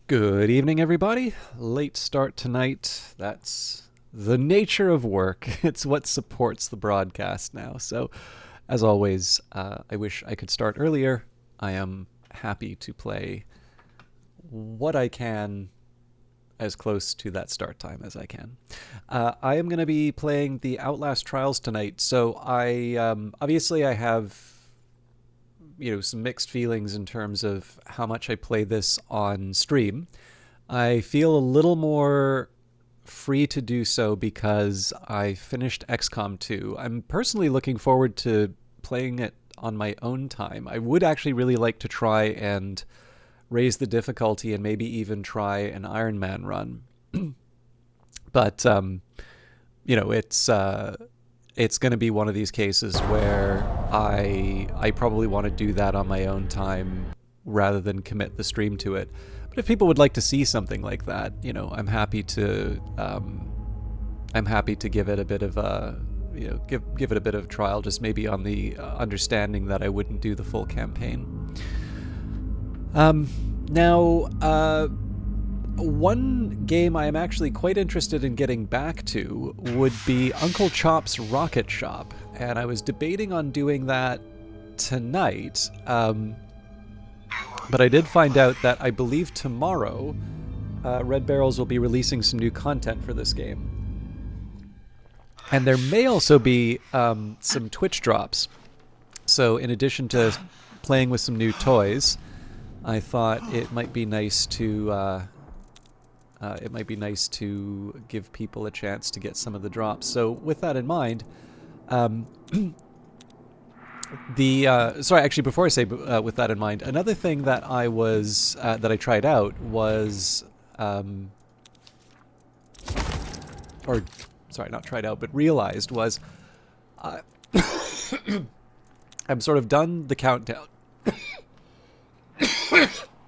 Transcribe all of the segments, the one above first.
Good evening, everybody. Late start tonight. That's the nature of work. It's what supports the broadcast now. So, as always, I wish I could start earlier. I am happy to play what I can as close to that start time as I can. I am going to be playing the Outlast Trials tonight. So, obviously I have some mixed feelings in terms of how much I play this on stream. I feel a little more free to do so because I finished XCOM 2. I'm personally looking forward to playing it on my own time. I would actually really like to try and raise the difficulty and maybe even try an Iron Man run. But it's going to be one of these cases where I probably want to do that on my own time rather than commit the stream to it. But if people would like to see something like that, I'm happy to give it a bit of a give it a bit of trial, just maybe on the understanding that I wouldn't do the full campaign. One game I am actually quite interested in getting back to would be Uncle Chop's Rocket Shop, and I was debating on doing that tonight, but I did find out that I believe tomorrow Red Barrels will be releasing some new content for this game. And there may also be some Twitch drops. So in addition to playing with some new toys, I thought it might be nice to give people a chance to get some of the drops. So with that in mind, before I say with that in mind, another thing that I tried out was, not tried out, but realized was, I'm sort of done the countdown.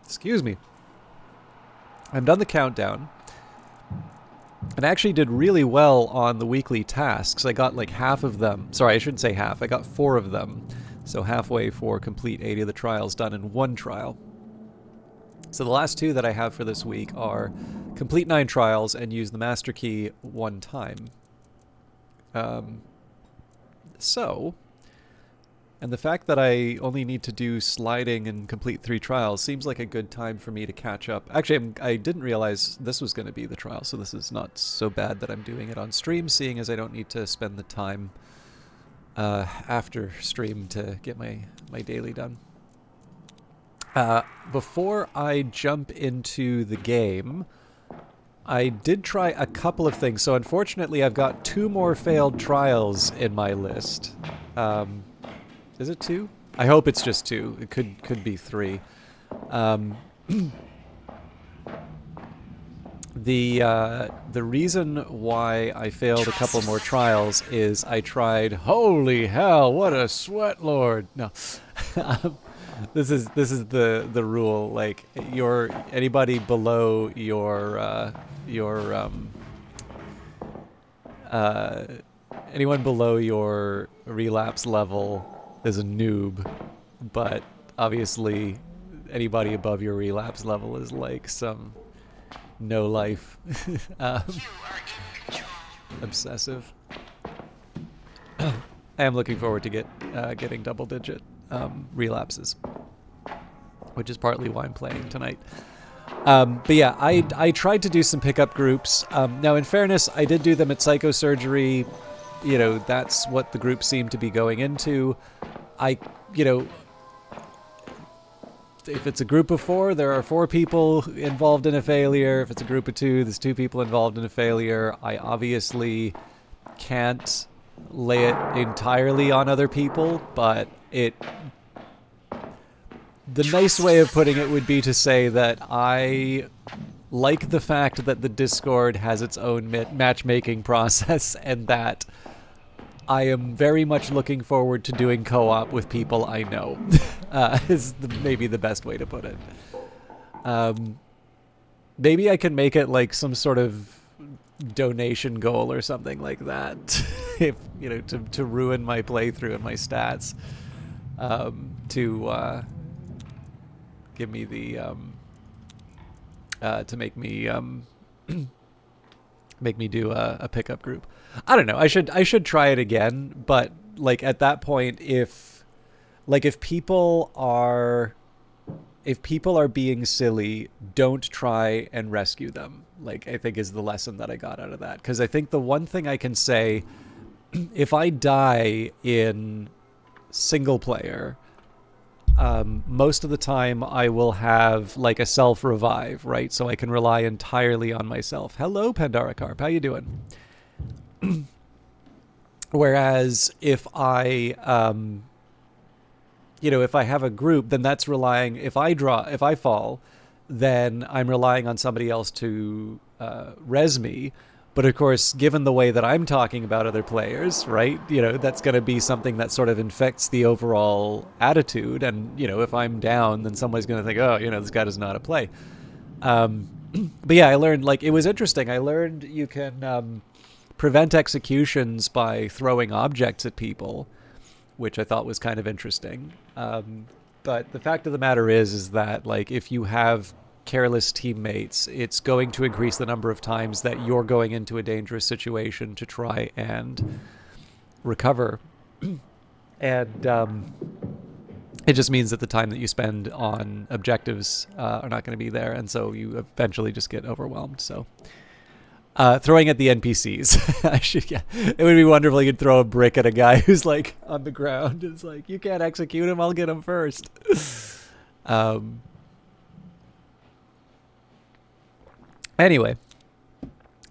Excuse me. I'm done the countdown, and I actually did really well on the weekly tasks. I got like half of them. Sorry, I shouldn't say half. I got 4 of them. So halfway for complete 80 of the trials done in one trial. So the last 2 that I have for this week are complete 9 trials and use the master key 1 time. And the fact that I only need to do sliding and complete 3 trials seems like a good time for me to catch up. Actually, I didn't realize this was going to be the trial, so this is not so bad that I'm doing it on stream, seeing as I don't need to spend the time after stream to get my daily done. Before I jump into the game, I did try a couple of things. So unfortunately, I've got 2 more failed trials in my list. Is it 2? I hope it's just 2. It could be 3. The reason why I failed a couple more trials is I tried. Holy hell! What a sweat lord! No, this is the rule. Like anybody below anyone below your relapse level is a noob, but obviously anybody above your relapse level is like some no life obsessive. I am looking forward to getting double digit relapses, which is partly why I'm playing tonight. But yeah, I tried to do some pickup groups. Now in fairness, I did do them at Psychosurgery. That's what the group seemed to be going into. If it's a group of 4, there are 4 people involved in a failure. If it's a group of 2, there's 2 people involved in a failure. I obviously can't lay it entirely on other people, but the nice way of putting it would be to say that I like the fact that the Discord has its own matchmaking process, and that I am very much looking forward to doing co-op with people I know. Is maybe the best way to put it. Maybe I can make it like some sort of donation goal or something like that. If to ruin my playthrough and my stats, to give me the to make me make me do a pickup group. I don't know. I should try it again, but like at that point, if people are being silly, don't try and rescue them. Like, I think is the lesson that I got out of that. Because I think the one thing I can say, if I die in single player, most of the time I will have like a self revive, right? So I can rely entirely on myself. Hello, Pandora Carp. How you doing? Whereas if I, if I have a group, then that's relying, if I fall, then I'm relying on somebody else to res me. But of course, given the way that I'm talking about other players, right, that's going to be something that sort of infects the overall attitude. And, if I'm down, then somebody's going to think, oh, this guy doesn't know how to play. But yeah, I learned, like, it was interesting. I learned you can prevent executions by throwing objects at people, which I thought was kind of interesting. But the fact of the matter is that, like, if you have careless teammates, it's going to increase the number of times that you're going into a dangerous situation to try and recover. And it just means that the time that you spend on objectives are not going to be there, and so you eventually just get overwhelmed. So throwing at the NPCs. It would be wonderful if you could throw a brick at a guy who's like on the ground. It's like, you can't execute him, I'll get him first. Anyway,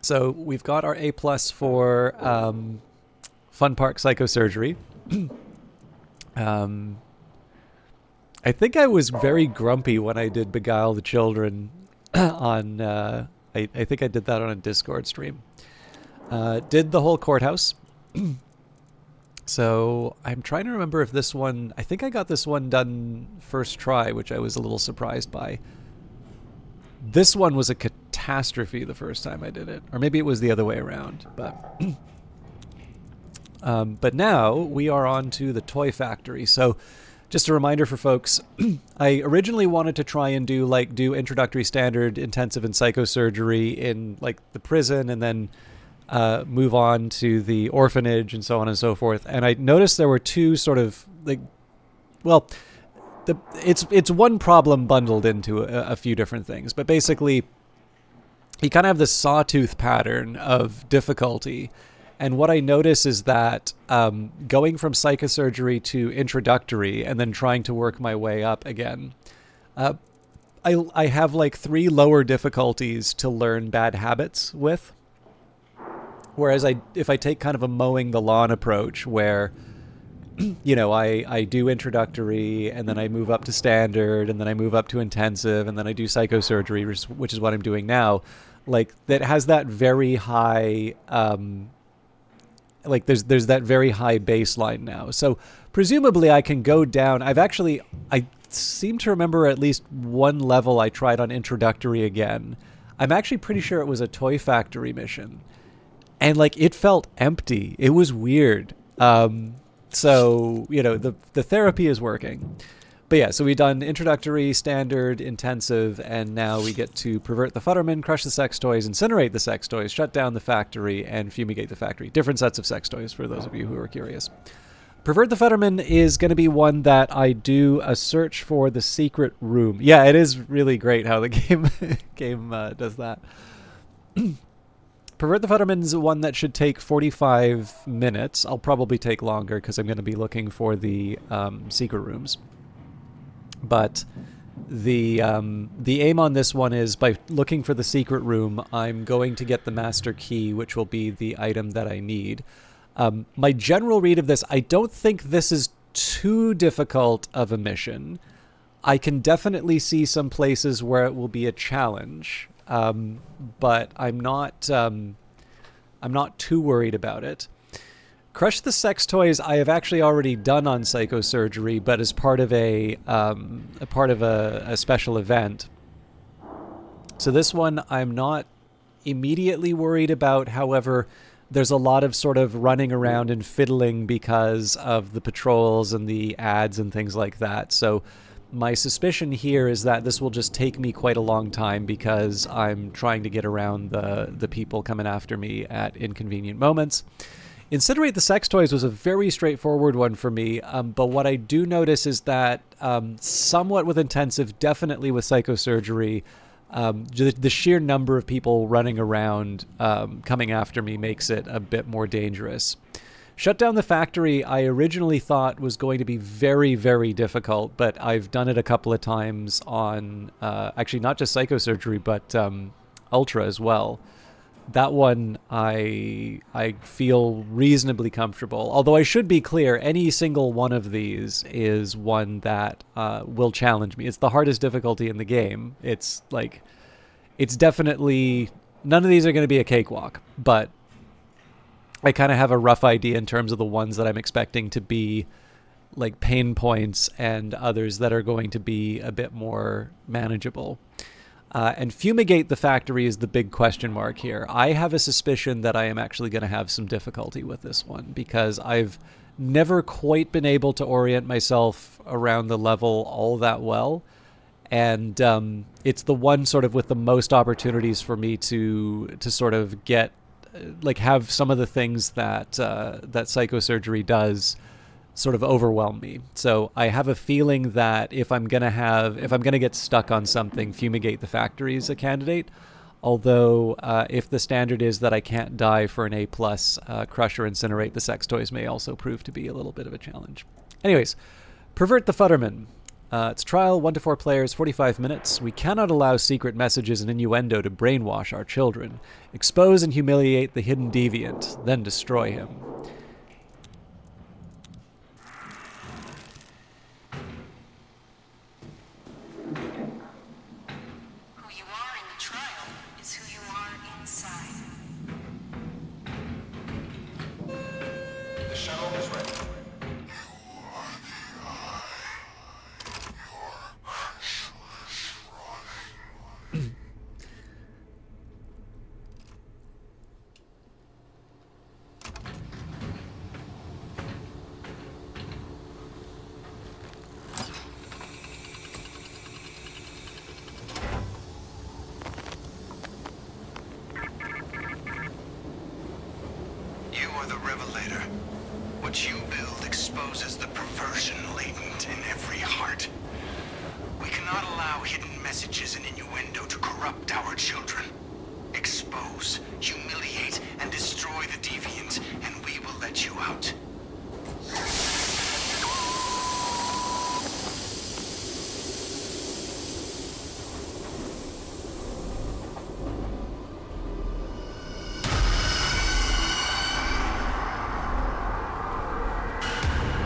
so we've got our A+ for Fun Park Psychosurgery. I think I was very grumpy when I did Beguile the Children on... I think I did that on a Discord stream. Did the whole courthouse. So I'm trying to remember if this one... I think I got this one done first try, which I was a little surprised by. This one was a catastrophe the first time I did it. Or maybe it was the other way around. But now we are on to the Toy Factory. So just a reminder for folks, I originally wanted to try and do introductory, standard, intensive, and psychosurgery in like the prison, and then move on to the orphanage and so on and so forth. And I noticed there were two sort of it's one problem bundled into a few different things, but basically you kind of have this sawtooth pattern of difficulty. And what I notice is that going from psychosurgery to introductory and then trying to work my way up again, I have like 3 lower difficulties to learn bad habits with. Whereas if I take kind of a mowing the lawn approach where, I do introductory and then I move up to standard and then I move up to intensive and then I do psychosurgery, which is what I'm doing now, like that has that very high... there's that very high baseline now. So presumably I can go down. I seem to remember at least one level I tried on introductory again. I'm actually pretty sure it was a Toy Factory mission. And like it felt empty. It was weird. So, the therapy is working. But yeah, so we've done introductory, standard, intensive, and now we get to pervert the Futterman, crush the sex toys, incinerate the sex toys, shut down the factory, and fumigate the factory. Different sets of sex toys for those of you who are curious. Pervert the Futterman is going to be one that I do a search for the secret room. Yeah, it is really great how the game does that. Pervert the Futterman is one that should take 45 minutes. I'll probably take longer because I'm going to be looking for the secret rooms. But the aim on this one is by looking for the secret room, I'm going to get the master key, which will be the item that I need. My general read of this, I don't think this is too difficult of a mission. I can definitely see some places where it will be a challenge, but I'm not too worried about it. Crush the sex toys I have actually already done on psychosurgery, but as part of a special event. So this one I'm not immediately worried about. However, there's a lot of sort of running around and fiddling because of the patrols and the ads and things like that. So My suspicion here is that this will just take me quite a long time because I'm trying to get around the people coming after me at inconvenient moments. Incinerate the sex toys was a very straightforward one for me, but what I do notice is that somewhat with intensive, definitely with psychosurgery, the sheer number of people running around coming after me makes it a bit more dangerous. Shut down the factory, I originally thought was going to be very, very difficult, but I've done it a couple of times on, actually not just psychosurgery, but Ultra as well. That one I feel reasonably comfortable. Although I should be clear, any single one of these is one that will challenge me. It's the hardest difficulty in the game. It's like, it's definitely, none of these are going to be a cakewalk, but I kind of have a rough idea in terms of the ones that I'm expecting to be like pain points and others that are going to be a bit more manageable. And fumigate the factory is the big question mark here. I have a suspicion that I am actually going to have some difficulty with this one because I've never quite been able to orient myself around the level all that well. And it's the one sort of with the most opportunities for me to sort of get, like, have some of the things that that psychosurgery does sort of overwhelm me. So I have a feeling that if I'm gonna get stuck on something, fumigate the factory is a candidate. Although if the standard is that I can't die for an A+, crush or incinerate the sex toys may also prove to be a little bit of a challenge. Anyways, pervert the Futterman. It's trial, 1 to 4 players, 45 minutes. We cannot allow secret messages and innuendo to brainwash our children. Expose and humiliate the hidden deviant, then destroy him. Who you are in the trial is who you are inside. The shuttle is ready. You are the Revelator. What you build exposes the perversion latent in every heart. We cannot allow hidden messages and innuendo to corrupt our children. Expose, humiliate, and destroy the deviant, and we will let you out.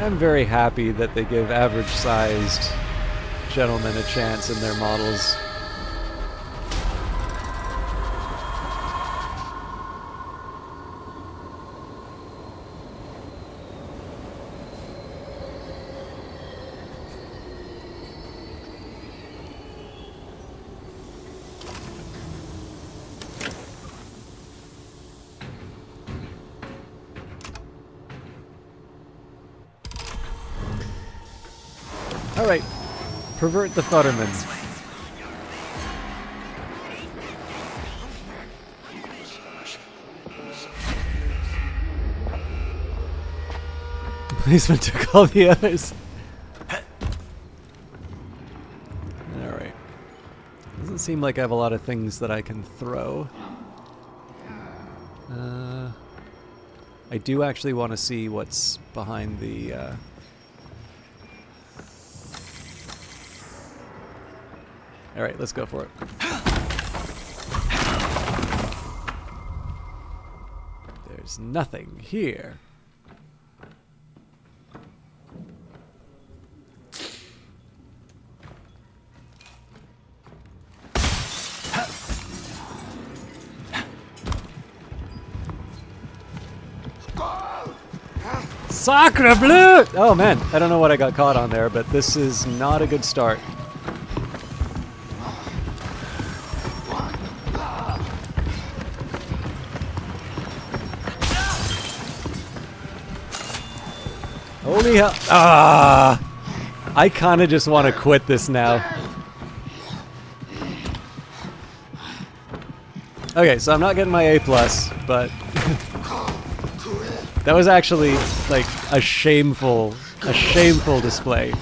I'm very happy that they give average-sized gentlemen a chance in their models. All right, pervert the Futterman. Policeman took all the others. All right. Doesn't seem like I have a lot of things that I can throw. I do actually want to see what's behind the... All right, let's go for it. There's nothing here. Sacre bleu! Oh man, I don't know what I got caught on there, but this is not a good start. Holy hell. Ah! I kind of just want to quit this now. Okay, so I'm not getting my A+, but that was actually like a shameful display.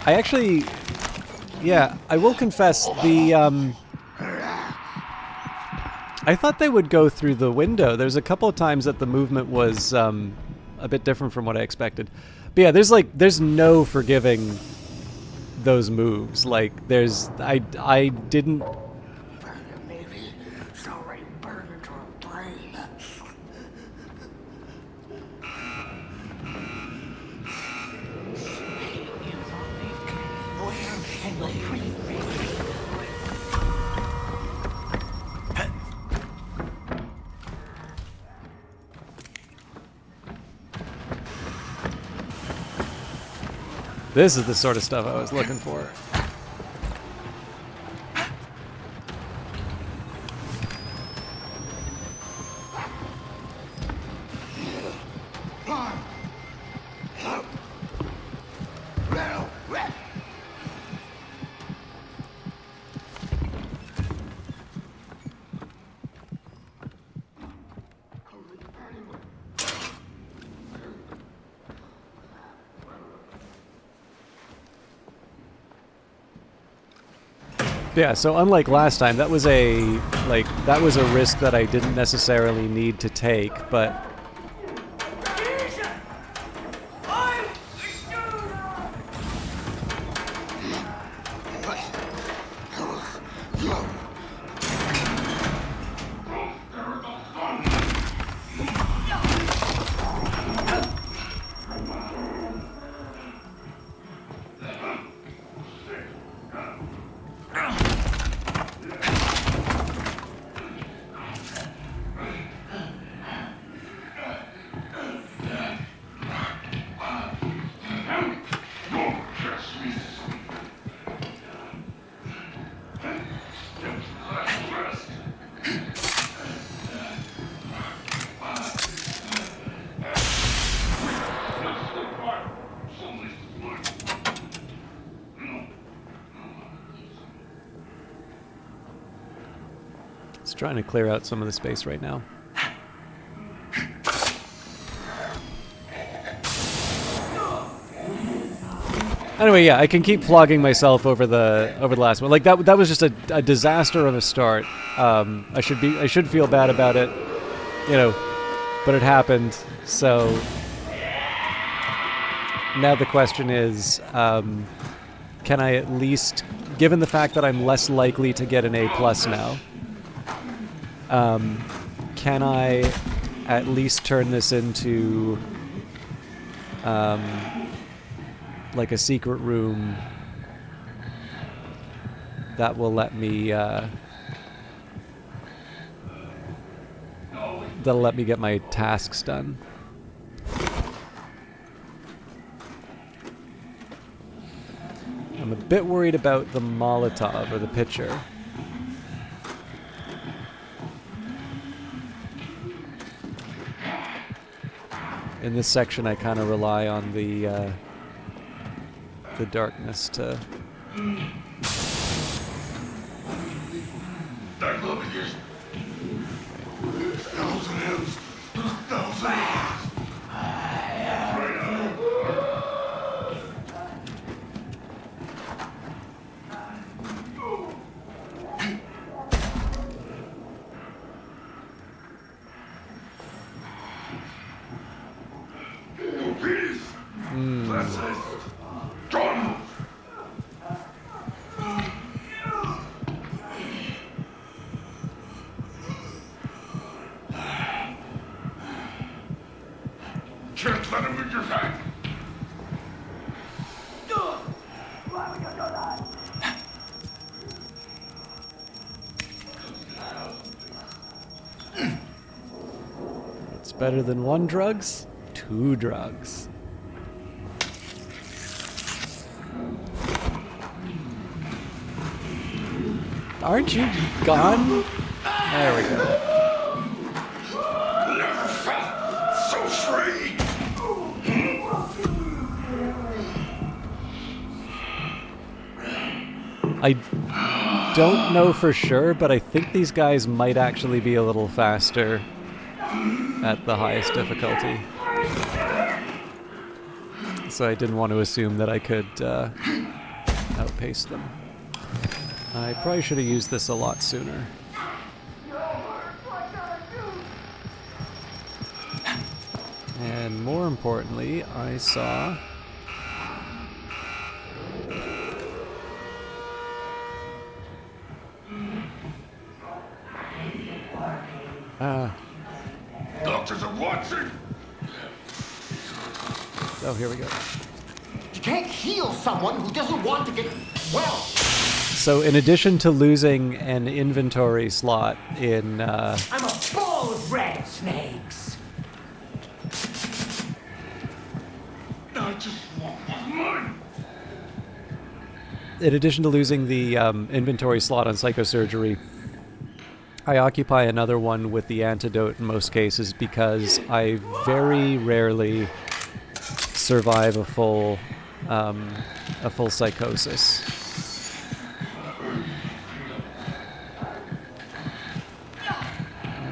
I actually, yeah, I will confess, I thought they would go through the window. There's a couple of times that the movement was a bit different from what I expected. But yeah, there's no forgiving those moves. Like, I didn't... This is the sort of stuff I was looking for. Yeah, so unlike last time, that was a risk that I didn't necessarily need to take, but it's trying to clear out some of the space right now. Anyway, yeah, I can keep flogging myself over the last one. Like that was just a disaster of a start. I should feel bad about it, you know, but it happened. So now the question is, can I at least, given the fact that I'm less likely to get an A+ now, can I at least turn this into like a secret room that will let me that'll let me get my tasks done. I'm a bit worried about the Molotov or the pitcher. In this section, I kind of rely on the darkness to... Can't let him in your hand. It's better than 1 drugs, 2 drugs. Aren't you gone? There we go. Never felt so free. I don't know for sure, but I think these guys might actually be a little faster at the highest difficulty. So I didn't want to assume that I could outpace them. I probably should have used this a lot sooner. And more importantly, I saw... Doctors are watching! Oh, here we go. You can't heal someone who doesn't want to get well. So in addition to losing an inventory slot in... I'm a ball of red snakes. I just want mine! In addition to losing the inventory slot on Psychosurgery, I occupy another one with the antidote in most cases because I very rarely survive a full psychosis.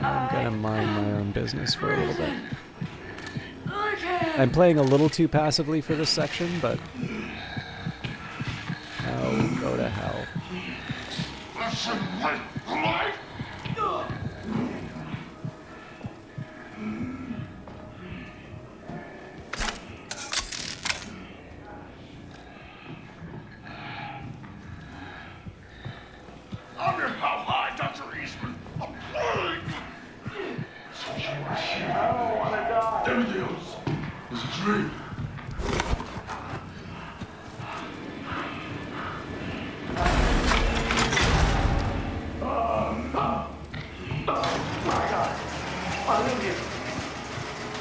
I'm gonna mind my own business for a little bit. I'm playing a little too passively for this section, but oh, go to hell. Listen, wait, alive? Under how high, Dr. Eastman? I'm flying! I don't want to die. Everything else is a dream. My God. I'm in here.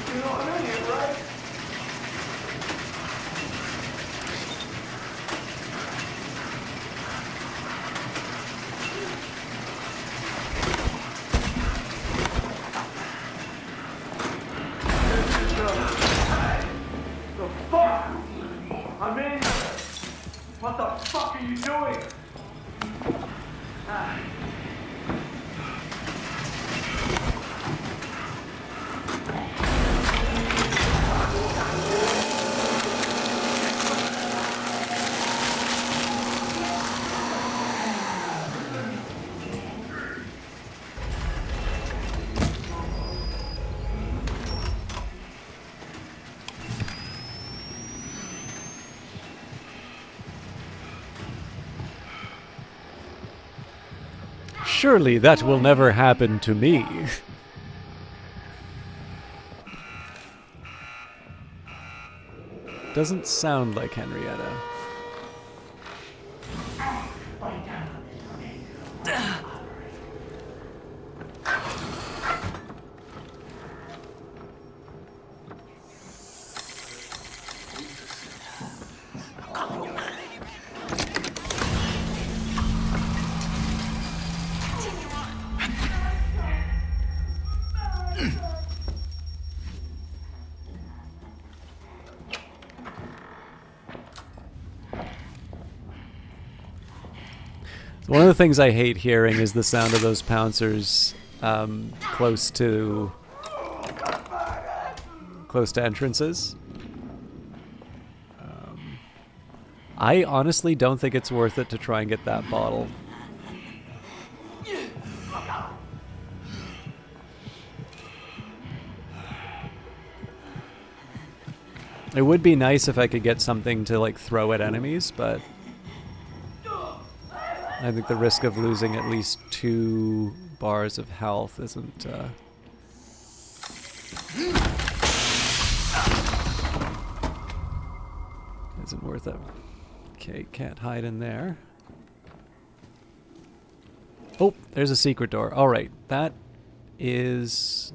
You know I'm in here, right? The fuck? I'm in. What the fuck are you doing? Surely that will never happen to me. Doesn't sound like Henrietta. One of the things I hate hearing is the sound of those pouncers close to entrances. I honestly don't think it's worth it to try and get that bottle. It would be nice if I could get something to like throw at enemies, but I think the risk of losing at least 2 bars of health isn't worth it. Okay, can't hide in there. Oh, there's a secret door. All right, that is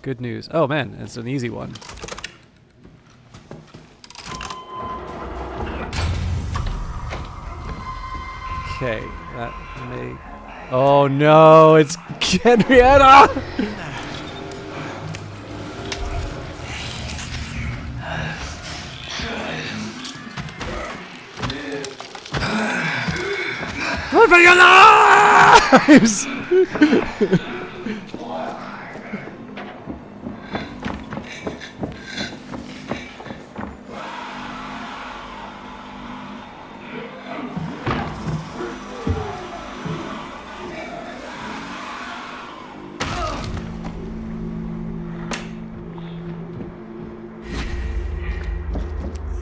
good news. Oh man, it's an easy one. Okay, that may... Oh no, it's Henrietta! Run for your lives!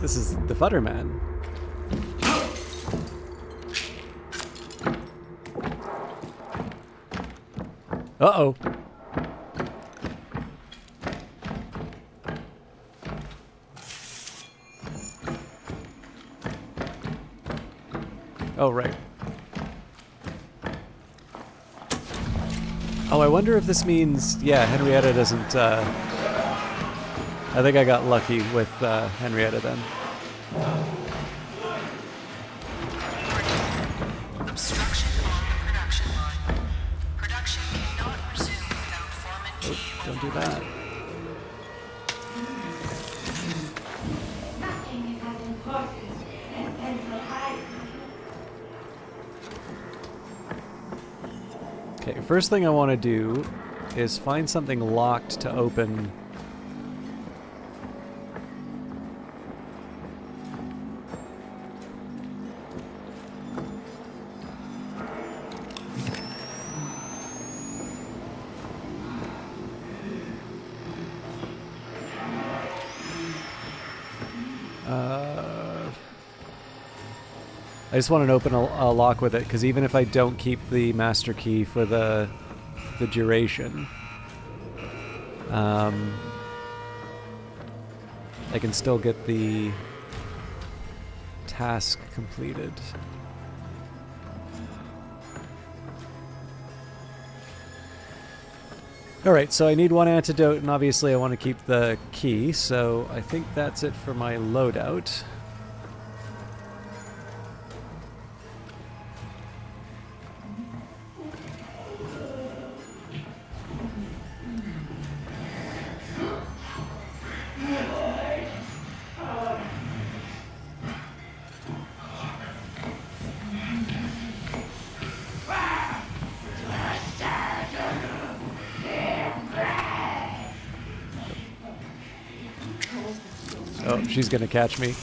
This is the Futterman. Uh-oh. Oh, right. Oh, I wonder if this means... Yeah, Henrietta doesn't... I think I got lucky with Henrietta then. Obstruction on the production line. Production cannot resume without foreman key. Don't do that. Nothing is as important as central high. Okay, first thing I want to do is find something locked to open. I just want to open a lock with it, because even if I don't keep the master key for the duration, I can still get the task completed. Alright, so I need one antidote, and obviously I want to keep the key, so I think that's it for my loadout. Oh, she's gonna catch me.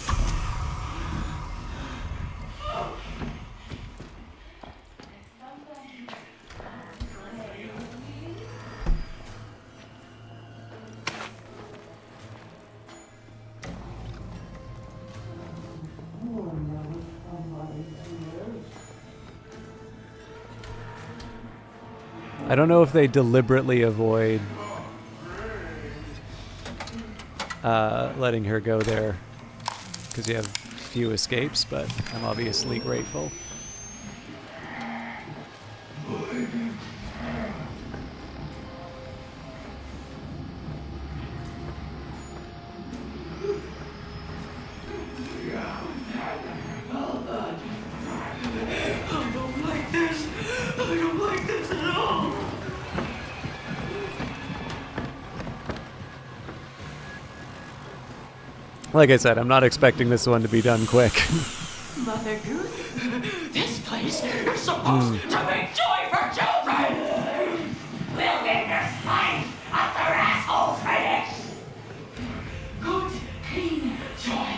I don't know if they deliberately avoid letting her go there because you have few escapes, but I'm obviously grateful. Like I said, I'm not expecting this one to be done quick. Mother Goose, this place is supposed to make joy for children! We'll get their spines up their assholes for this! Good, clean joy.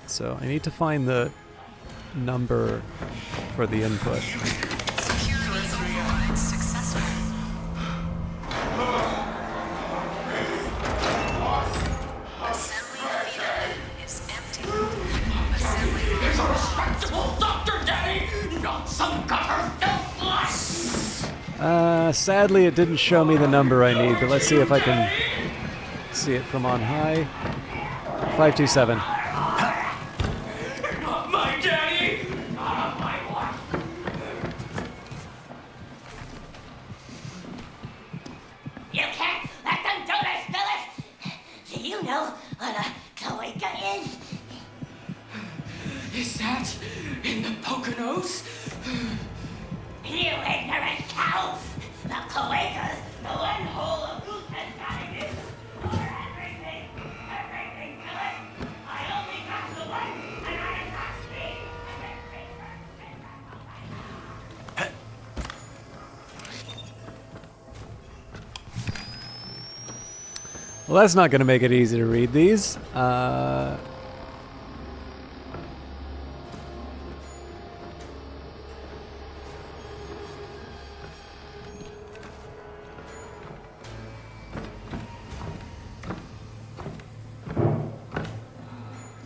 So I need to find the number for the input. Security override successful. Assembly theater is empty. Assembly He's a respectable doctor, Daddy! Not some gutter filth slut! Sadly it didn't show me the number I need, but let's see if I can see it from on high. 527. Not my daddy! Not of my wife! You can't let them do this, Phyllis! Do you know what a cloaca is? Is that in the Poconos? You ignorant cow! The cloaca's the one hole of goose has got to do for everything! Everything! Well, that's not going to make it easy to read these.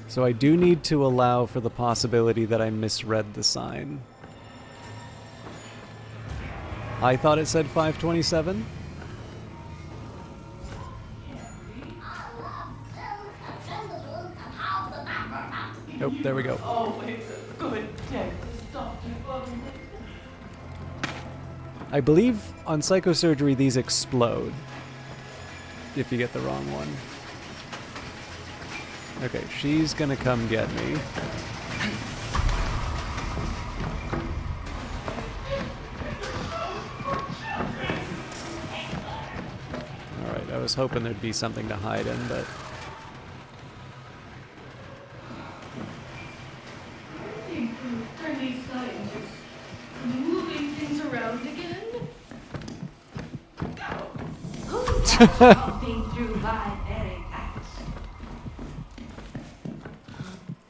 So I do need to allow for the possibility that I misread the sign. I thought it said 527. Nope, there we go. Always a good day to stop debugging. I believe on Psychosurgery these explode if you get the wrong one. Okay, she's gonna come get me. Alright, I was hoping there'd be something to hide in, but... Are these scientists moving things around again? Who's hopping through my very patch?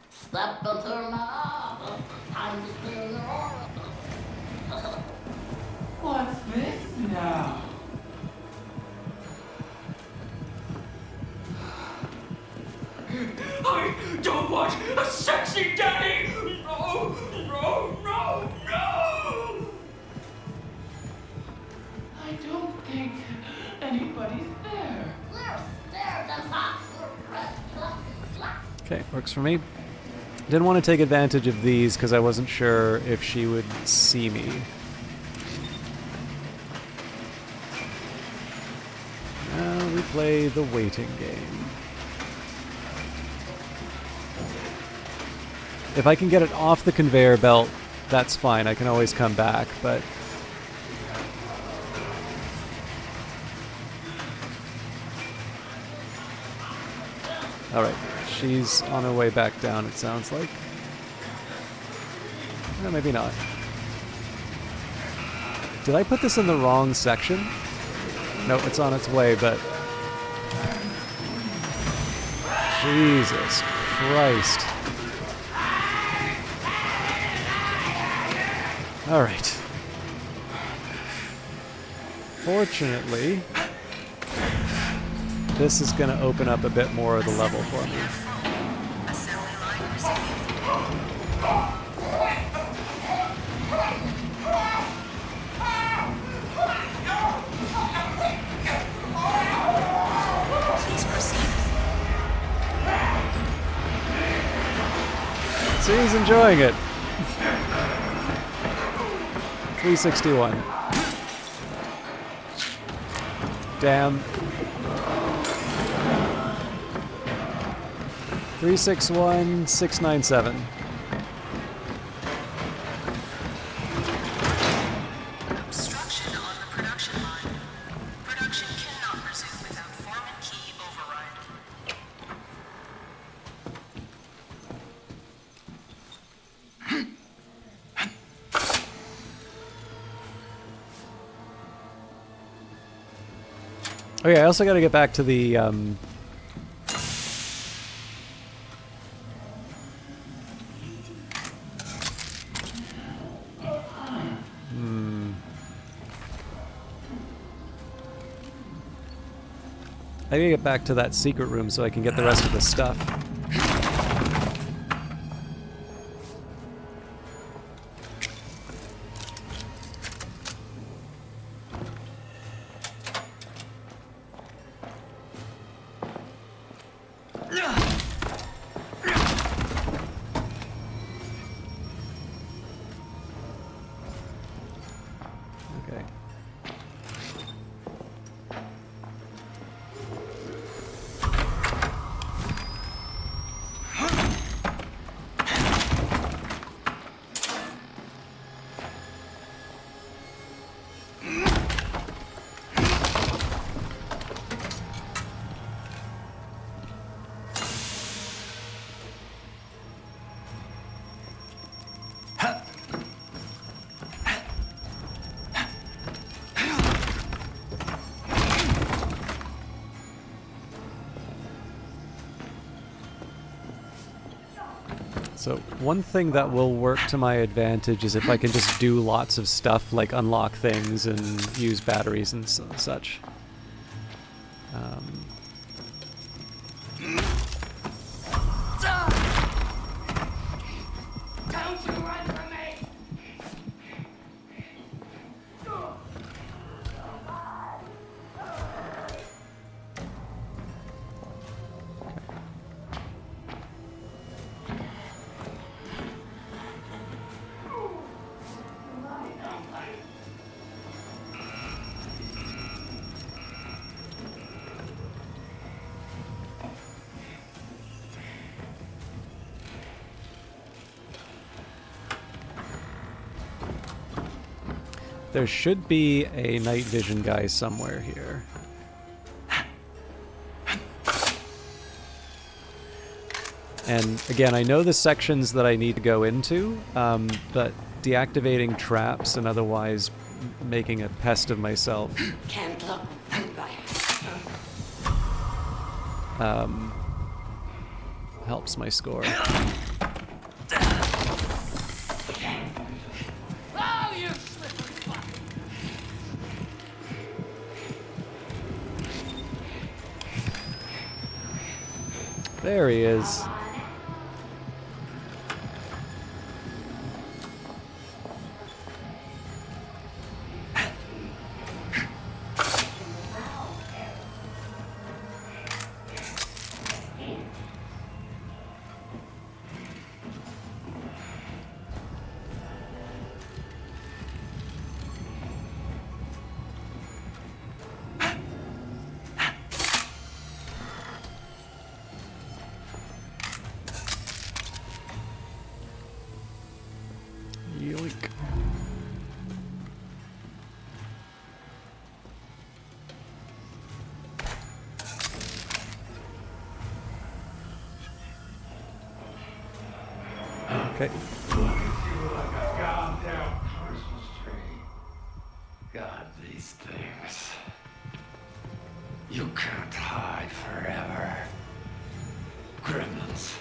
Step into my time to clear the aura. What's this now? I don't want a sexy daddy! No, no, no, no! I don't think anybody's there. Okay, works for me. Didn't want to take advantage of these because I wasn't sure if she would see me. Now we play the waiting game. If I can get it off the conveyor belt, that's fine. I can always come back, but... Alright, she's on her way back down, it sounds like. Maybe not. Did I put this in the wrong section? No, it's on its way, but... Jesus Christ. Alright. Fortunately, this is going to open up a bit more of the level for me. Assembly line resumed. Please proceed. So he's enjoying it. 361. Damn. 361, 697. Obstruction on the production line. Production cannot resume without Foreman key override. Okay, I also got to get back to the I gotta get back to that secret room so I can get the rest of the stuff. Okay. So one thing that will work to my advantage is if I can just do lots of stuff like unlock things and use batteries and such. Don't you run from me! There should be a night vision guy somewhere here. And again, I know the sections that I need to go into, but deactivating traps and otherwise making a pest of myself Can't look helps my score. Oh, you slippery fuck! There he is. Yoink. Okay. Like a goddamn Christmas tree. God, these things. You can't hide forever. Gremlins.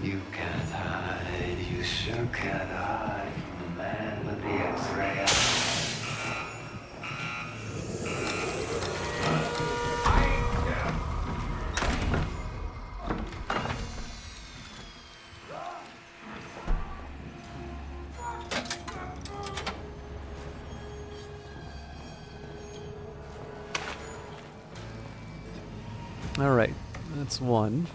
You can't hide. You sure can't hide from the man with the X-ray eye. All right, that's one.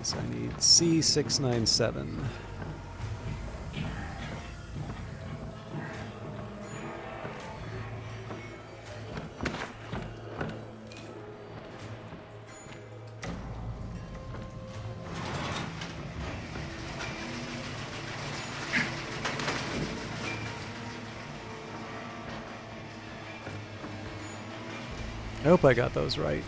So I need C697. I hope I got those right.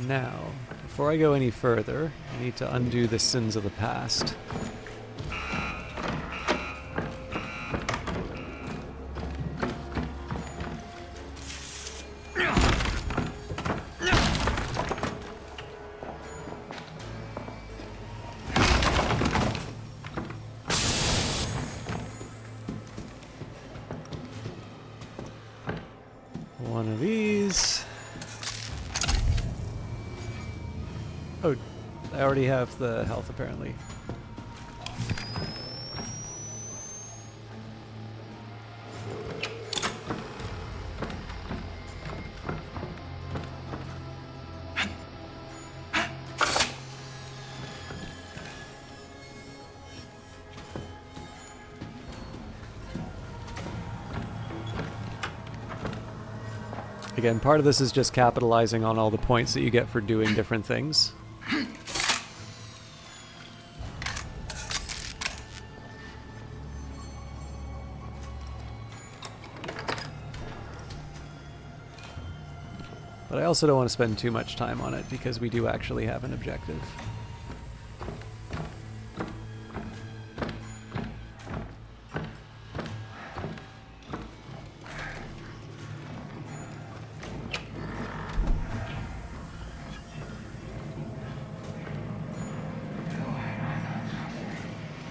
Now, before I go any further, I need to undo the sins of the past. I already have the health apparently. Again, part of this is just capitalizing on all the points that you get for doing different things. But I also don't want to spend too much time on it because we do actually have an objective.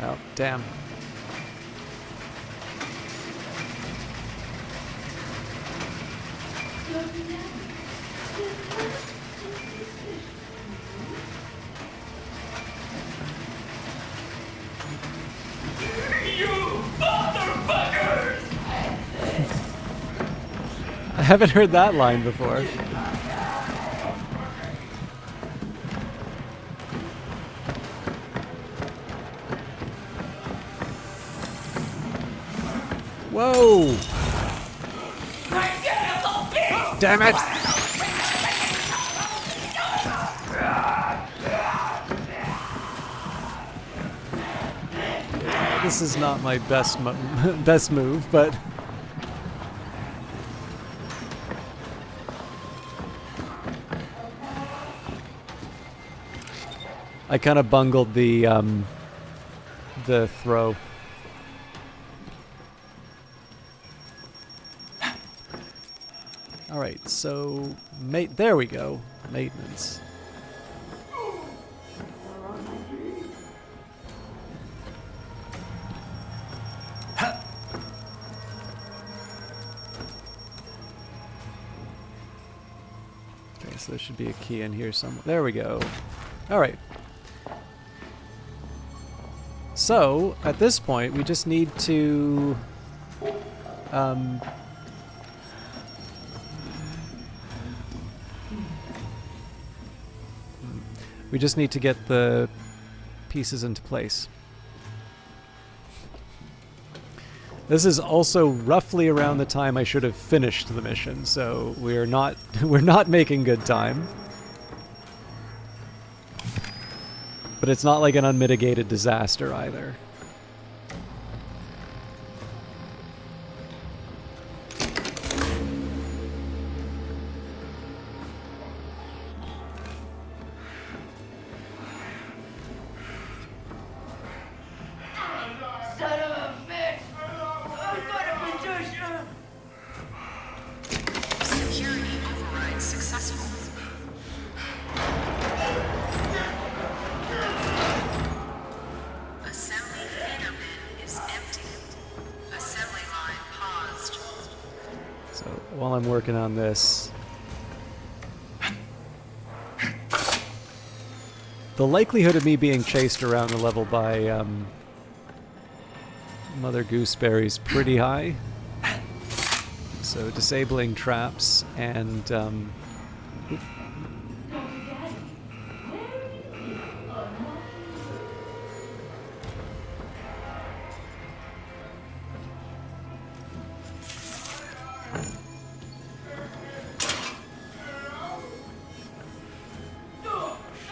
Oh, damn. I haven't heard that line before. Whoa! Damn it! This is not my best best move, but I kind of bungled the throw. All right, so there we go. Maintenance. Okay, so there should be a key in here somewhere. There we go. All right. So, at this point, we just need to we just need to get the pieces into place. This is also roughly around the time I should have finished the mission, so we're not making good time. But it's not like an unmitigated disaster either. Son of a bitch! I'm gonna produce you! Security override successful. Assembly feeder bin is empty. Assembly line paused. So while I'm working on this, the likelihood of me being chased around the level by Mother Gooseberry is pretty high. So disabling traps and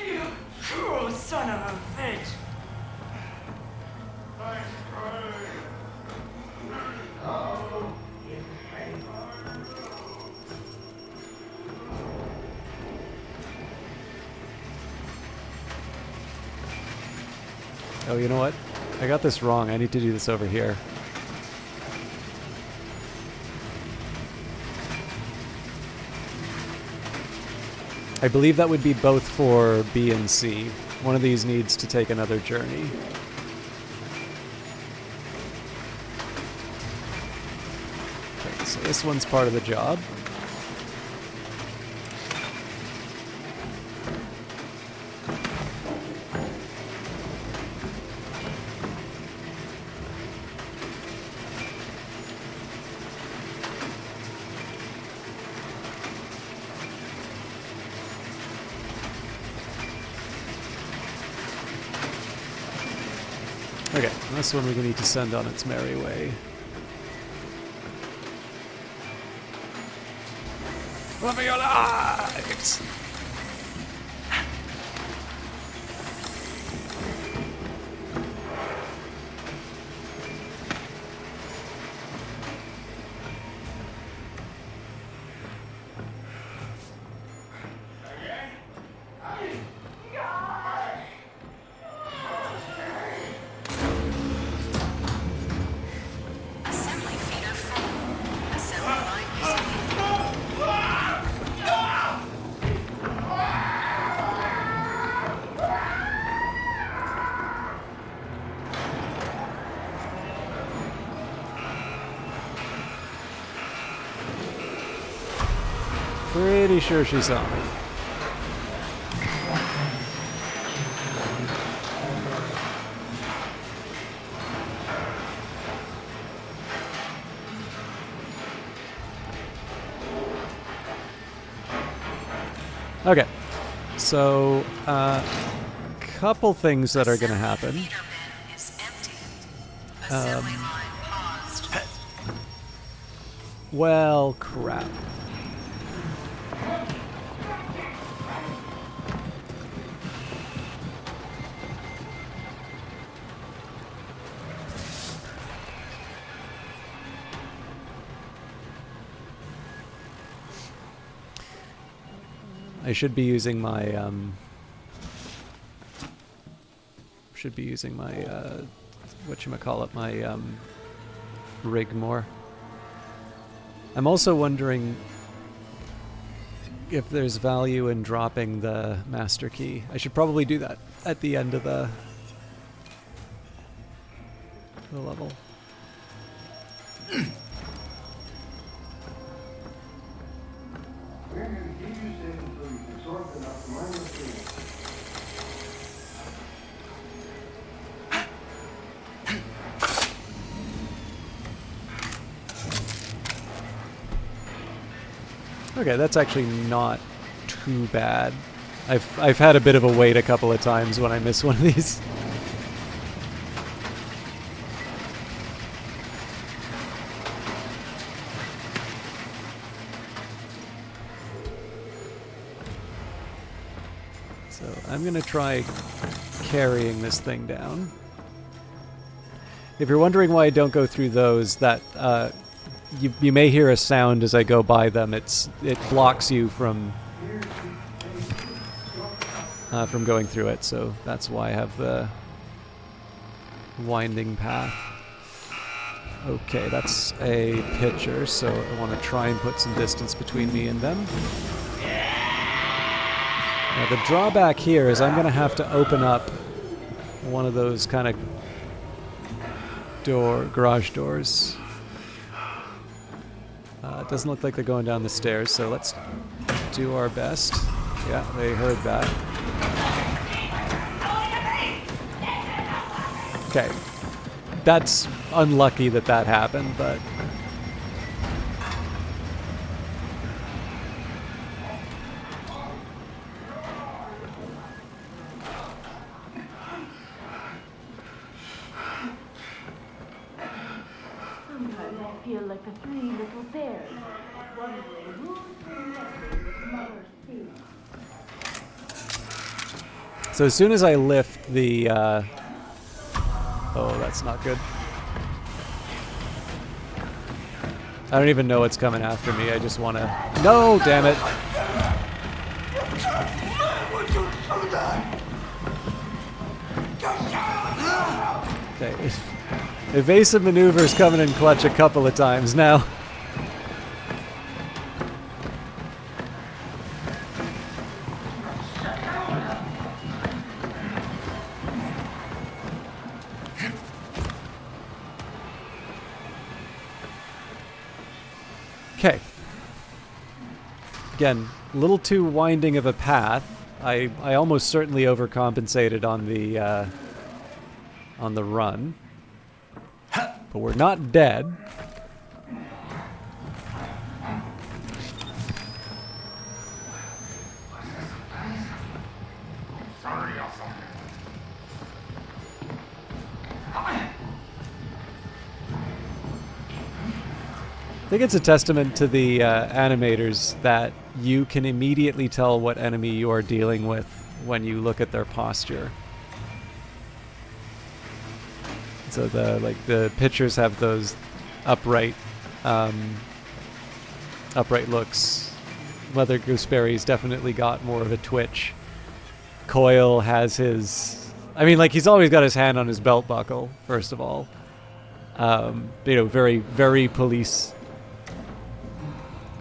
You cruel son of a bitch! oh, you know what? I got this wrong. I need to do this over here. I believe that would be both for B and C. One of these needs to take another journey. Okay, so this one's part of the job. Okay, this one we're gonna need to send on its merry way. Love your lives! Assembly feeder full. Assembly line resumed. Pretty sure she saw me. Okay, so couple things that are going to happen. Feeder bin is empty. Assembly line paused. Well, crap. I should be using my whatchamacallit, my rig more. I'm also wondering if there's value in dropping the master key. I should probably do that at the end of the level. Okay, that's actually not too bad. I've had a bit of a wait a couple of times when I miss one of these. So I'm gonna try carrying this thing down. If you're wondering why I don't go through those, that you may hear a sound as I go by them. It blocks you from going through it, so that's why I have the winding path. Okay, that's a pitcher, so I want to try and put some distance between me and them. Now the drawback here is I'm going to have to open up one of those kind of garage doors. It doesn't look like they're going down the stairs, so let's do our best. Yeah, they heard that. Okay. That's unlucky that that happened, but... Sometimes I feel like the three little bears, wondering who's messing with Mother's feet. So as soon as I lift the... Oh, that's not good. I don't even know what's coming after me. I just want to... No, damn it! Okay. Evasive maneuvers coming in clutch a couple of times now. Okay. Again, a little too winding of a path. I almost certainly overcompensated on the run. But we're not dead. I think it's a testament to the animators that you can immediately tell what enemy you are dealing with when you look at their posture. So the pictures have those upright looks. Leather Gooseberry's definitely got more of a twitch. Coyle has his... I mean, like, he's always got his hand on his belt buckle, first of all. Very, very police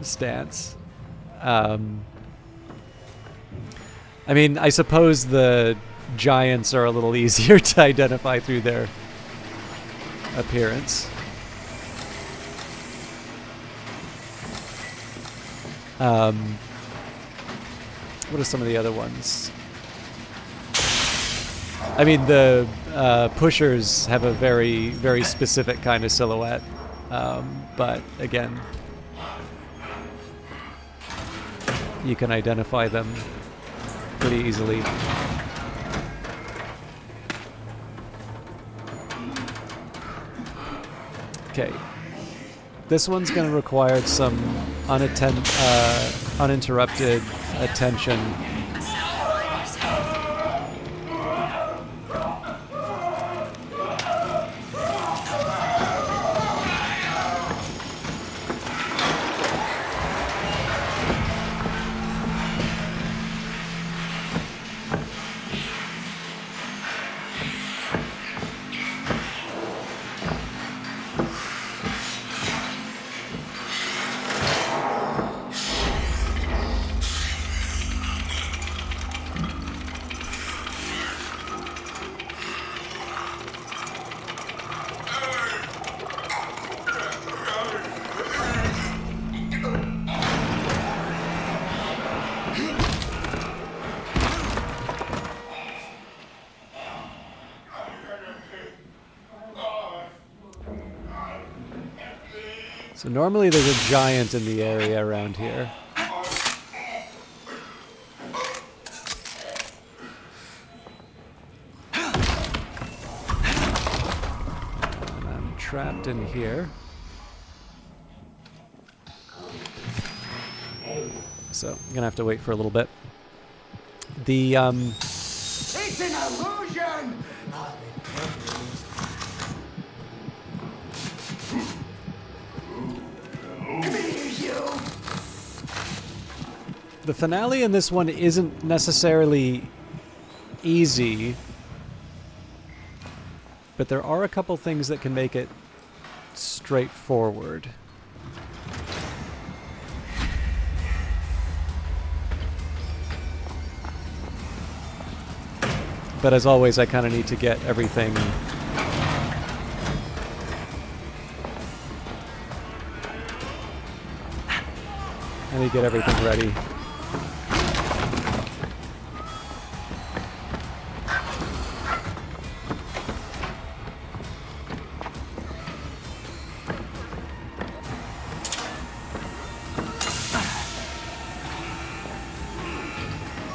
stance. I mean, I suppose the giants are a little easier to identify through their appearance. What are some of the other ones? I mean, the pushers have a very, very specific kind of silhouette, but again, you can identify them pretty easily. Okay, this one's going to require some uninterrupted attention. So normally there's a giant in the area around here. And I'm trapped in here. So I'm gonna have to wait for a little bit. The It's an illusion! The finale in this one isn't necessarily easy, but there are a couple things that can make it straightforward. But as always, I kind of need to get everything ready.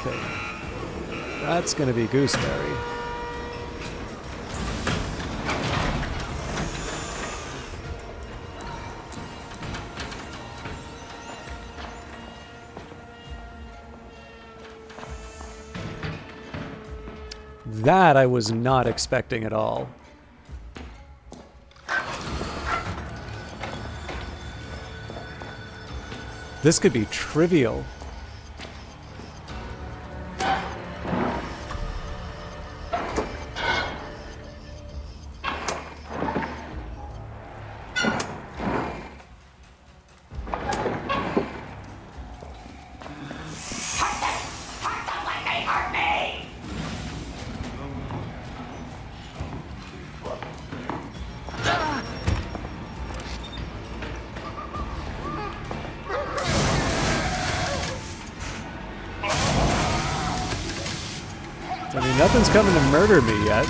Okay. That's going to be Gooseberry. That I was not expecting at all. This could be trivial. I mean, nothing's coming to murder me yet.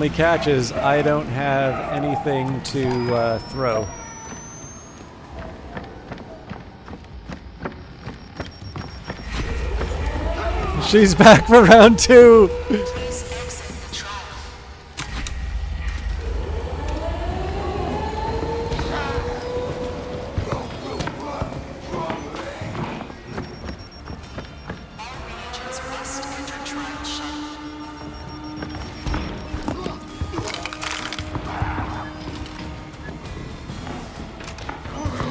only catch is I don't have anything to throw. She's back for round 2! Please exit the trial. All reagents must enter trial shuttle.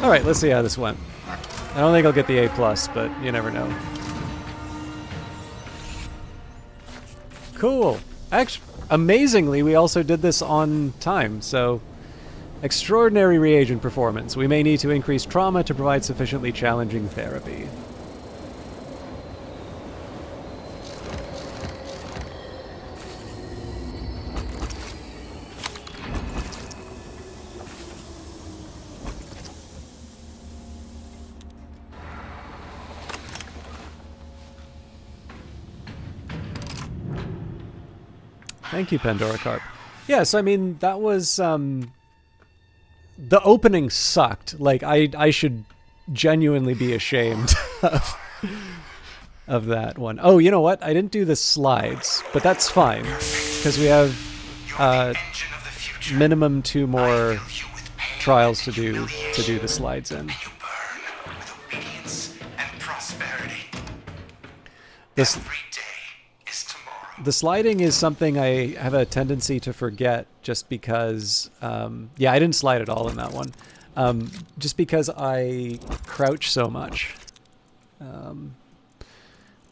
Alright, let's see how this went. I don't think I'll get the A+, but you never know. Cool. Actually, amazingly, we also did this on time, so... Extraordinary reagent performance. We may need to increase trauma to provide sufficiently challenging therapy. Thank you, Pandora Carp. Yes, I mean, that was, the opening sucked. Like, I should genuinely be ashamed of that one. Oh, you know what? I didn't do the slides, but that's fine. Because we have, minimum 2 more trials to do the slides in. You burn with obedience and prosperity. This... Every day is tomorrow. The sliding is something I have a tendency to forget just because, yeah, I didn't slide at all in that one. Just because I crouch so much.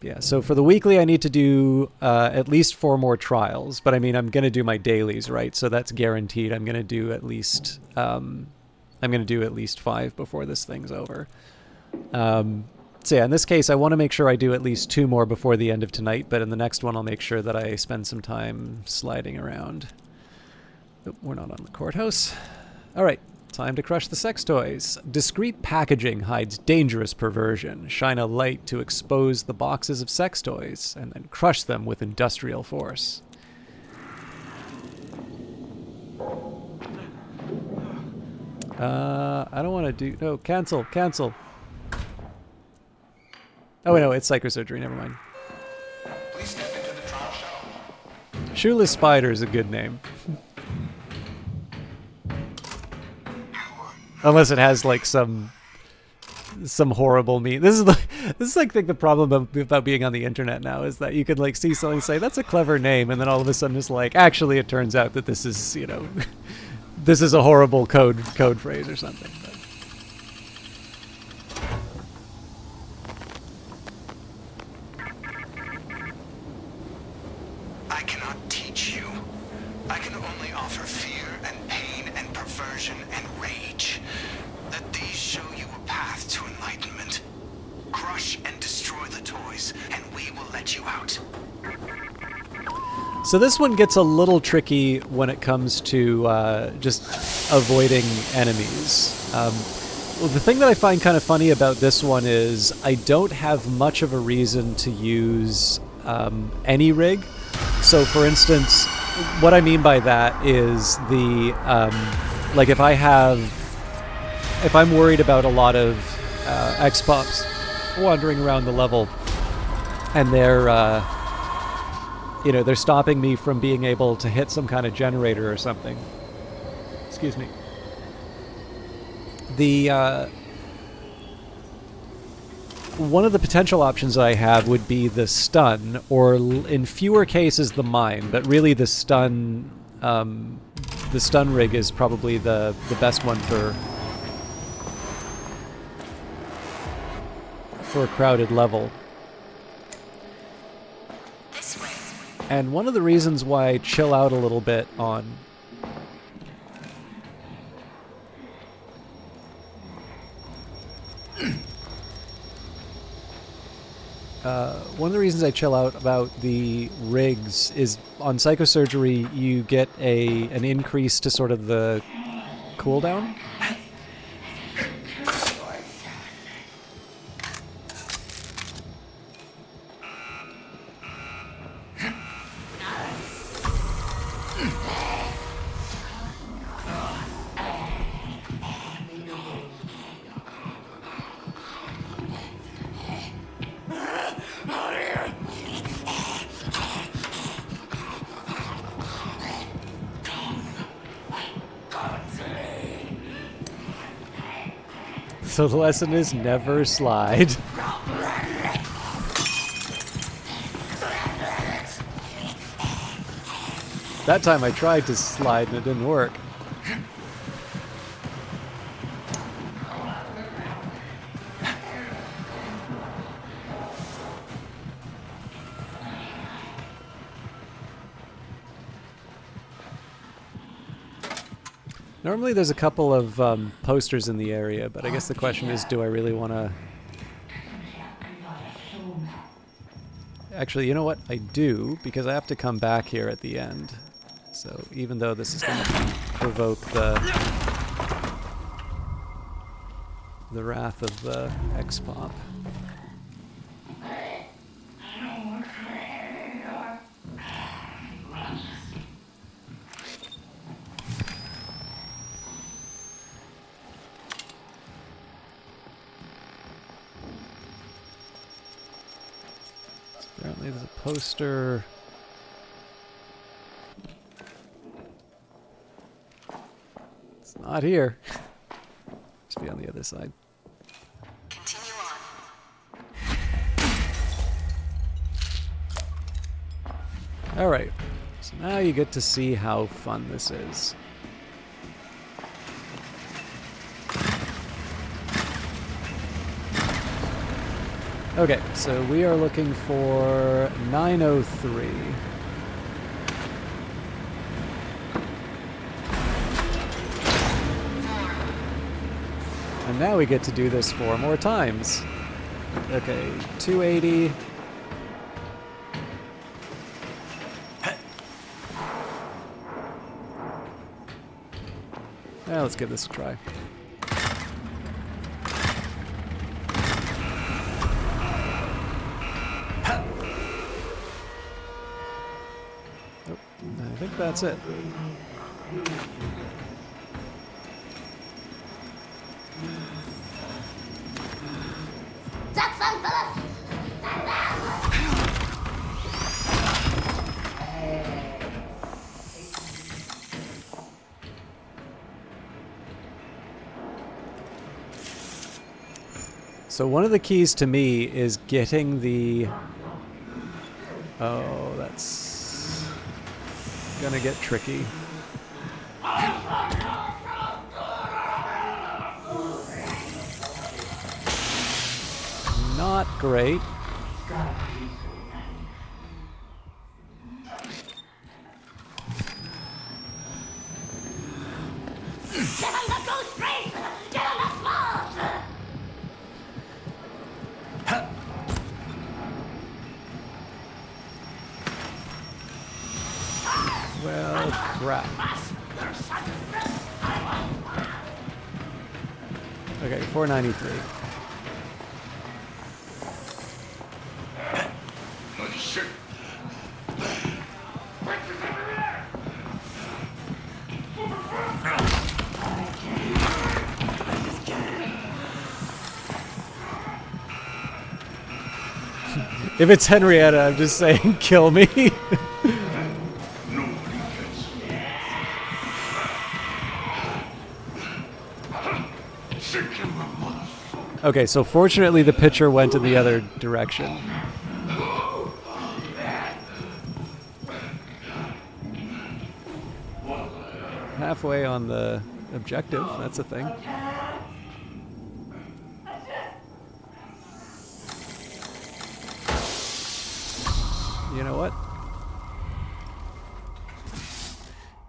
Yeah, so for the weekly I need to do at least 4 more trials, but I mean, I'm going to do my dailies, right? So that's guaranteed. I'm going to do at least, 5 before this thing's over. So yeah, in this case, I want to make sure I do at least 2 more before the end of tonight, but in the next one, I'll make sure that I spend some time sliding around. Oh, we're not on the courthouse. All right, time to crush the sex toys. Discreet packaging hides dangerous perversion. Shine a light to expose the boxes of sex toys, and then crush them with industrial force. I don't want to do... No, cancel. Oh, no, it's Psychosurgery. Never mind. Please step into the trial shuttle. Shoeless Spider is a good name. Unless it has, like, some horrible meme. This is like the problem about being on the internet now, is that you could, like, see something, say, that's a clever name, and then all of a sudden it's like, actually it turns out that this is, you know, this is a horrible code phrase or something. But. I cannot teach you. I can only offer fear and pain and perversion and rage. Let these show you a path to enlightenment. Crush and destroy the toys, and we will let you out. So this one gets a little tricky when it comes to just avoiding enemies. Well, the thing that I find kind of funny about this one is I don't have much of a reason to use any rig. So, for instance, what I mean by that is the, like if I'm worried about a lot of X-Pops wandering around the level and they're, you know, they're stopping me from being able to hit some kind of generator or something. Excuse me. One of the potential options I have would be the stun, or in fewer cases the mine, but really the stun rig is probably the best one for a crowded level. This way. And one of the reasons why I chill out a little bit on one of the reasons I chill out about the rigs is on Psychosurgery you get an increase to sort of the cooldown. So the lesson is never slide. That time I tried to slide and it didn't work. Normally there's a couple of posters in the area, but I guess the question is, do I really want to... Actually, you know what? I do, because I have to come back here at the end. So even though this is going to provoke the wrath of the X-Pop. Apparently there's a poster. It's not here. Must be on the other side. Continue on. Alright. So now you get to see how fun this is. Okay, so we are looking for 903. And now we get to do this 4 more times. Okay, 280. Now let's give this a try. I think that's it. So one of the keys to me is getting the... Oh, that's gonna get tricky. Not great. Well, crap. Okay, 493. If it's Henrietta, I'm just saying, kill me. Okay, so fortunately the pitcher went in the other direction. Halfway on the objective, that's a thing. You know what?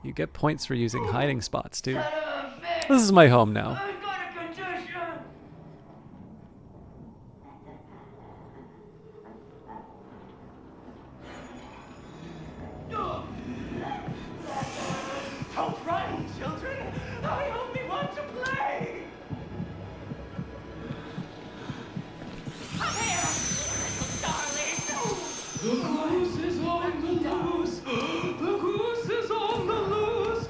You get points for using hiding spots, too. This is my home now. Don't run, children! I only want to play! Come here, little darling. The goose is on the loose! The goose is on the loose!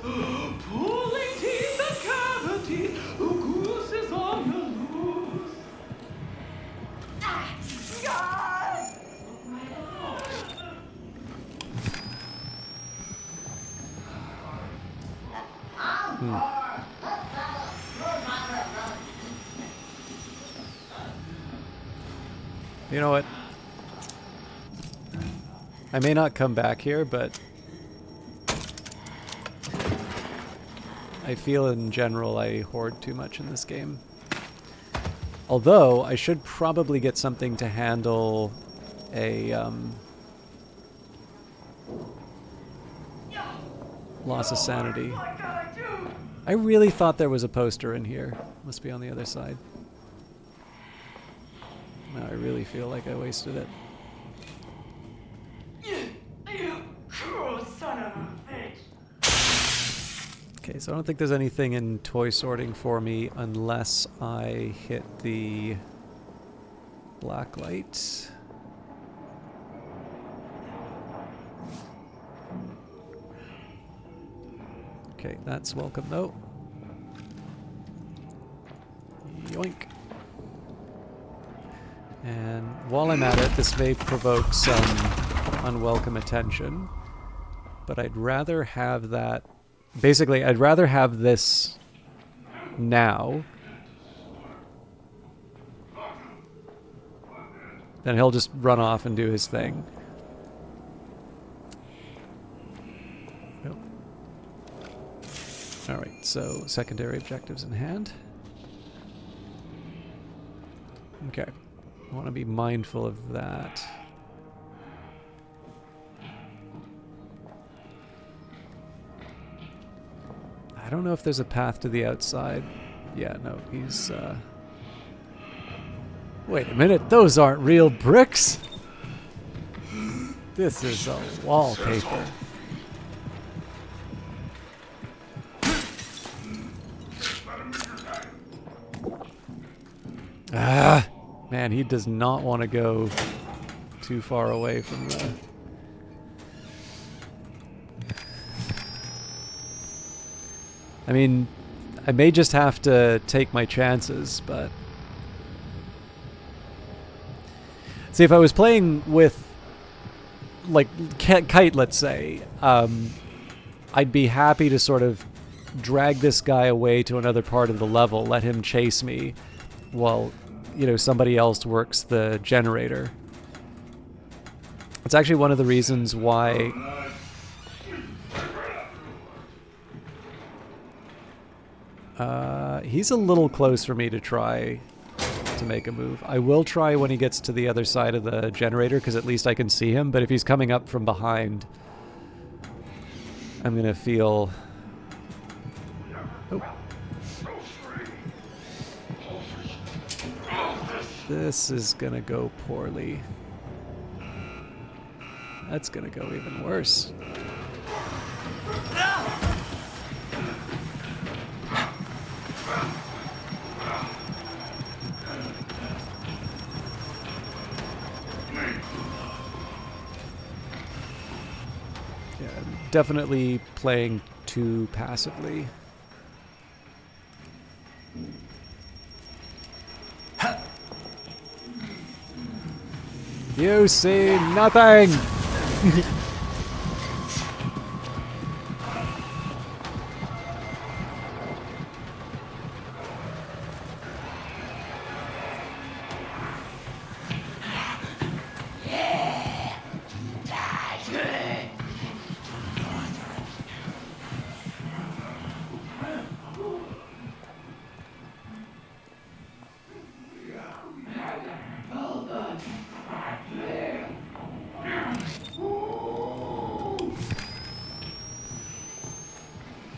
Pulling teeth and cavities! You know what? I may not come back here, but I feel in general I hoard too much in this game. Although, I should probably get something to handle a loss of sanity. I really thought there was a poster in here. Must be on the other side. No, I really feel like I wasted it. You cruel son of a bitch. Okay, so I don't think there's anything in toy sorting for me unless I hit the black light. Okay, that's welcome though. Yoink. And while I'm at it, this may provoke some unwelcome attention, but I'd rather have that. Basically, I'd rather have this now. Then he'll just run off and do his thing. Nope. Alright, so secondary objectives in hand. Okay. I want to be mindful of that. I don't know if there's a path to the outside. Yeah, no, he's, Wait a minute, those aren't real bricks! This is a wallpaper. Ah! Man, he does not want to go too far away from the... I mean, I may just have to take my chances, but... See, if I was playing with, like, Kite, let's say, I'd be happy to sort of drag this guy away to another part of the level, let him chase me, while, you know, somebody else works the generator. It's actually one of the reasons why... he's a little close for me to try to make a move. I will try when he gets to the other side of the generator, because at least I can see him, but if he's coming up from behind, I'm gonna feel... Oh. This is gonna go poorly. That's gonna go even worse. Yeah, I'm definitely playing too passively. You see nothing!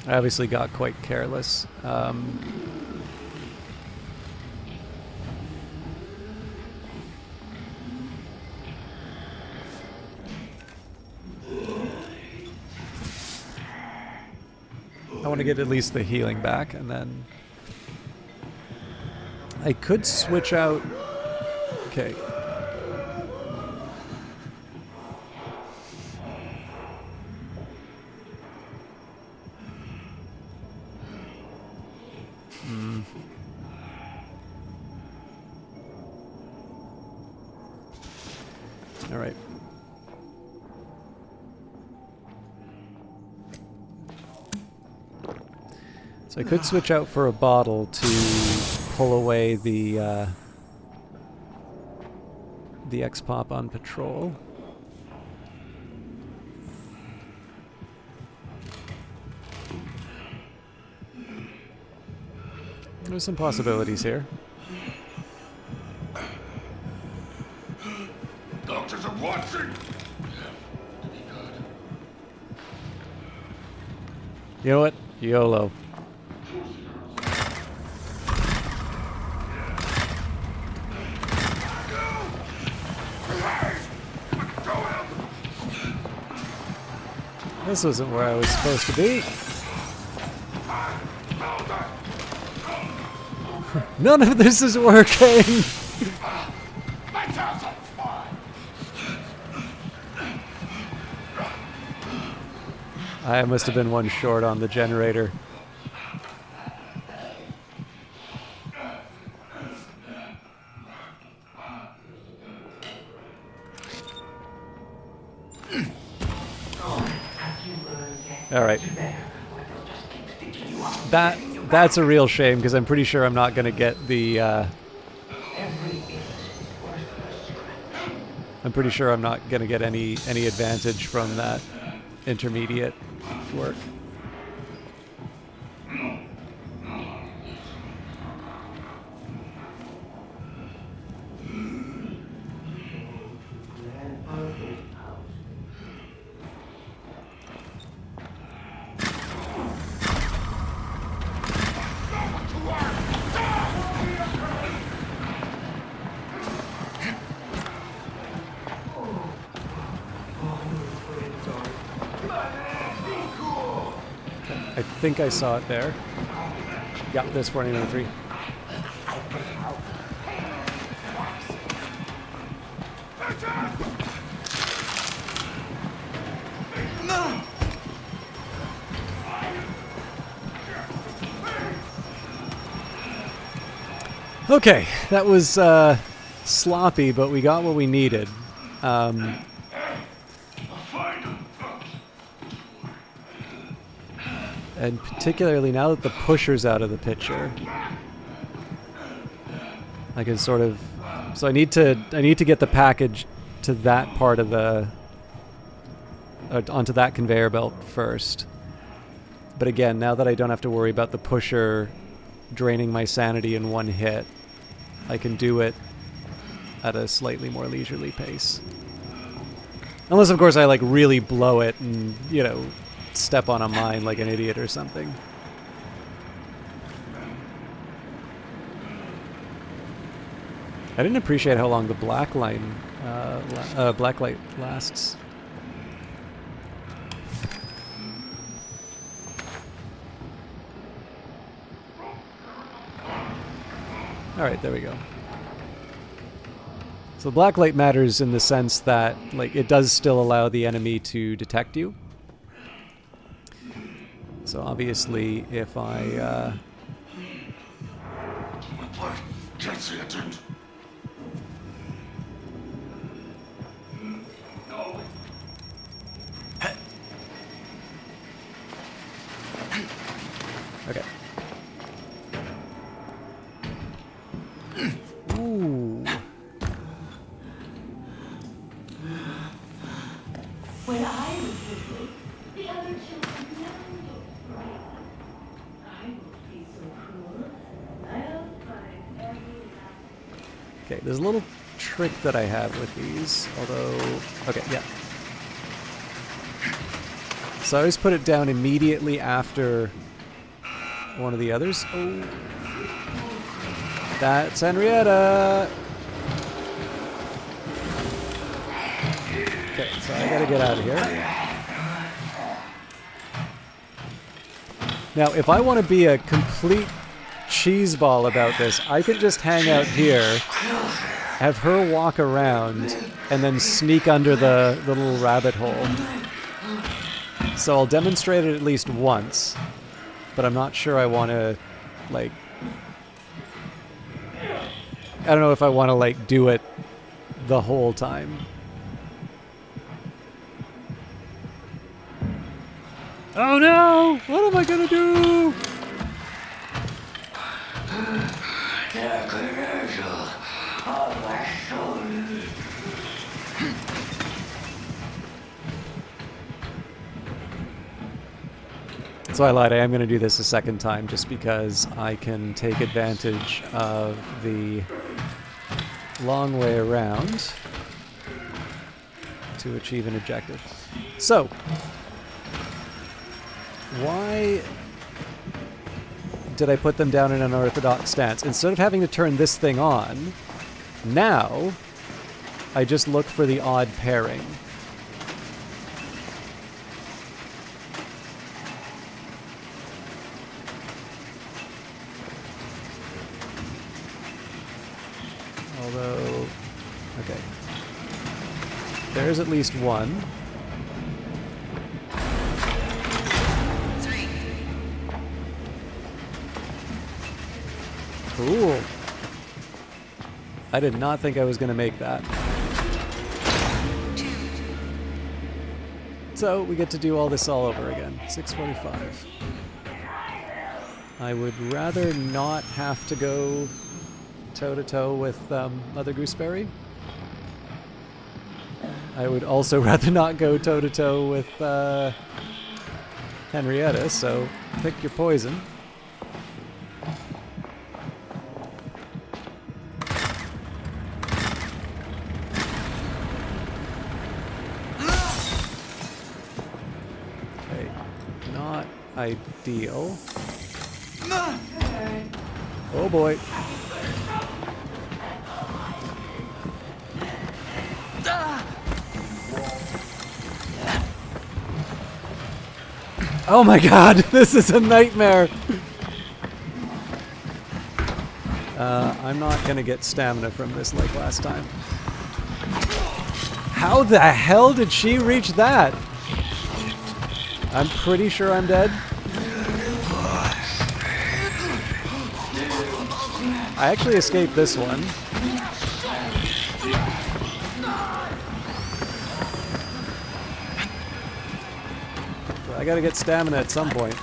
I obviously got quite careless. I want to get at least the healing back, and then I could switch out. Okay. All right. So I could switch out for a bottle to pull away the the X-Pop on patrol. There's some possibilities here. Doctors are watching! You know what? YOLO. This wasn't where I was supposed to be. None of this is working! I must have been one short on the generator. All right. That's a real shame because I'm pretty sure I'm not going to get the. I'm pretty sure I'm not going to get any advantage from that intermediate work. I think I saw it there. Yep, there's 4903. Okay, that was sloppy, but we got what we needed. And particularly now that the pusher's out of the picture, I can sort of. So I need to get the package to that part of the onto that conveyor belt first. But again, now that I don't have to worry about the pusher draining my sanity in one hit, I can do it at a slightly more leisurely pace. Unless, of course, I like really blow it and, you know, step on a mine like an idiot or something. I didn't appreciate how long the black light lasts. All right, there we go. So the black light matters in the sense that, like, it does still allow the enemy to detect you. So obviously, if I Can't see it. okay. Ooh. When I was little, the other children never looked bright. I won't be so cruel. I'll find every last. Okay, there's a little trick that I have with these, although... Okay, yeah. So I always put it down immediately after one of the others. Oh. That's Henrietta! Okay, so I gotta get out of here. Now, if I want to be a complete cheeseball about this, I can just hang out here, have her walk around, and then sneak under the little rabbit hole. So I'll demonstrate it at least once, but I'm not sure I want to, like... I don't know if I want to, like, do it the whole time. Oh no! What am I gonna do? So I lied, I am going to do this a second time just because I can take advantage of the long way around to achieve an objective. So, why did I put them down in an unorthodox stance? Instead of having to turn this thing on, now I just look for the odd pairing. Although, okay. There's at least one. 3. Cool. I did not think I was going to make that. 2. So we get to do all this all over again. 6:45. I would rather not have to go toe-to-toe with Mother Gooseberry. I would also rather not go toe-to-toe with Henrietta, so pick your poison. Okay, not ideal. Oh boy. Oh my god, this is a nightmare! I'm not gonna get stamina from this like last time. How the hell did she reach that? I'm pretty sure I'm dead. I actually escaped this one. I gotta get stamina at some point.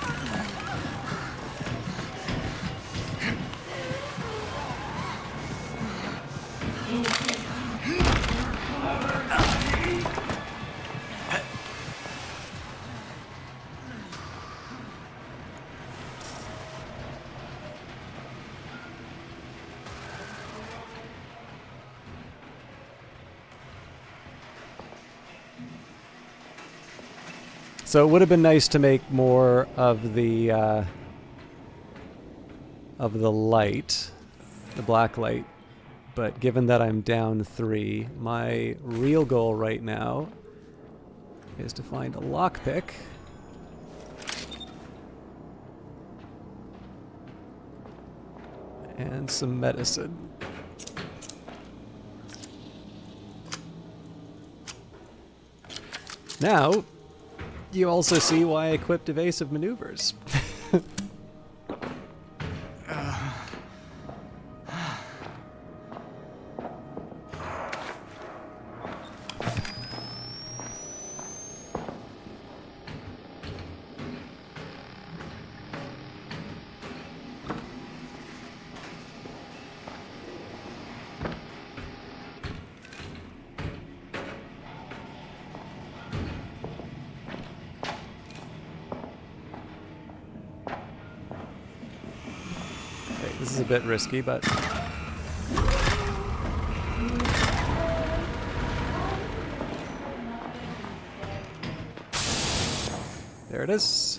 So it would have been nice to make more of the light, the black light, but given that I'm down 3, my real goal right now is to find a lockpick. And some medicine. Now, you also see why I equipped evasive maneuvers. This is a bit risky, but... There it is.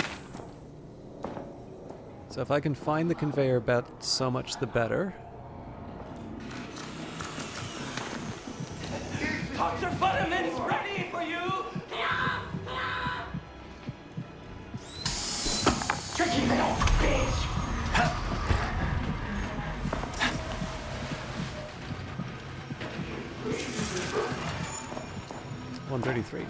So if I can find the conveyor belt, so much the better. Dr. Butterman's ready for you! Tricky little bitch! 133.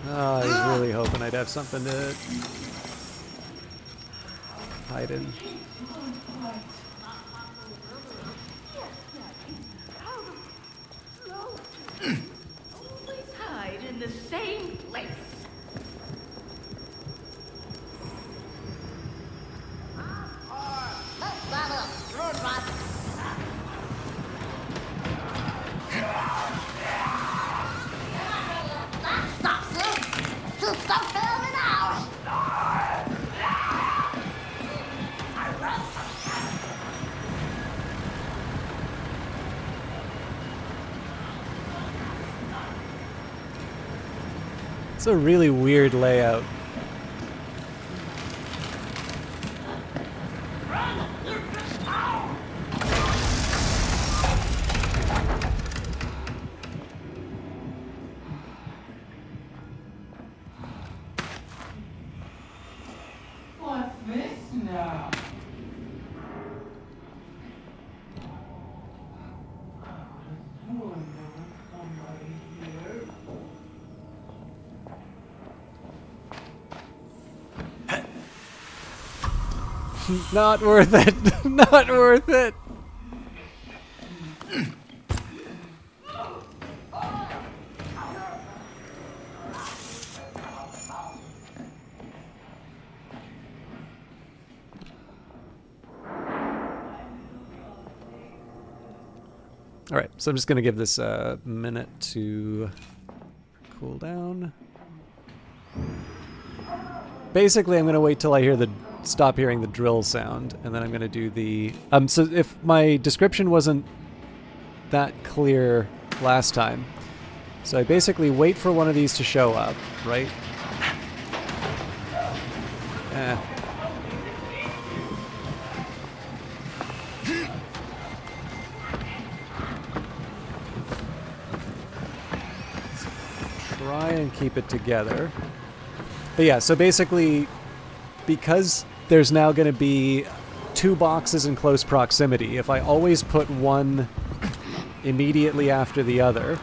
Oh, I was really hoping I'd have something to hide in. Always hide in the same place. It's a really weird layout. What's this now? Not worth it. Not worth it. All right, so I'm just going to give this a minute to cool down. Basically, I'm going to wait till I hear stop hearing the drill sound, and then I'm going to do the... So if my description wasn't that clear last time, so I basically wait for one of these to show up, right? Try and keep it together. But yeah, so basically, because there's now going to be 2 boxes in close proximity, if I always put one immediately after the other...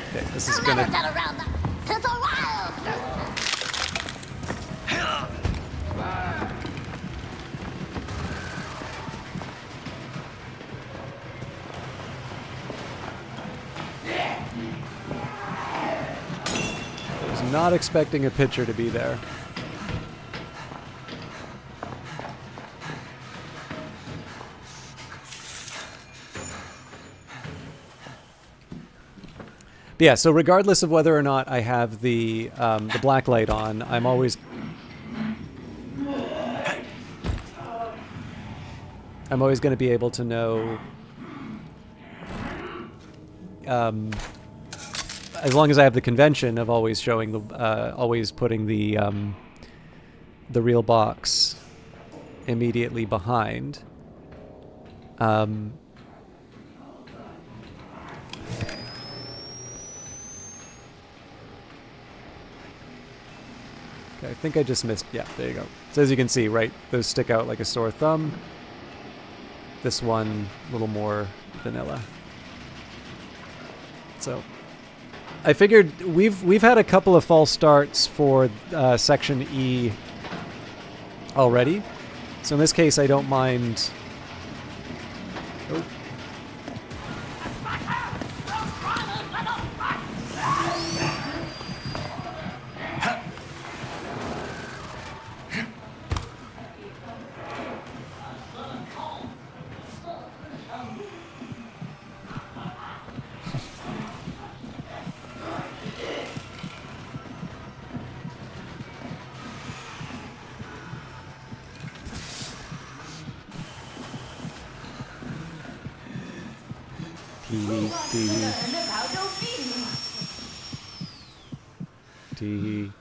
Okay, this is going to... Not expecting a pitcher to be there. But yeah, so regardless of whether or not I have the black light on, I'm always going to be able to know, as long as I have the convention of always showing the, always putting the real box immediately behind. Okay, I think I just missed. Yeah, there you go. So as you can see, right, those stick out like a sore thumb. This one, a little more vanilla. So I figured we've had a couple of false starts for section E already, so in this case I don't mind. Oh.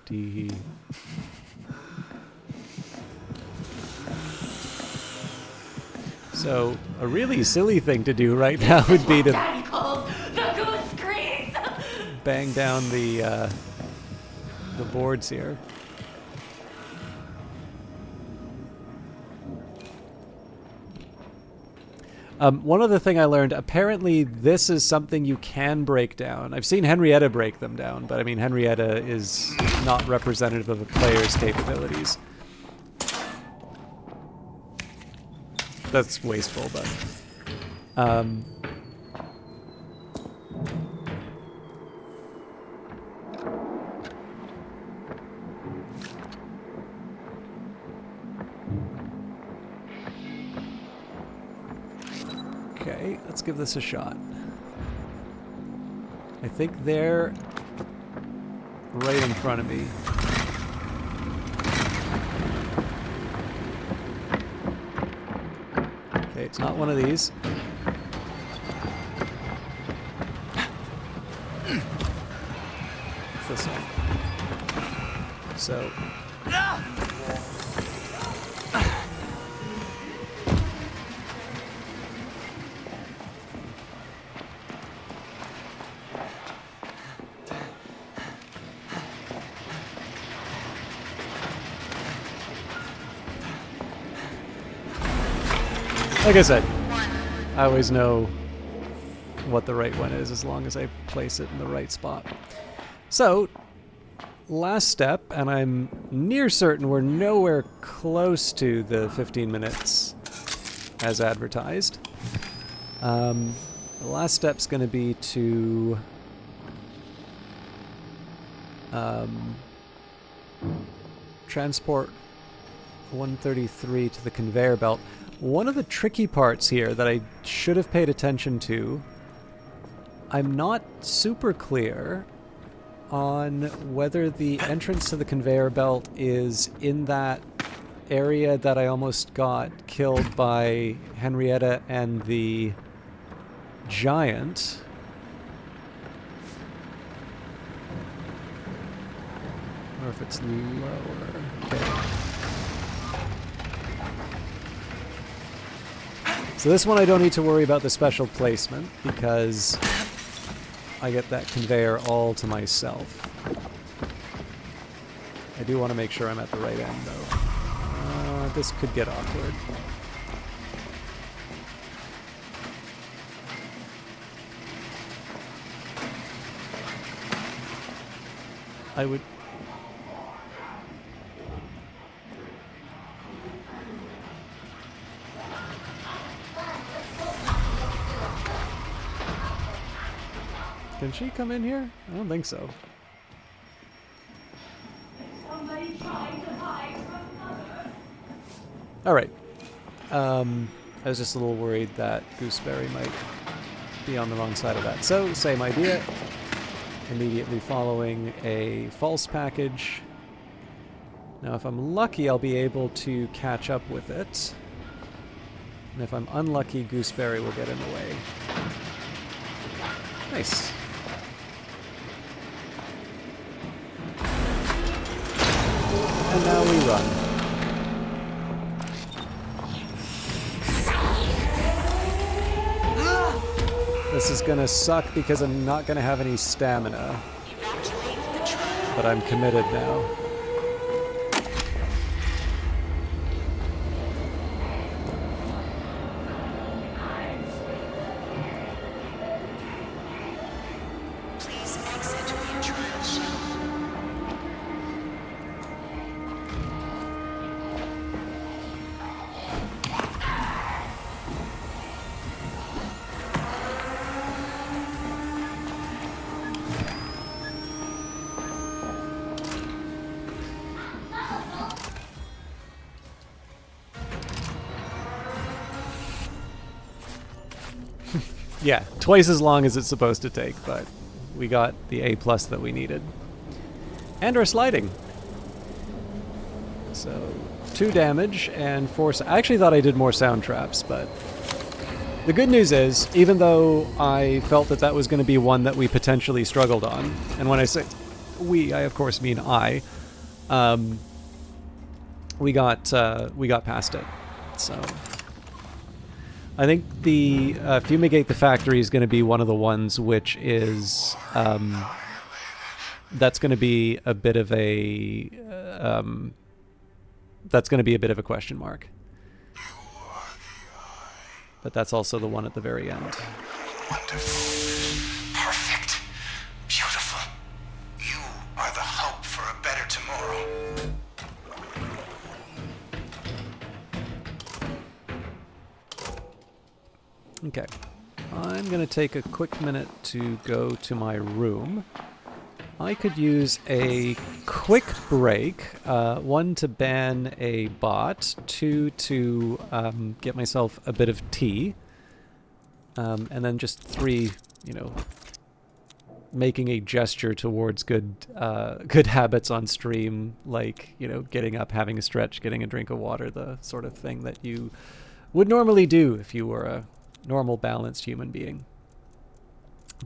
Tee. So a really silly thing to do right now would be to bang down the boards here. One other thing I learned, apparently this is something you can break down. I've seen Henrietta break them down, but I mean, Henrietta is not representative of a player's capabilities. That's wasteful, but... Okay, let's give this a shot. I think they're right in front of me. Okay, it's not one of these. It's this one. So like I said, I always know what the right one is as long as I place it in the right spot. So, last step, and I'm near certain we're nowhere close to the 15 minutes as advertised. The last step's going to be to transport 133 to the conveyor belt. One of the tricky parts here that I should have paid attention to, I'm not super clear on whether the entrance to the conveyor belt is in that area that I almost got killed by Henrietta and the giant. Or if it's lower. Okay. So this one I don't need to worry about the special placement because I get that conveyor all to myself. I do want to make sure I'm at the right end though. This could get awkward. I would... Can she come in here? I don't think so. Somebody trying to hide from Mother. Alright. I was just a little worried that Gooseberry might be on the wrong side of that. So, same idea. Immediately following a false package. Now, if I'm lucky, I'll be able to catch up with it. And if I'm unlucky, Gooseberry will get in the way. Nice. And now we run. This is gonna suck because I'm not gonna have any stamina. But I'm committed now. Please exit via trial shell. Yeah, twice as long as it's supposed to take, but we got the A+ that we needed. And our sliding. So, 2 damage and 4... I actually thought I did more sound traps, but... The good news is, even though I felt that that was going to be one that we potentially struggled on, and when I say we, I of course mean I, we got past it. So... I think the Fumigate the Factory is going to be one of the ones which is that's going to be a bit of a question mark. But that's also the one at the very end. Wonderful. Perfect. Beautiful. You are the hope for a better tomorrow. Okay. I'm going to take a quick minute to go to my room. I could use a quick break. 1 to ban a bot. 2 to get myself a bit of tea. And then just 3, you know, making a gesture towards good habits on stream, like, you know, getting up, having a stretch, getting a drink of water, the sort of thing that you would normally do if you were a normal, balanced human being.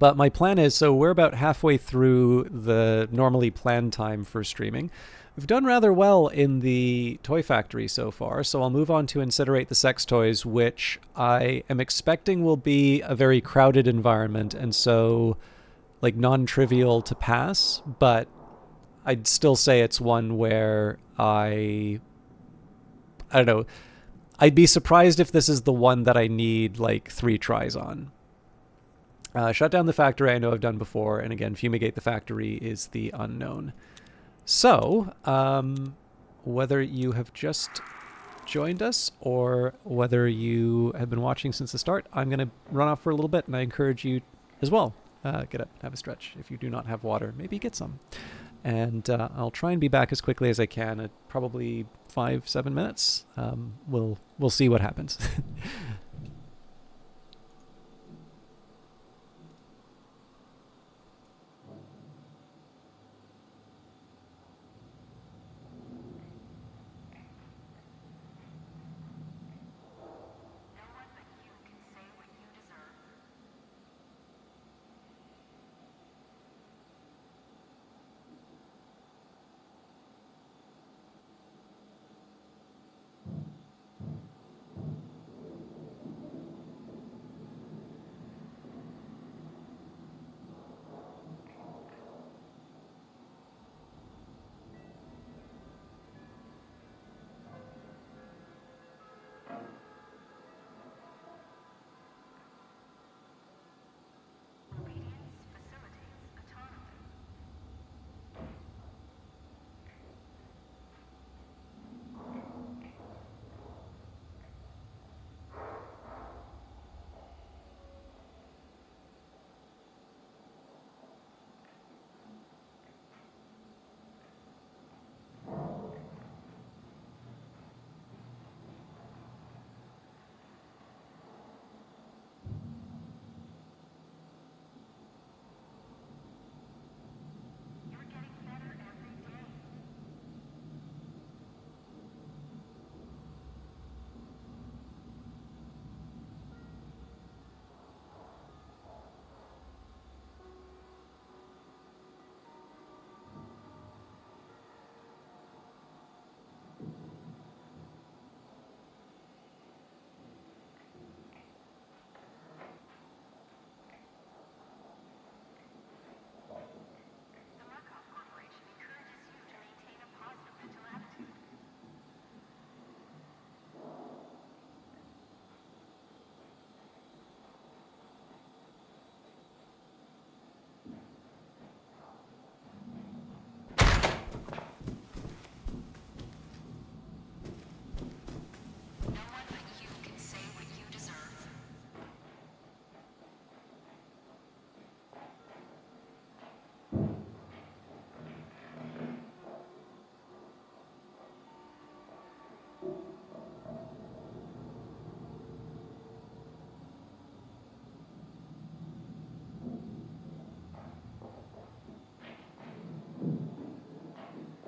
But my plan is, so we're about halfway through the normally planned time for streaming. We've done rather well in the toy factory so far, so I'll move on to incinerate the sex toys, which I am expecting will be a very crowded environment, and so like non-trivial to pass, but I'd still say it's one where I don't know. I'd be surprised if this is the one that I need like 3 tries on. Shut down the factory I know I've done before, and again, fumigate the factory is the unknown. So, whether you have just joined us or whether you have been watching since the start, I'm going to run off for a little bit, and I encourage you as well. Get up, have a stretch. If you do not have water, maybe get some. And I'll try and be back as quickly as I can at probably 5-7 minutes. We'll see what happens.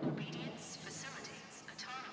Obedience facilitates autonomy.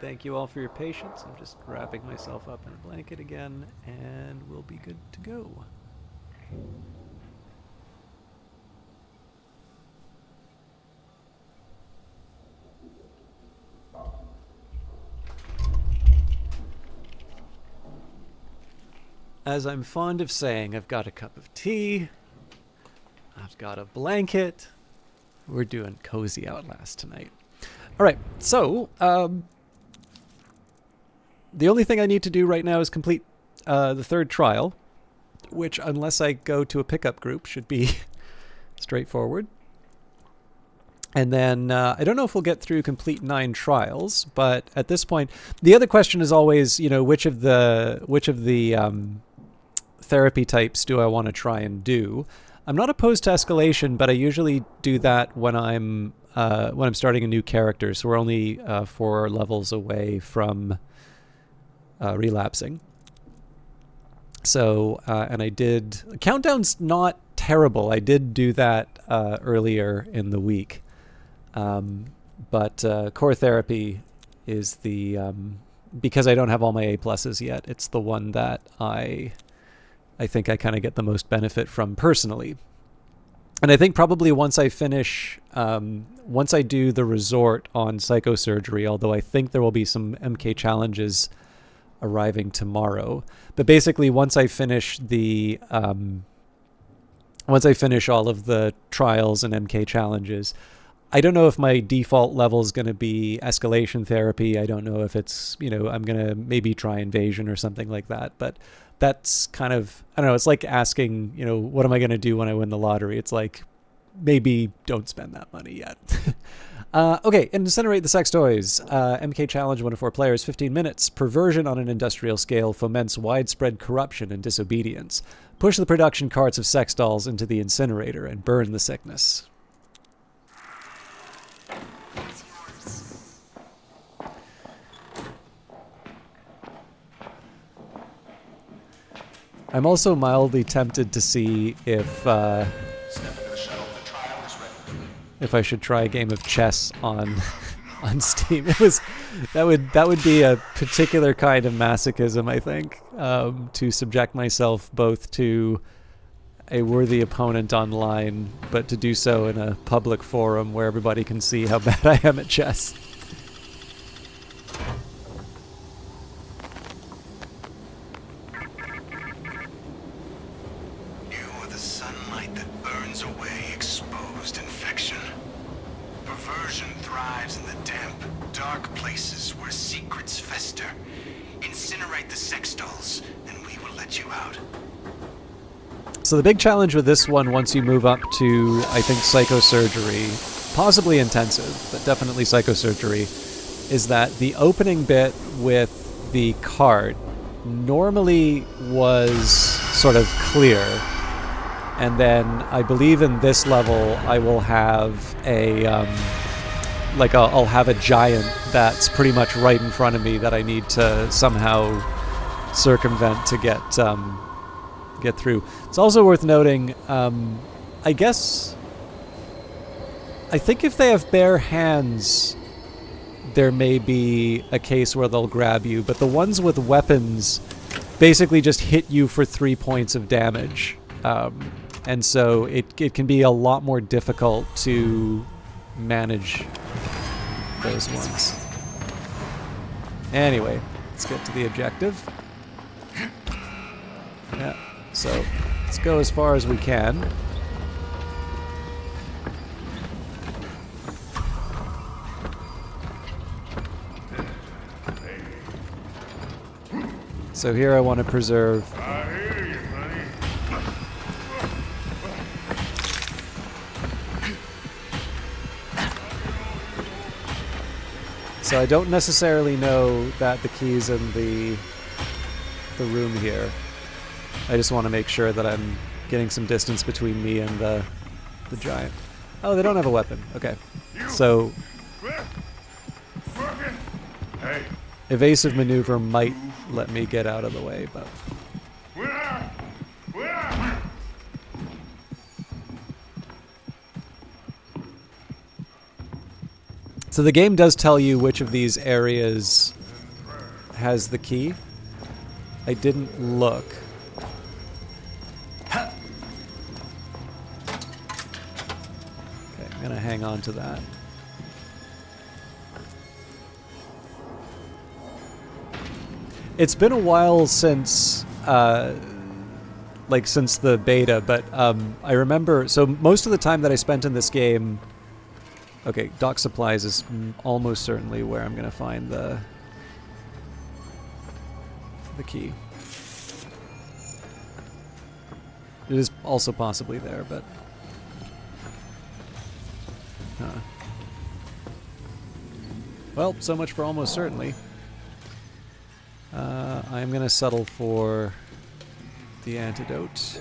Thank you all for your patience. I'm just wrapping myself up in a blanket again, and we'll be good to go. As I'm fond of saying, I've got a cup of tea. I've got a blanket. We're doing cozy Outlast tonight. All right, so the only thing I need to do right now is complete the third trial, which, unless I go to a pickup group, should be straightforward. And then I don't know if we'll get through complete 9 trials, but at this point, the other question is always, which of the therapy types do I want to try and do? I'm not opposed to escalation, but I usually do that when I'm starting a new character. So we're only 4 levels away from relapsing. So and I did countdown's not terrible. I did do that earlier in the week, but core therapy is the because I don't have all my A pluses yet. It's the one that I think I kind of get the most benefit from personally. And I think probably once I finish, once I do the resort on Psychosurgery, although I think there will be some MK challenges arriving tomorrow. But basically, once I finish all of the trials and MK challenges, I don't know if my default level is going to be escalation therapy. I don't know if it's, I'm going to maybe try invasion or something like that. But that's kind of, I don't know, it's like asking, what am I going to do when I win the lottery? It's like, maybe don't spend that money yet. Okay, incinerate the sex toys. MK challenge, 1 to 4 players, 15 minutes. Perversion on an industrial scale foments widespread corruption and disobedience. Push the production carts of sex dolls into the incinerator and burn the sickness. I'm also mildly tempted to see if I should try a game of chess on Steam. That would be a particular kind of masochism, I think, to subject myself both to a worthy opponent online, but to do so in a public forum where everybody can see how bad I am at chess. So the big challenge with this one, once you move up to, I think, Psychosurgery, possibly intensive, but definitely Psychosurgery, is that the opening bit with the cart normally was sort of clear. And then I believe in this level I will have a, I'll have a giant that's pretty much right in front of me that I need to somehow circumvent to get through. It's also worth noting, I think if they have bare hands, there may be a case where they'll grab you, but the ones with weapons basically just hit you for 3 points of damage. And so it can be a lot more difficult to manage those ones. Anyway, let's get to the objective. Yeah. So, let's go as far as we can. So here I want to preserve... So I don't necessarily know that the key's in the room here. I just want to make sure that I'm getting some distance between me and the giant. Oh, they don't have a weapon. Okay. So evasive maneuver might let me get out of the way, but So the game does tell you which of these areas has the key. I didn't look. Okay, I'm gonna hang on to that. It's been a while since, since the beta, but I remember. So most of the time that I spent in this game, okay, dock supplies is almost certainly where I'm gonna find the key. It is also possibly there, but well, so much for almost certainly. I'm going to settle for the antidote.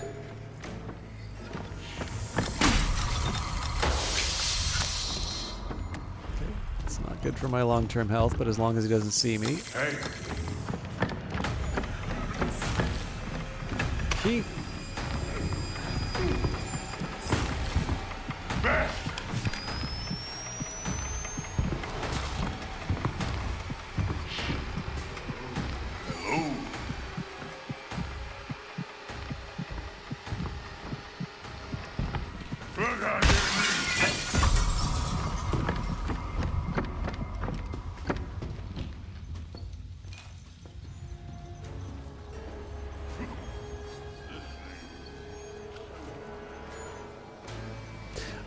Okay. It's not good for my long-term health, but as long as he doesn't see me. Hey. Key.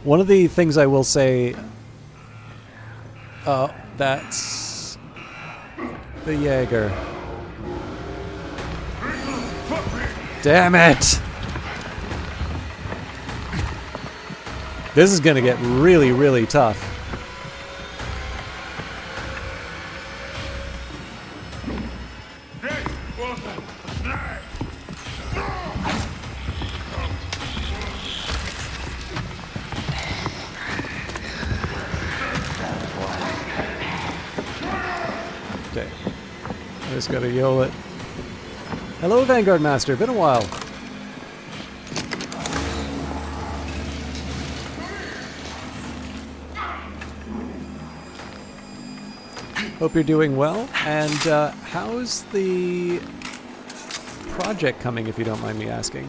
One of the things I will say, that's the Jaeger. Damn it! This is gonna get really, really tough. Okay. I just gotta yell it. Hello, Vanguard Master. Been a while. Hope you're doing well. And how's the project coming, if you don't mind me asking?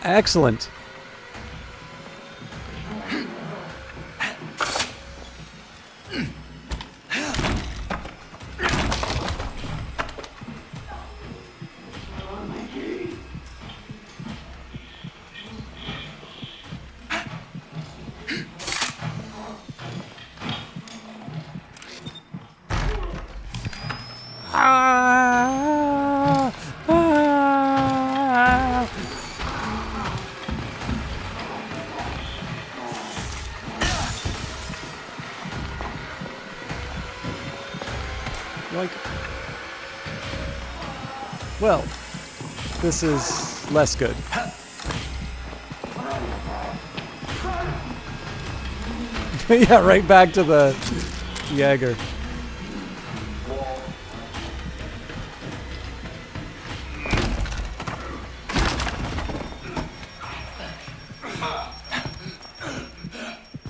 Excellent. Well, this is less good. Yeah, right back to the Jaeger.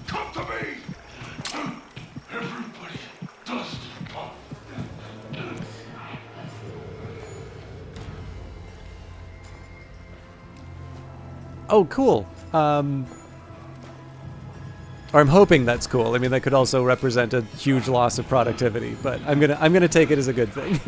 Come to me! Everybody does come. Oh, cool. Or I'm hoping that's cool. I mean, that could also represent a huge loss of productivity, but I'm gonna take it as a good thing.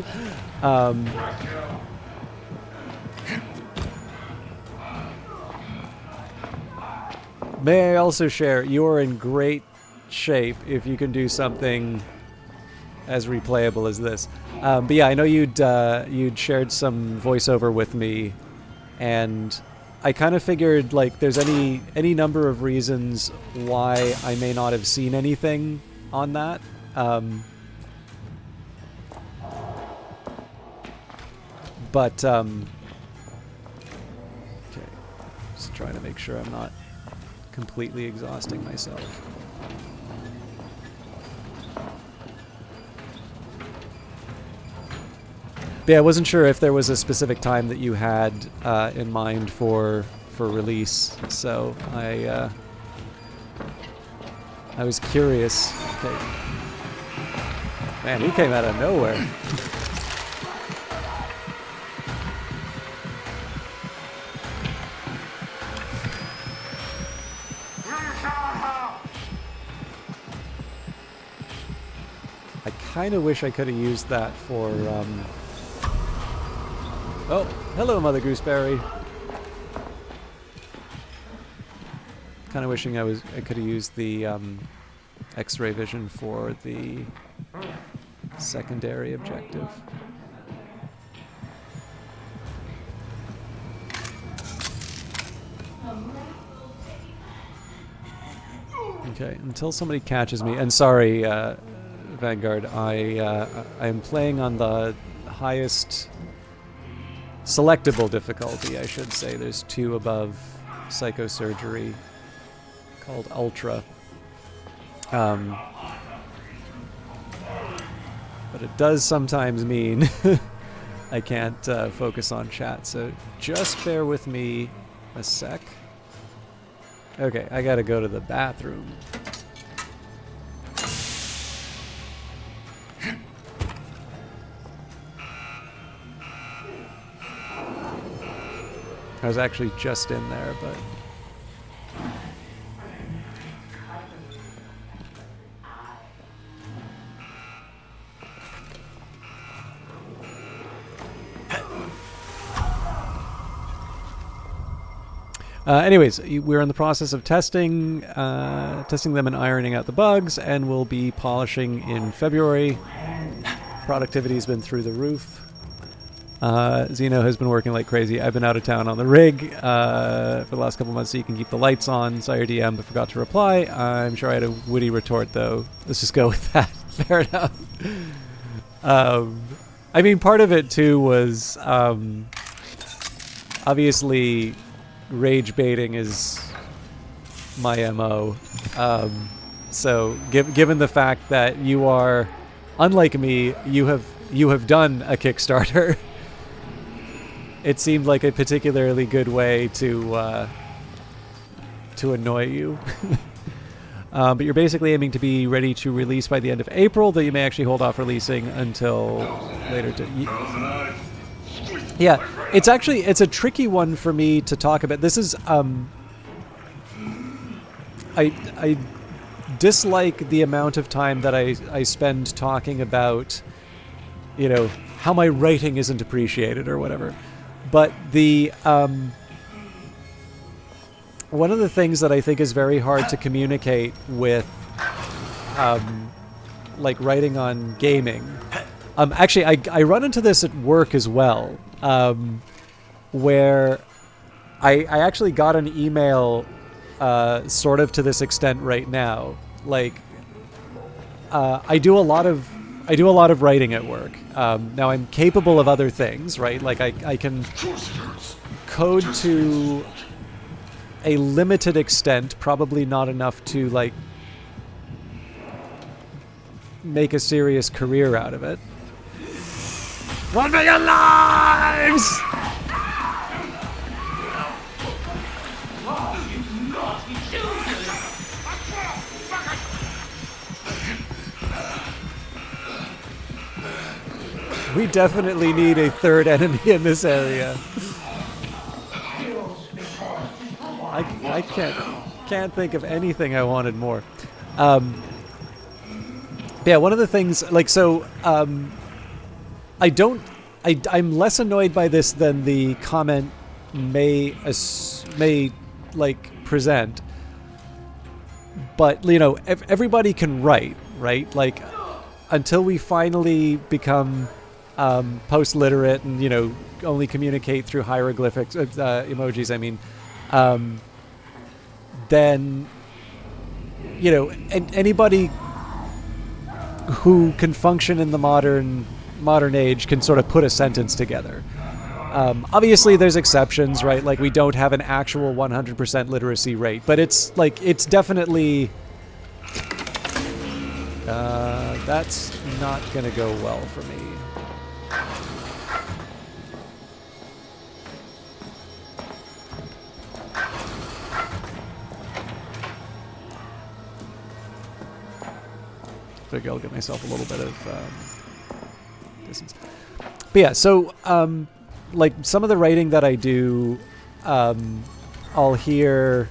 May I also share, you're in great shape if you can do something as replayable as this. But yeah, I know you'd shared some voiceover with me, and I kind of figured like there's any number of reasons why I may not have seen anything on that. Okay, just trying to make sure I'm not completely exhausting myself. But yeah, I wasn't sure if there was a specific time that you had in mind for release, so I was curious. Okay. Man, he came out of nowhere. I kind of wish I could have used that for, Oh, hello, Mother Gooseberry. Kind of wishing I could have used the X-ray vision for the secondary objective. Okay, until somebody catches me, and sorry, Vanguard, I am playing on the highest selectable difficulty, I should say. There's 2 above Psychosurgery called Ultra. But it does sometimes mean I can't focus on chat, so just bear with me a sec. Okay, I gotta go to the bathroom. I was actually just in there, but... anyways, we're in the process of testing them and ironing out the bugs, and we'll be polishing in February. Productivity's been through the roof. Zeno has been working like crazy. I've been out of town on the rig for the last couple months, so you can keep the lights on. Saw your DM, but forgot to reply. I'm sure I had a witty retort, though. Let's just go with that. Fair enough. I mean, part of it, too, was obviously rage baiting is my MO. So, given the fact that you are, unlike me, you have done a Kickstarter. It seemed like a particularly good way to annoy you. But you're basically aiming to be ready to release by the end of April, though you may actually hold off releasing until later. Yeah, it's a tricky one for me to talk about. This is I dislike the amount of time that I spend talking about, you know, how my writing isn't appreciated or whatever. But the one of the things that I think is very hard to communicate with like writing on gaming, actually I run into this at work as well, where I actually got an email sort of to this extent right now. Like I do a lot of writing at work. Now I'm capable of other things, right? Like I can code to a limited extent, probably not enough to like make a serious career out of it. 1 million lives! We definitely need a third enemy in this area. I can't think of anything I wanted more. Yeah, one of the things, like, so, I'm less annoyed by this than the comment may like present. But, you know, everybody can write, right? Like, until we finally become post-literate and, you know, only communicate through hieroglyphics, emojis, I mean, then, you know, anybody who can function in the modern age can sort of put a sentence together. Obviously, there's exceptions, right? Like, we don't have an actual 100% literacy rate, but it's definitely... that's not going to go well for me. figure I'll give myself a little bit of distance. But yeah, so like some of the writing that I do, I'll hear,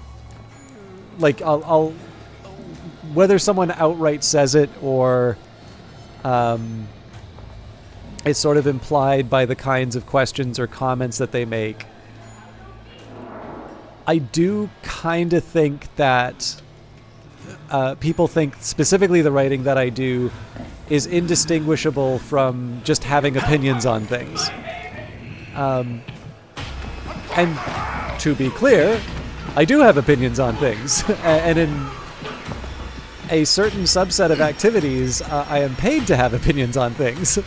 like I'll whether someone outright says it or it's sort of implied by the kinds of questions or comments that they make. I do kind of think that people think specifically the writing that I do is indistinguishable from just having opinions on things. And to be clear, I do have opinions on things. And in a certain subset of activities, I am paid to have opinions on things.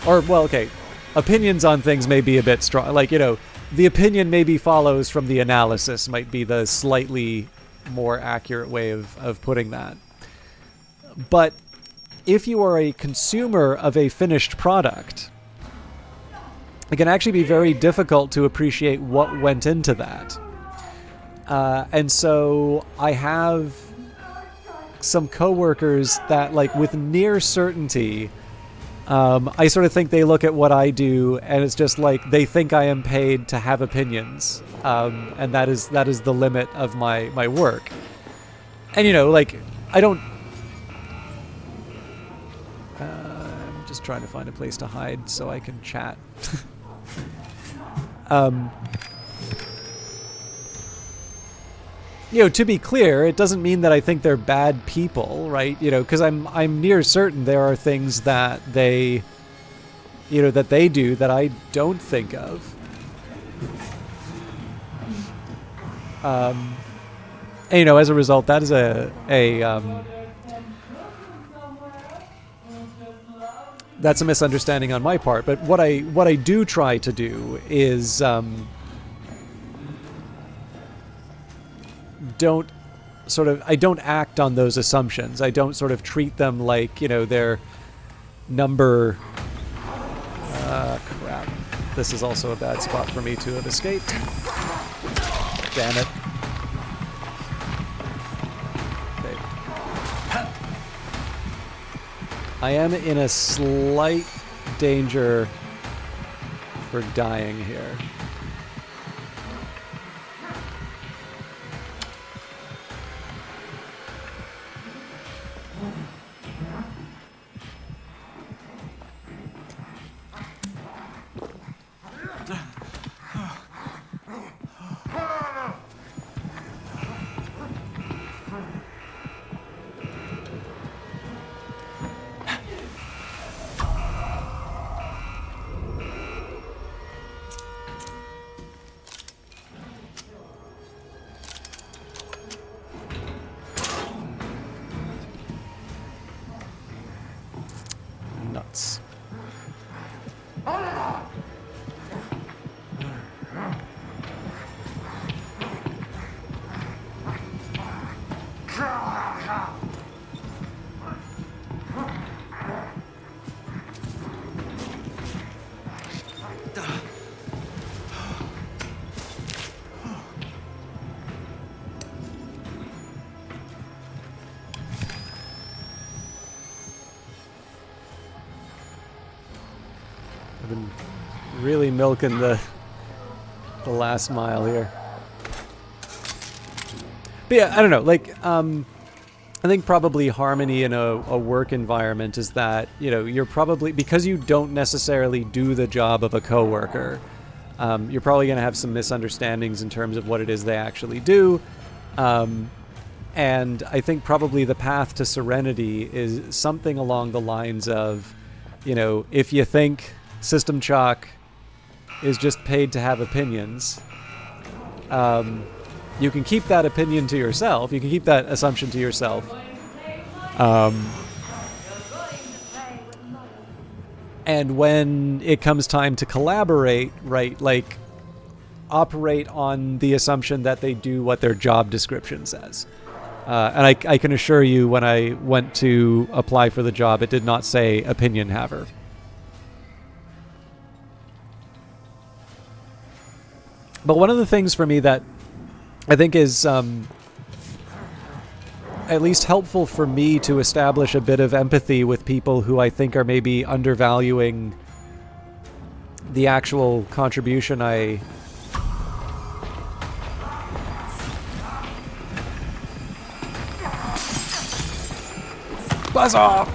Or, well, okay, opinions on things may be a bit strong. Like, you know, the opinion maybe follows from the analysis might be the slightly more accurate way of putting that. But if you are a consumer of a finished product, it can actually be very difficult to appreciate what went into that. And so I have some coworkers that, like, with near certainty, I sort of think they look at what I do and it's just like they think I am paid to have opinions. And that is the limit of my work. And, you know, like, I don't... I'm just trying to find a place to hide so I can chat. You know, to be clear, it doesn't mean that I think they're bad people, right? You know, because I'm near certain there are things that they, you know, that they do that I don't think of. And, you know, as a result, that is that's a misunderstanding on my part. But what I do try to do is I don't act on those assumptions. I don't sort of treat them like, you know, they're number... crap. This is also a bad spot for me to have escaped. Damn it. Okay. I am in a slight danger for dying here. Nuts. I've been really milking the last mile here. But yeah, I don't know. Like, I think probably harmony in a work environment is that, you know, you're probably, because you don't necessarily do the job of a coworker, you're probably going to have some misunderstandings in terms of what it is they actually do. And I think probably the path to serenity is something along the lines of, you know, if you think System Chalk is just paid to have opinions, you can keep that opinion to yourself. You can keep that assumption to yourself. And when it comes time to collaborate, right, like, operate on the assumption that they do what their job description says. And I can assure you, when I went to apply for the job, it did not say opinion haver. But one of the things for me that I think is at least helpful for me to establish a bit of empathy with people who I think are maybe undervaluing the actual contribution I... Buzz off!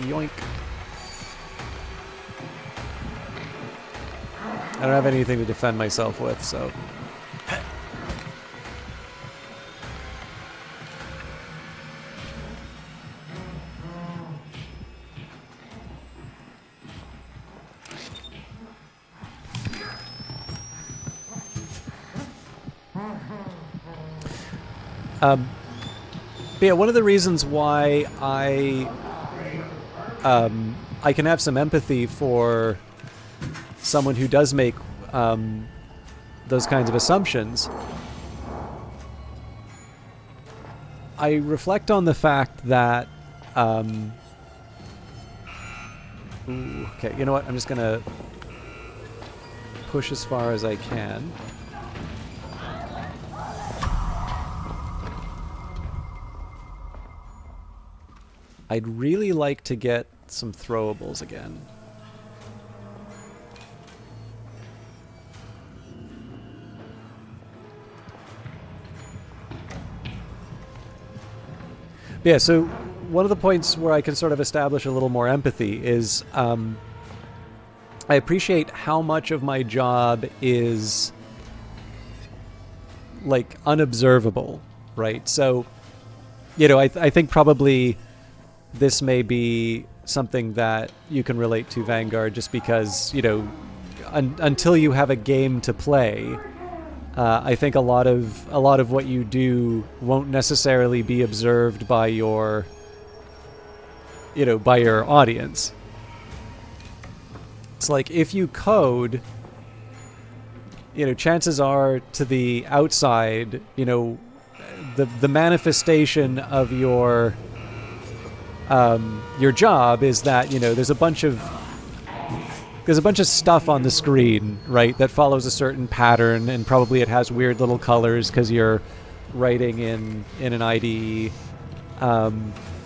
Yoink. I don't have anything to defend myself with, so... But yeah, one of the reasons why I can have some empathy for someone who does make those kinds of assumptions, I reflect on the fact that ooh, okay, you know what? I'm just gonna push as far as I can. I'd really like to get some throwables again. Yeah, so one of the points where I can sort of establish a little more empathy is I appreciate how much of my job is like unobservable, right? So, you know, I think probably this may be something that you can relate to, Vanguard, just because, you know, until you have a game to play, I think a lot of what you do won't necessarily be observed by your, you know, by your audience. It's like if you code, you know, chances are to the outside, you know, the manifestation of your job is that, you know, there's a bunch of stuff on the screen, right, that follows a certain pattern, and probably it has weird little colors because you're writing in an IDE.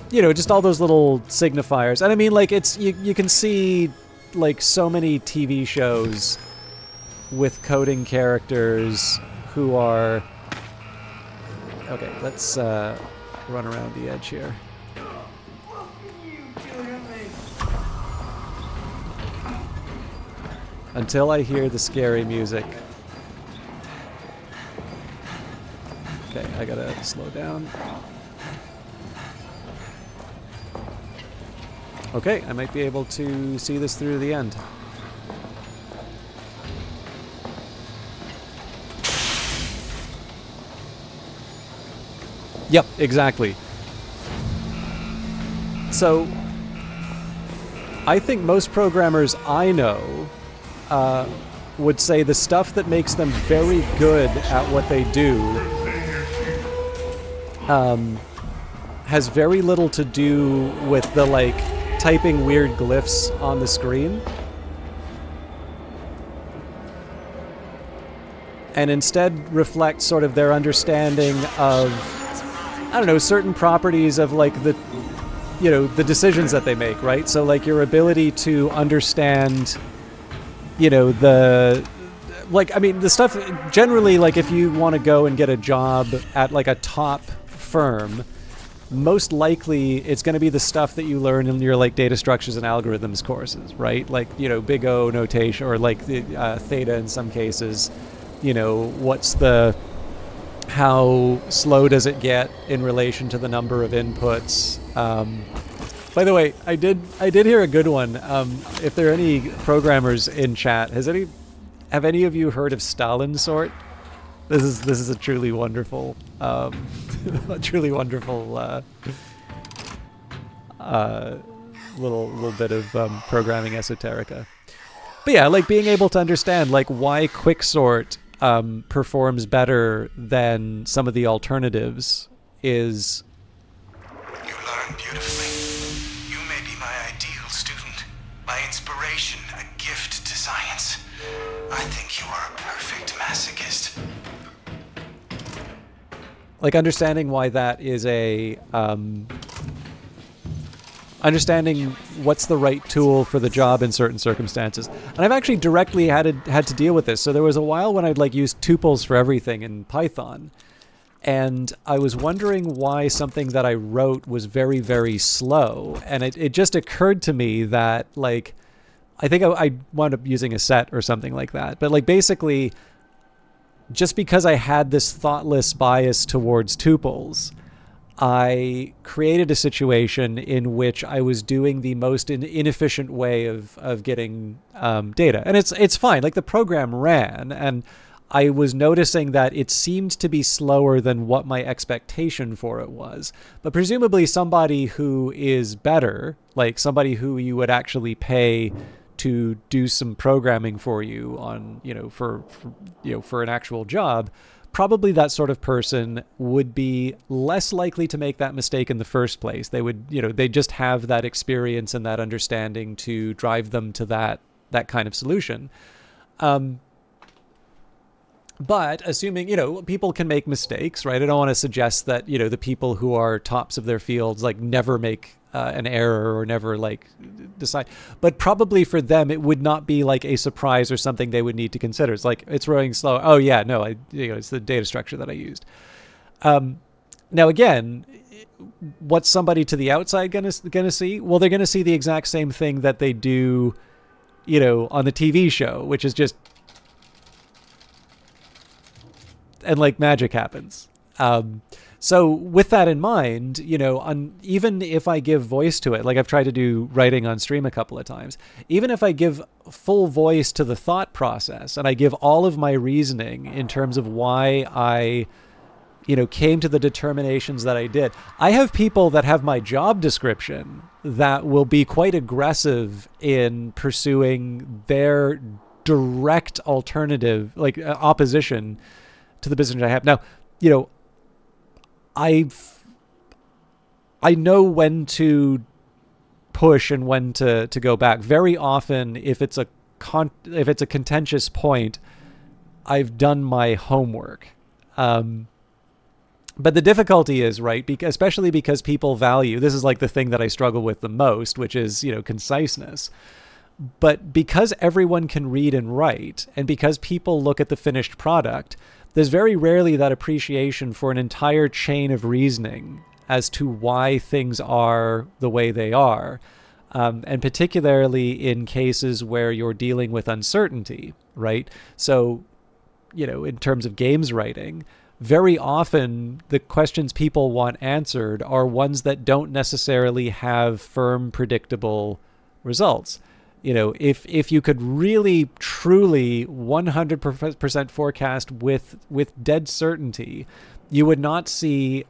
You know, just all those little signifiers. And I mean, like, it's you can see like so many TV shows with coding characters who are... Okay, let's run around the edge here. Until I hear the scary music. Okay, I gotta slow down. Okay, I might be able to see this through to the end. Yep, exactly. So, I think most programmers I know would say the stuff that makes them very good at what they do has very little to do with the, like, typing weird glyphs on the screen. And instead reflects sort of their understanding of, I don't know, certain properties of, like, the, you know, the decisions that they make, right? So, like, your ability to understand, you know, the, like, I mean, the stuff, generally, like, if you want to go and get a job at, like, a top firm, most likely it's going to be the stuff that you learn in your, like, data structures and algorithms courses, right? Like, you know, big O notation, or, like, the theta in some cases, you know, what's the, how slow does it get in relation to the number of inputs? By the way, I did hear a good one. If there are any programmers in chat, have any of you heard of Stalin sort? This is a truly wonderful, little bit of programming esoterica. But yeah, like, being able to understand, like, why quicksort performs better than some of the alternatives is... You learn beautifully. You may be my ideal student, my inspiration, a gift to science. I think you are a perfect masochist. Like, understanding why that is a understanding what's the right tool for the job in certain circumstances. And I've actually directly had to deal with this. So there was a while when I'd like use tuples for everything in Python. And I was wondering why something that I wrote was very, very slow. And it just occurred to me that, like, I think I wound up using a set or something like that. But, like, basically, just because I had this thoughtless bias towards tuples, I created a situation in which I was doing the most inefficient way of getting data. And it's fine. Like, the program ran, and I was noticing that it seemed to be slower than what my expectation for it was. But presumably somebody who is better, like somebody who you would actually pay to do some programming for you on, for an actual job, probably that sort of person would be less likely to make that mistake in the first place. They would, they just have that experience and that understanding to drive them to that kind of solution. But assuming, people can make mistakes, right? I don't want to suggest that, the people who are tops of their fields, like, never make an error or never, like, decide. But probably for them, it would not be like a surprise or something they would need to consider. It's like, it's running slow. Oh, yeah, no, it's the data structure that I used. Now, again, what's somebody to the outside gonna see? Well, they're going to see the exact same thing that they do, on the TV show, which is just, and, like, magic happens. So with that in mind, even if I give voice to it, like I've tried to do writing on stream a couple of times, even if I give full voice to the thought process and I give all of my reasoning in terms of why I, came to the determinations that I did, I have people that have my job description that will be quite aggressive in pursuing their direct alternative, like opposition to the business I have. Now, I know when to push and when to go back. Very often, if it's a contentious point, I've done my homework. But the difficulty is, right, especially because people value, this is like the thing that I struggle with the most, which is, conciseness. But because everyone can read and write, and because people look at the finished product, there's very rarely that appreciation for an entire chain of reasoning as to why things are the way they are. And particularly in cases where you're dealing with uncertainty, right? So, in terms of games writing, very often the questions people want answered are ones that don't necessarily have firm, predictable results. If you could really, truly 100% forecast with dead certainty, you would not see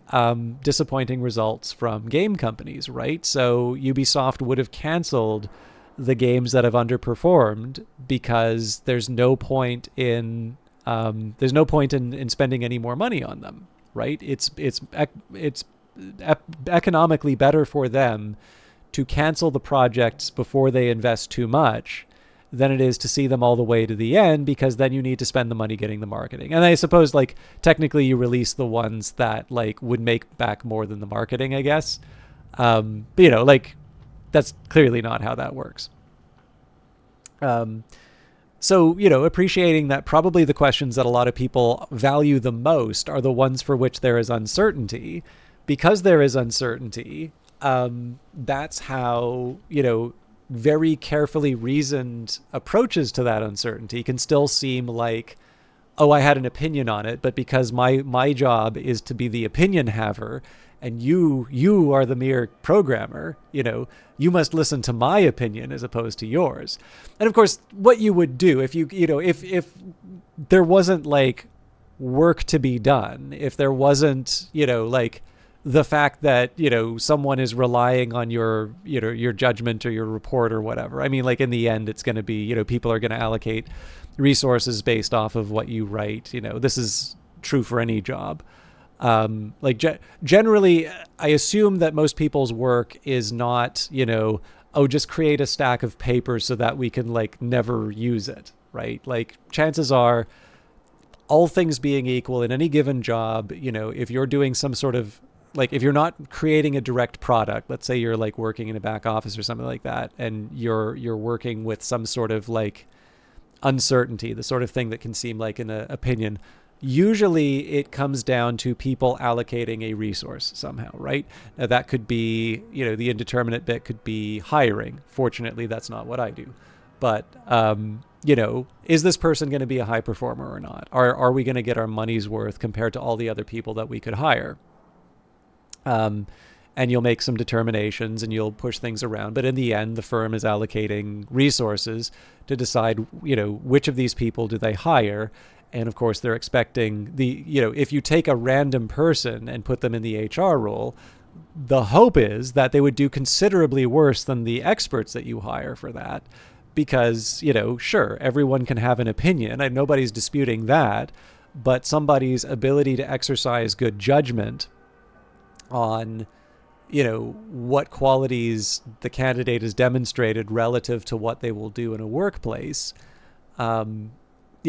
disappointing results from game companies, right? So Ubisoft would have canceled the games that have underperformed because there's no point in spending any more money on them, right? It's economically better for them to cancel the projects before they invest too much than it is to see them all the way to the end, because then you need to spend the money getting the marketing. And I suppose, like, technically you release the ones that, like, would make back more than the marketing, I guess. But, like, that's clearly not how that works. So, appreciating that probably the questions that a lot of people value the most are the ones for which there is uncertainty. Because there is uncertainty, that's how, very carefully reasoned approaches to that uncertainty can still seem like, oh, I had an opinion on it, but because my job is to be the opinion haver and you are the mere programmer, you must listen to my opinion as opposed to yours. And of course, what you would do if if there wasn't, like, work to be done, if there wasn't, like, the fact that, someone is relying on your judgment or your report or whatever. I mean, like, in the end, it's going to be, people are going to allocate resources based off of what you write. This is true for any job. Generally, I assume that most people's work is not, oh, just create a stack of papers so that we can like never use it, right? Like chances are, all things being equal in any given job, you know, if you're doing some sort of like, if you're not creating a direct product, let's say you're like working in a back office or something like that, and you're working with some sort of like uncertainty, the sort of thing that can seem like an opinion, usually it comes down to people allocating a resource somehow, right? Now that could be, you know, the indeterminate bit could be hiring. Fortunately, that's not what I do. But, you know, is this person going to be a high performer or not? Are we going to get our money's worth compared to all the other people that we could hire? And you'll make some determinations and you'll push things around. But in the end, the firm is allocating resources to decide, you know, which of these people do they hire. And of course, they're expecting you know, if you take a random person and put them in the HR role, the hope is that they would do considerably worse than the experts that you hire for that. Because, you know, sure, everyone can have an opinion and nobody's disputing that, but somebody's ability to exercise good judgment on, you know, what qualities the candidate has demonstrated relative to what they will do in a workplace, you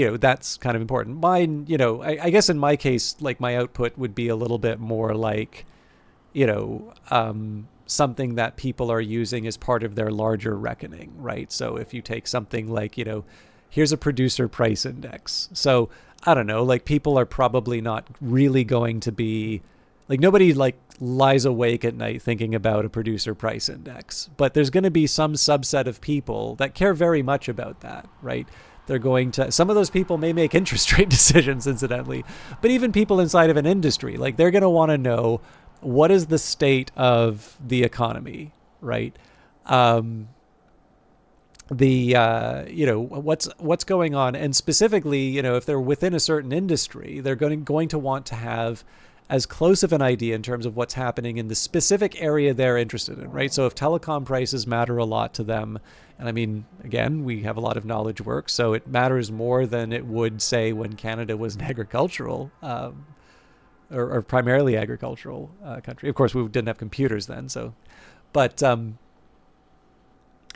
know, that's kind of important. Mine, you know, I guess in my case, like my output would be a little bit more like, you know, something that people are using as part of their larger reckoning, right? So if you take something like, you know, here's a producer price index. So I don't know, like people are probably not really going to be like, nobody like lies awake at night thinking about a producer price index, but there's going to be some subset of people that care very much about that, right? They're going to, some of those people may make interest rate decisions, incidentally, but even people inside of an industry, like they're going to want to know, what is the state of the economy, right? You know, what's going on, and specifically, you know, if they're within a certain industry, they're going to want to have as close of an idea in terms of what's happening in the specific area they're interested in, right? So if telecom prices matter a lot to them, and I mean, again, we have a lot of knowledge work, so it matters more than it would, say, when Canada was an agricultural or primarily agricultural country. Of course, we didn't have computers then. So, but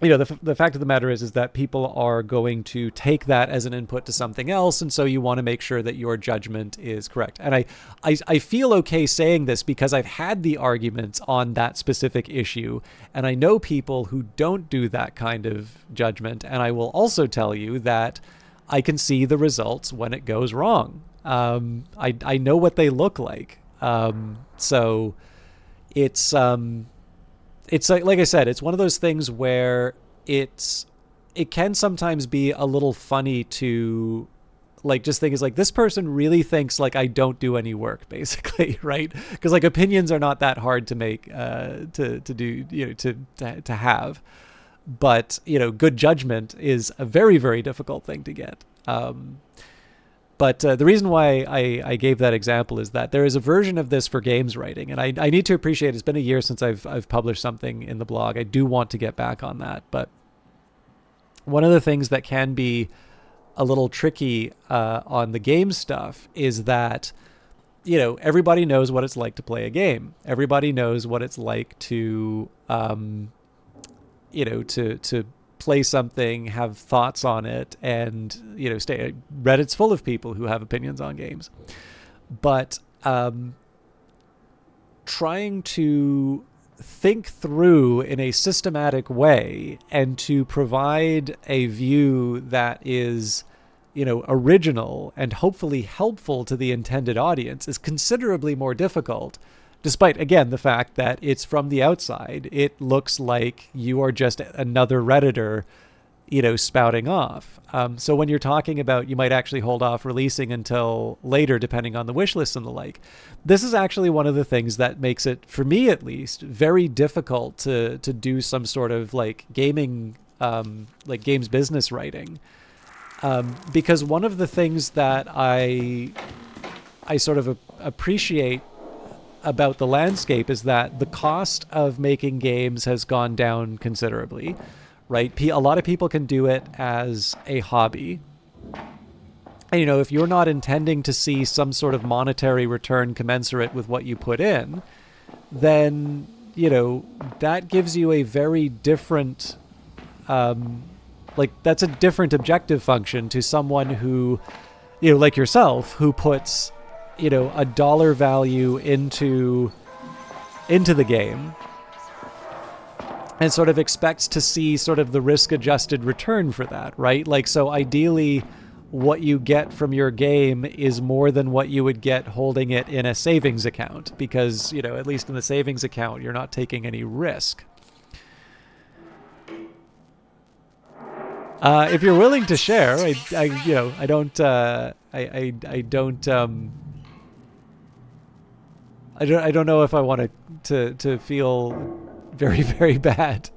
you know, the fact of the matter is that people are going to take that as an input to something else, and so you want to make sure that your judgment is correct. And I feel okay saying this because I've had the arguments on that specific issue, and I know people who don't do that kind of judgment. And I will also tell you that I can see the results when it goes wrong. I know what they look like. So it's like I said, it's one of those things where it can sometimes be a little funny to like just think is like, this person really thinks like I don't do any work, basically, right? Because like opinions are not that hard to make, to do, you know, to have, but you know, good judgment is a very, very difficult thing to get. But the reason why I gave that example is that there is a version of this for games writing. And I need to appreciate, it's been a year since I've published something in the blog. I do want to get back on that. But one of the things that can be a little tricky on the game stuff is that, you know, everybody knows what it's like to play a game. Everybody knows what it's like to, you know, to play something, have thoughts on it, and, you know, Reddit's full of people who have opinions on games. But trying to think through in a systematic way and to provide a view that is, you know, original and hopefully helpful to the intended audience is considerably more difficult. Despite, again, the fact that it's from the outside, it looks like you are just another Redditor, you know, spouting off. So when you're talking about, you might actually hold off releasing until later, depending on the wish list and the like. This is actually one of the things that makes it, for me at least, very difficult to do some sort of like gaming, like games business writing. Because one of the things that I sort of appreciate about the landscape is that the cost of making games has gone down considerably, right? A lot of people can do it as a hobby. And, you know, if you're not intending to see some sort of monetary return commensurate with what you put in, then, that gives you a very different, that's a different objective function to someone who, like yourself, who puts, a dollar value into the game and sort of expects to see sort of the risk-adjusted return for that, right? Like, so ideally, what you get from your game is more than what you would get holding it in a savings account, because, at least in the savings account, you're not taking any risk. If you're willing to share, I don't know if I want to feel very, very bad.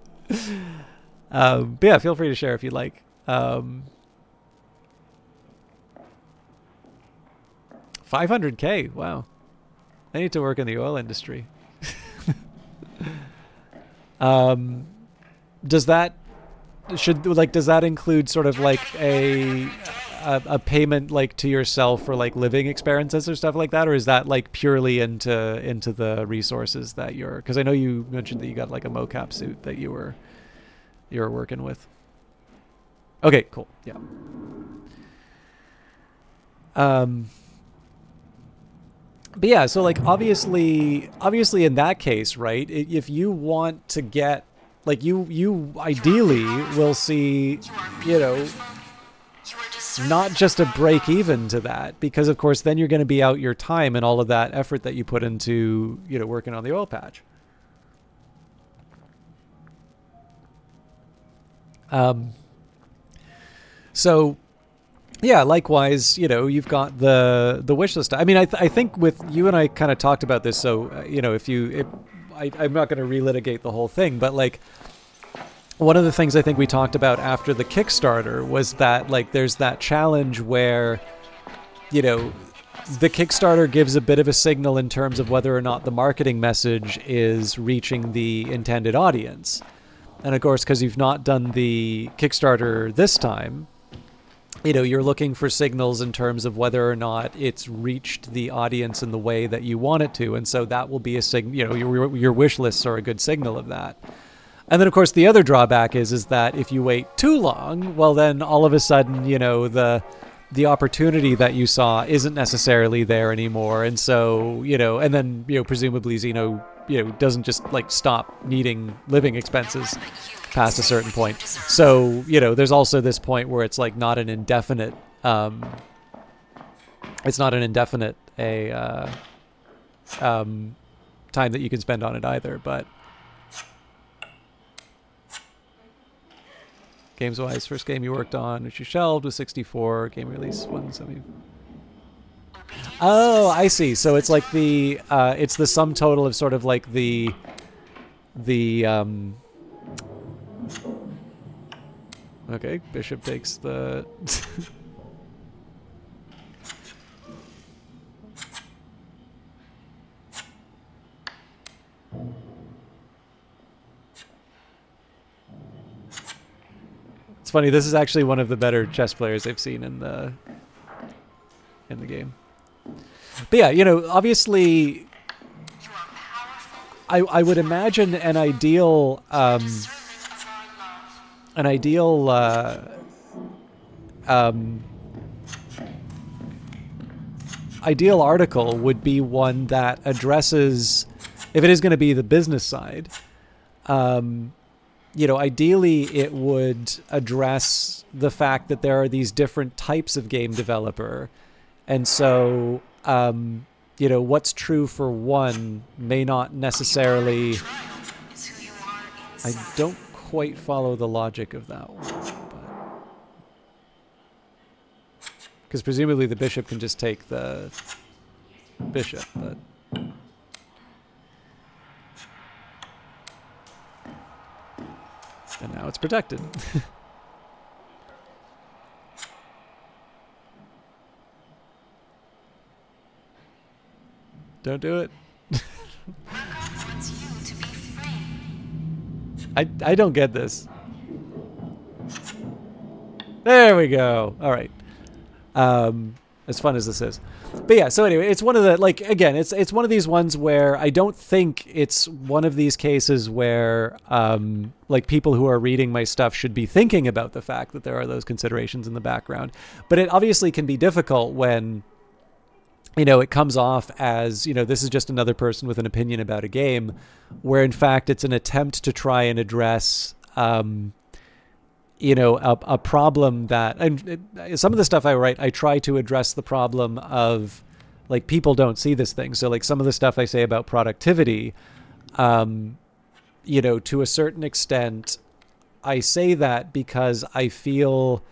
But yeah, feel free to share if you'd like. 500K. Wow. I need to work in the oil industry. Does that include sort of like a payment like to yourself for like living expenses or stuff like that, or is that like purely into the resources that you're? Because I know you mentioned that you got like a mocap suit that you were working with. Okay, cool. Yeah. But yeah, so like obviously in that case, right? If you want to get like you ideally will see, not just a break even to that, because of course then you're going to be out your time and all of that effort that you put into, working on the oil patch. So yeah, likewise, you've got the wish list. I mean, I think with you and I kind of talked about this. So, I'm not going to relitigate the whole thing, but like one of the things I think we talked about after the Kickstarter was that like there's that challenge where, the Kickstarter gives a bit of a signal in terms of whether or not the marketing message is reaching the intended audience. And of course, because you've not done the Kickstarter this time, you're looking for signals in terms of whether or not it's reached the audience in the way that you want it to. And so that will be a signal, your wish lists are a good signal of that. And then of course the other drawback is that if you wait too long, well then all of a sudden, the opportunity that you saw isn't necessarily there anymore. And so, and then, presumably Xeno, doesn't just like stop needing living expenses past a certain point. So, there's also this point where it's like not an indefinite, time that you can spend on it either. But games-wise, first game you worked on, which you shelved, was 64, game release 170. Oh, I see. So it's like it's the sum total of sort of like the okay, Bishop takes the It's funny, this is actually one of the better chess players I've seen in the game. But yeah, obviously I would imagine an ideal ideal article would be one that addresses, if it is going to be the business side, ideally it would address the fact that there are these different types of game developer. And so, what's true for one may not necessarily... I don't quite follow the logic of that one. Because presumably the bishop can just take the bishop, but... And now it's protected. Don't do it. I don't get this. There we go. All right. as fun as this is. But yeah, so anyway, it's one of the, like, again, it's one of these ones where I don't think it's one of these cases where like people who are reading my stuff should be thinking about the fact that there are those considerations in the background. But it obviously can be difficult when, you know, it comes off as, you know, this is just another person with an opinion about a game, where in fact it's an attempt to try and address you know, a problem that, and some of the stuff I write, I try to address the problem of, like, people don't see this thing. So like some of the stuff I say about productivity, you know, to a certain extent, I say that because I feel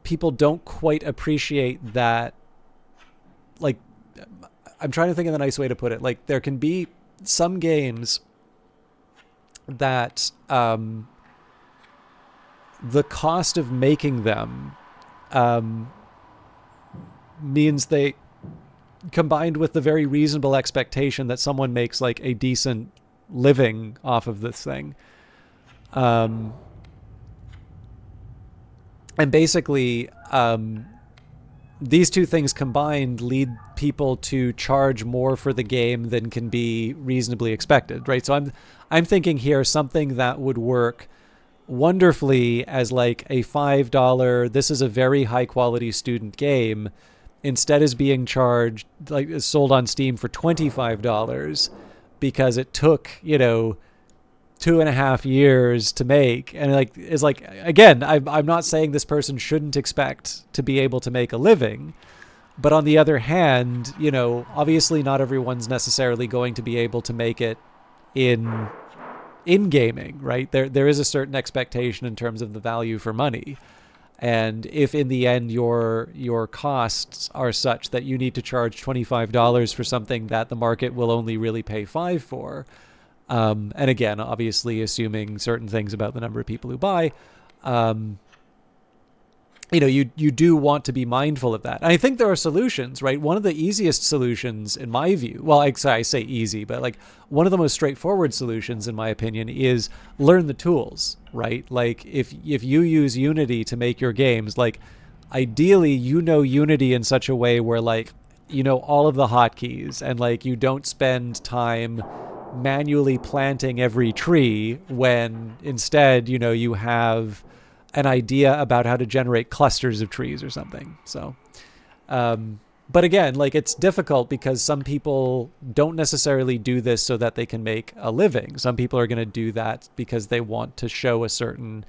people don't quite appreciate that. Like, I'm trying to think of a nice way to put it. Like, there can be some games that the cost of making them means they, combined with the very reasonable expectation that someone makes like a decent living off of this thing, and basically these two things combined lead people to charge more for the game than can be reasonably expected, right? So I'm thinking here something that would work wonderfully as like a $5, this is a very high quality student game, instead is being charged, like, sold on Steam for $25 because it took, you know, 2.5 years to make. And like, it's like, again, I'm not saying this person shouldn't expect to be able to make a living, but on the other hand, you know, obviously not everyone's necessarily going to be able to make it in gaming, right? There is a certain expectation in terms of the value for money. And if in the end your costs are such that you need to charge $25 for something that the market will only really pay $5 for, and again, obviously assuming certain things about the number of people who buy, you know, you do want to be mindful of that. And I think there are solutions, right? One of the easiest solutions in my view, well, I say easy, but like one of the most straightforward solutions in my opinion is learn the tools, right? Like if you use Unity to make your games, like ideally, you know, Unity in such a way where like, you know, all of the hotkeys and like you don't spend time manually planting every tree when instead, you know, you have an idea about how to generate clusters of trees or something. So, but again, like it's difficult because some people don't necessarily do this so that they can make a living. Some people are going to do that because they want to show a certain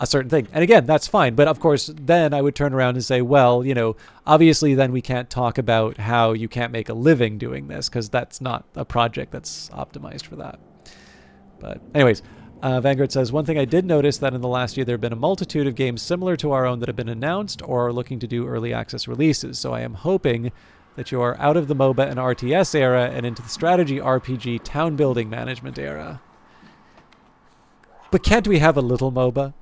thing. And again, that's fine. But of course, then I would turn around and say, well, you know, obviously then we can't talk about how you can't make a living doing this because that's not a project that's optimized for that. But anyways, Vanguard says, one thing I did notice that in the last year there have been a multitude of games similar to our own that have been announced or are looking to do early access releases. So I am hoping that you are out of the MOBA and RTS era and into the strategy RPG town building management era. But can't we have a little MOBA?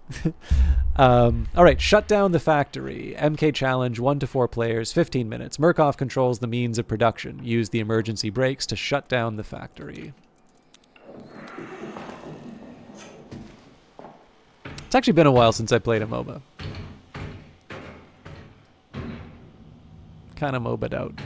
All right, shut down the factory. MK challenge, 1 to 4 players, 15 minutes. Murkoff controls the means of production. Use the emergency brakes to shut down the factory. It's actually been a while since I played a MOBA. Kind of MOBA'd out.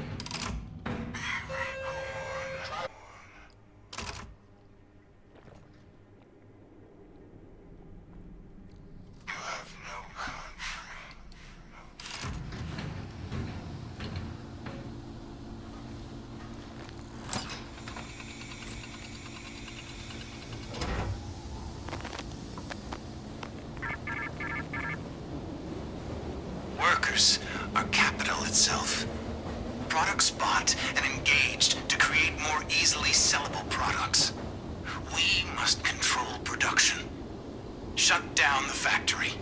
Workers are capital itself. Products bought and engaged to create more easily sellable products. We must control production. Shut down the factory,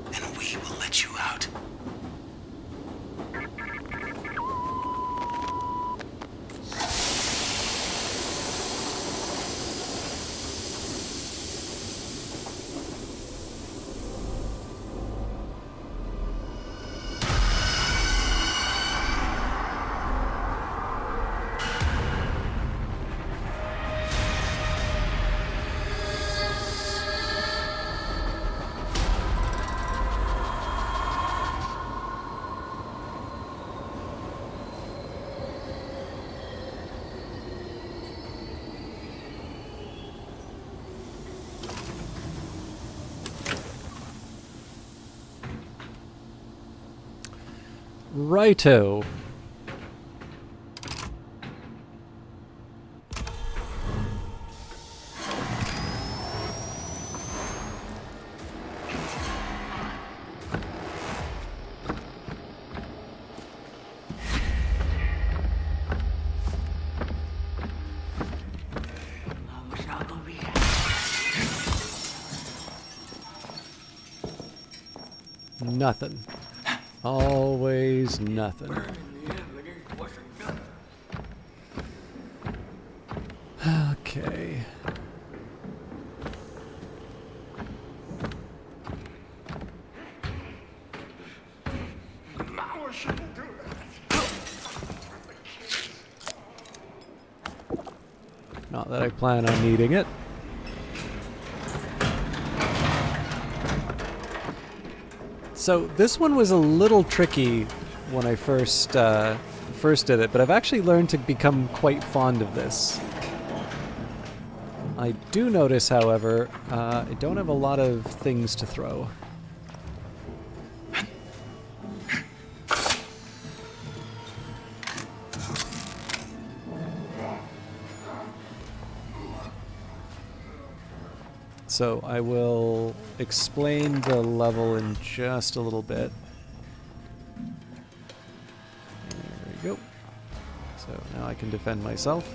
and we will let you out. Righto. Nothing. Always nothing. Okay. I shouldn't do that. Not that I plan on needing it. So this one was a little tricky when I first did it, but I've actually learned to become quite fond of this. I do notice, however, I don't have a lot of things to throw. So I will explain the level in just a little bit. There we go. So now I can defend myself.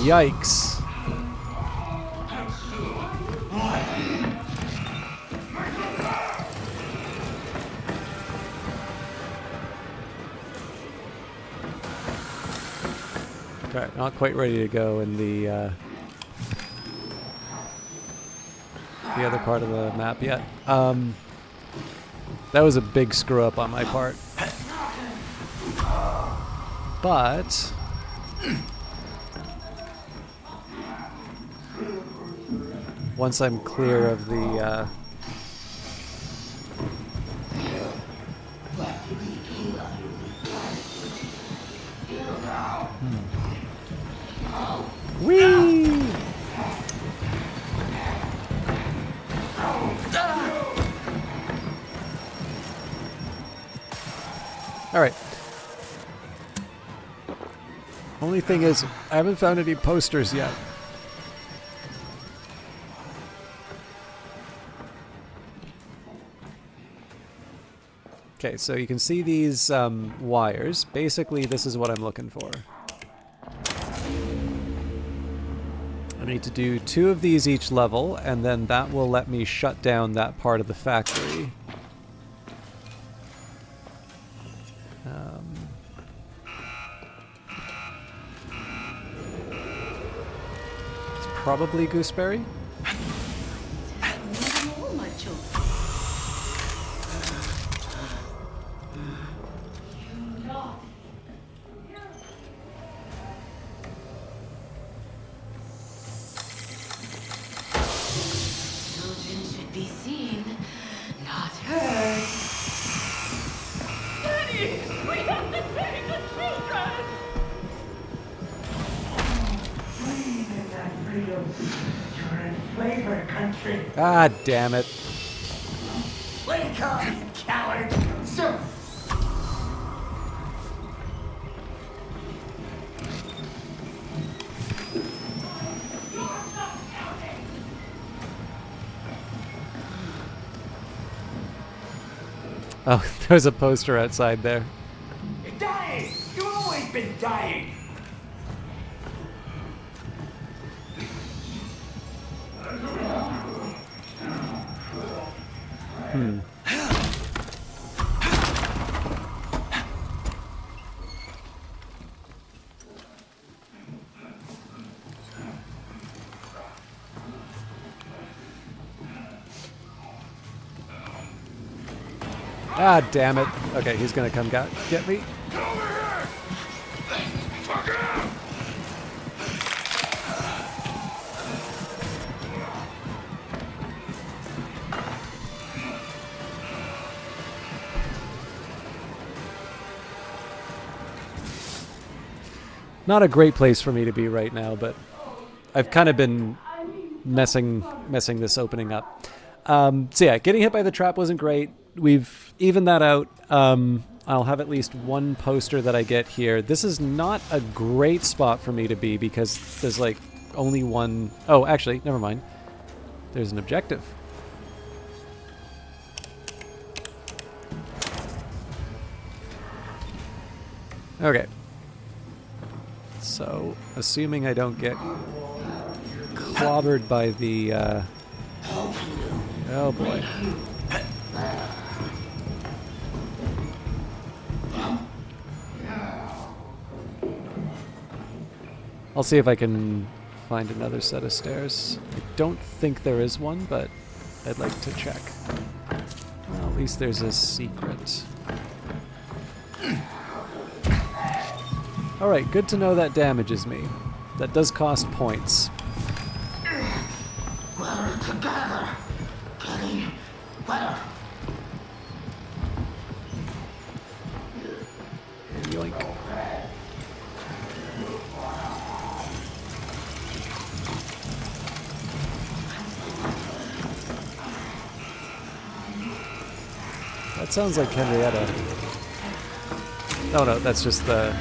Yikes. Okay, not quite ready to go in the other part of the map yet. That was a big screw up on my part. But once I'm clear of the Whee! Alright. Only thing is, I haven't found any posters yet. Okay, so you can see these wires. Basically, this is what I'm looking for. I need to do 2 of these each level, and then that will let me shut down that part of the factory. It's probably gooseberry. Ah, damn it. Wake up, you coward! Sir! Oh, there's a poster outside there. You're dying! You've always been dying! Ah, damn it. Okay, he's gonna come get me. Get over here! Fuck out! not a great place for me to be right now, but I've kind of been messing this opening up. So yeah, getting hit by the trap wasn't great. We've evened that out. I'll have at least one poster that I get here. This is not a great spot for me to be because there's like only one... Oh, actually, never mind. There's an objective. Okay. So, assuming I don't get clobbered by the... Oh boy. I'll see if I can find another set of stairs. I don't think there is one, but I'd like to check. Well, at least there's a secret. Alright, good to know that damages me. That does cost points. We're together. Getting better. Yoink. That sounds like Henrietta. Oh no, that's just the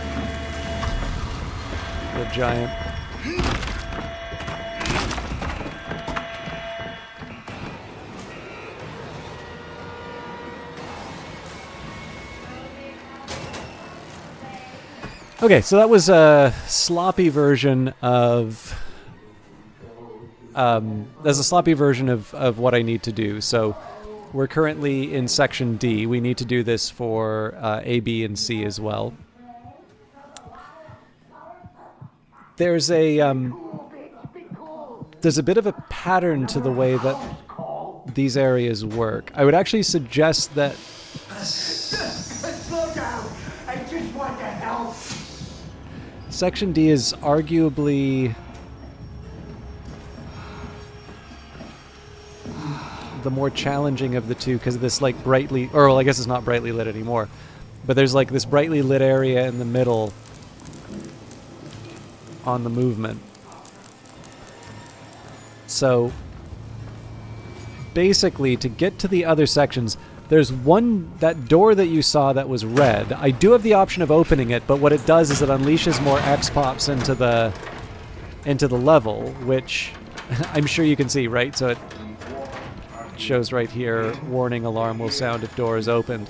giant. Okay, so that was a sloppy version of there's a sloppy version of what I need to do. So we're currently in section D. We need to do this for A, B, and C as well. There's a bit of a pattern to the way that these areas work. I would actually suggest that... Slow down! I just want to help! Section D is arguably the more challenging of the two because of this like brightly, or well, I guess it's not brightly lit anymore, but there's like this brightly lit area in the middle on the movement. So basically to get to the other sections, there's one, that door that you saw that was red. I do have the option of opening it, but what it does is it unleashes more X-pops into the level, which I'm sure you can see, right? So it shows right here, warning alarm will sound if door is opened.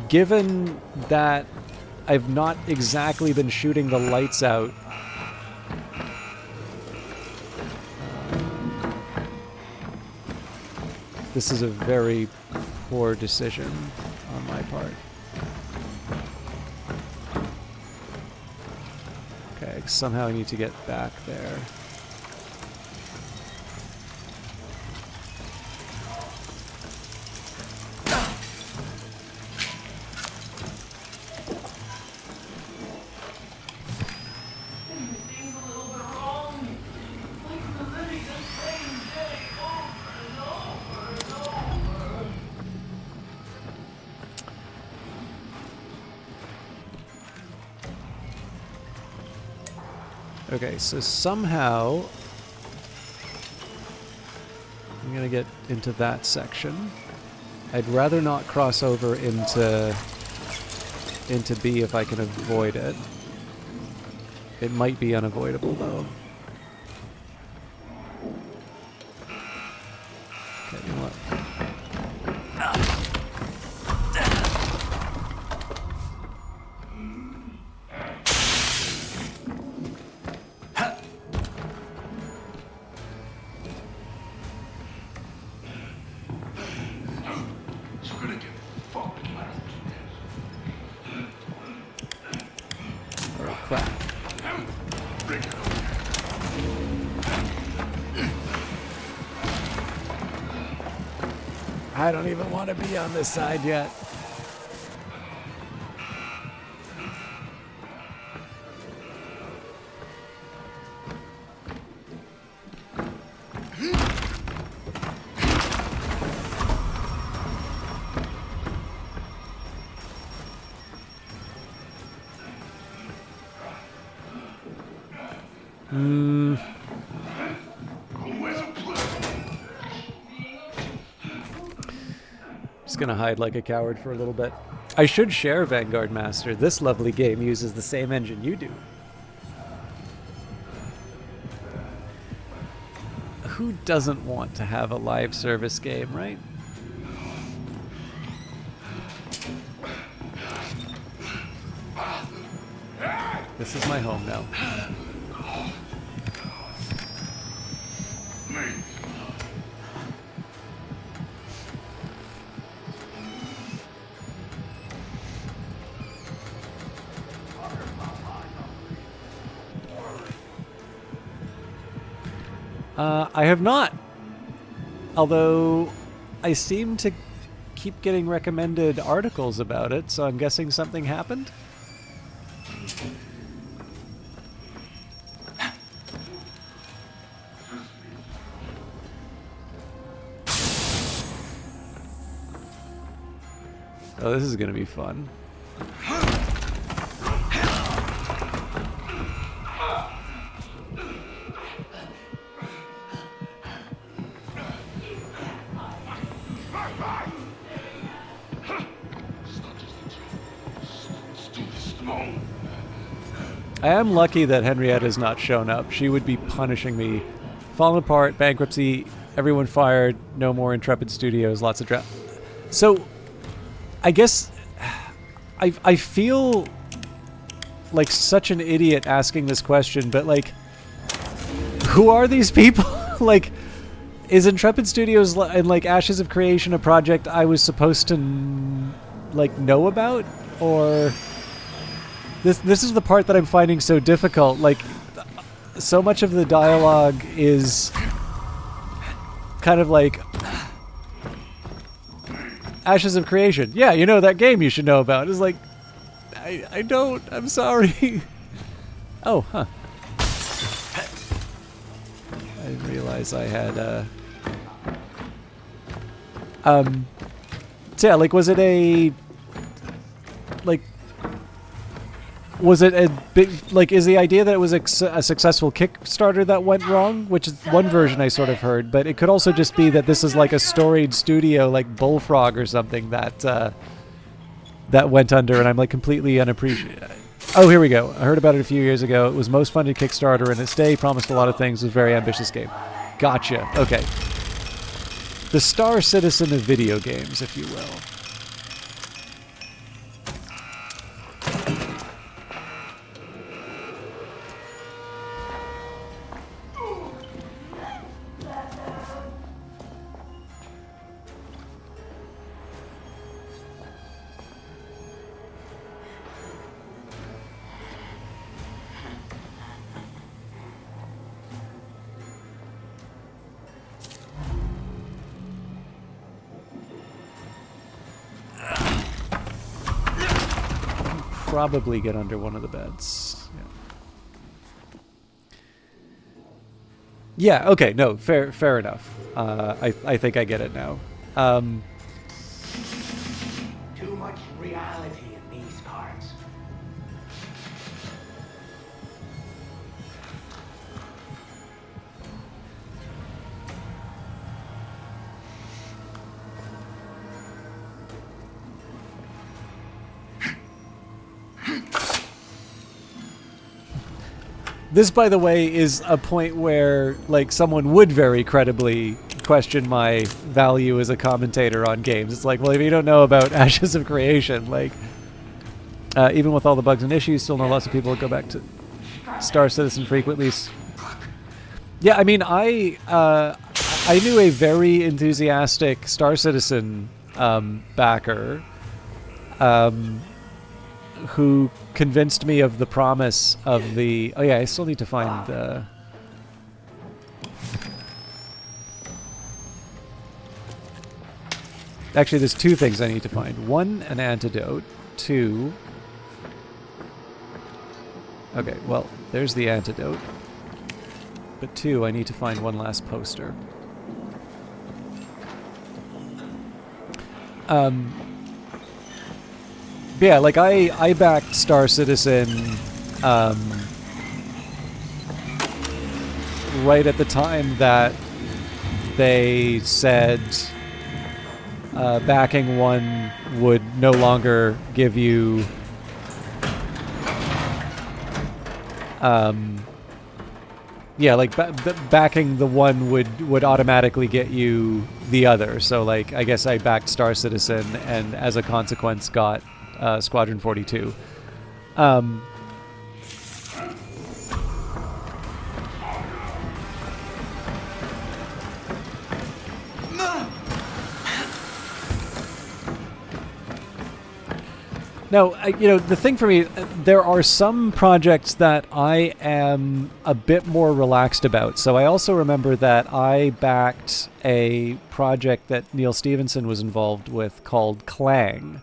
Given that I've not exactly been shooting the lights out, this is a very poor decision on my part. Okay, somehow I need to get back there. Okay, so somehow I'm gonna get into that section. I'd rather not cross over into B if I can avoid it. It might be unavoidable though. Okay, you know what? I don't even want to be on this side yet. Just gonna hide like a coward for a little bit. I should share Vanguard Master. This lovely game uses the same engine you do. Who doesn't want to have a live service game, right? This is my home now. I have not. Although I seem to keep getting recommended articles about it, so I'm guessing something happened. Oh, this is going to be fun. I am lucky that Henrietta has not shown up. She would be punishing me. Fallen apart, bankruptcy, everyone fired, no more Intrepid Studios, lots of drama. So, I guess I feel like such an idiot asking this question, but like, who are these people? Like, is Intrepid Studios and like Ashes of Creation a project I was supposed to like know about, or? This is the part that I'm finding so difficult. Like, so much of the dialogue is kind of like Ashes of Creation. Yeah, you know that game you should know about. It's like, I don't. I'm sorry. Oh, huh. I didn't realize I had. So yeah, like, was it a like? Was it a big, like, is the idea that it was a successful Kickstarter that went wrong? Which is one version I sort of heard, but it could also just be that this is like a storied studio like Bullfrog or something that that went under, and I'm like completely unappreciated. Oh, here we go. I heard about it a few years ago. It was most funded Kickstarter in its day, promised a lot of things, was a very ambitious game. Gotcha. Okay. The Star Citizen of video games, if you will. Probably get under one of the beds. Yeah, okay, no, fair enough. I think I get it now. Too much reality in these cards. This, by the way, is a point where, like, someone would very credibly question my value as a commentator on games. It's like, well, if you don't know about Ashes of Creation, like, even with all the bugs and issues, still know lots of people that go back to Star Citizen frequently. Yeah, I mean, I knew a very enthusiastic Star Citizen backer who convinced me of the promise of the... Oh yeah, I still need to find the... Actually, there's two things I need to find. One, an antidote. Two... Okay, well, there's the antidote. But two, I need to find one last poster. Yeah, like I backed Star Citizen right at the time that they said backing one would no longer give you yeah, like backing the one would automatically get you the other. So like I guess I backed Star Citizen and as a consequence got Squadron 42. Now, the thing for me, there are some projects that I am a bit more relaxed about. So I also remember that I backed a project that Neil Stephenson was involved with called Clang.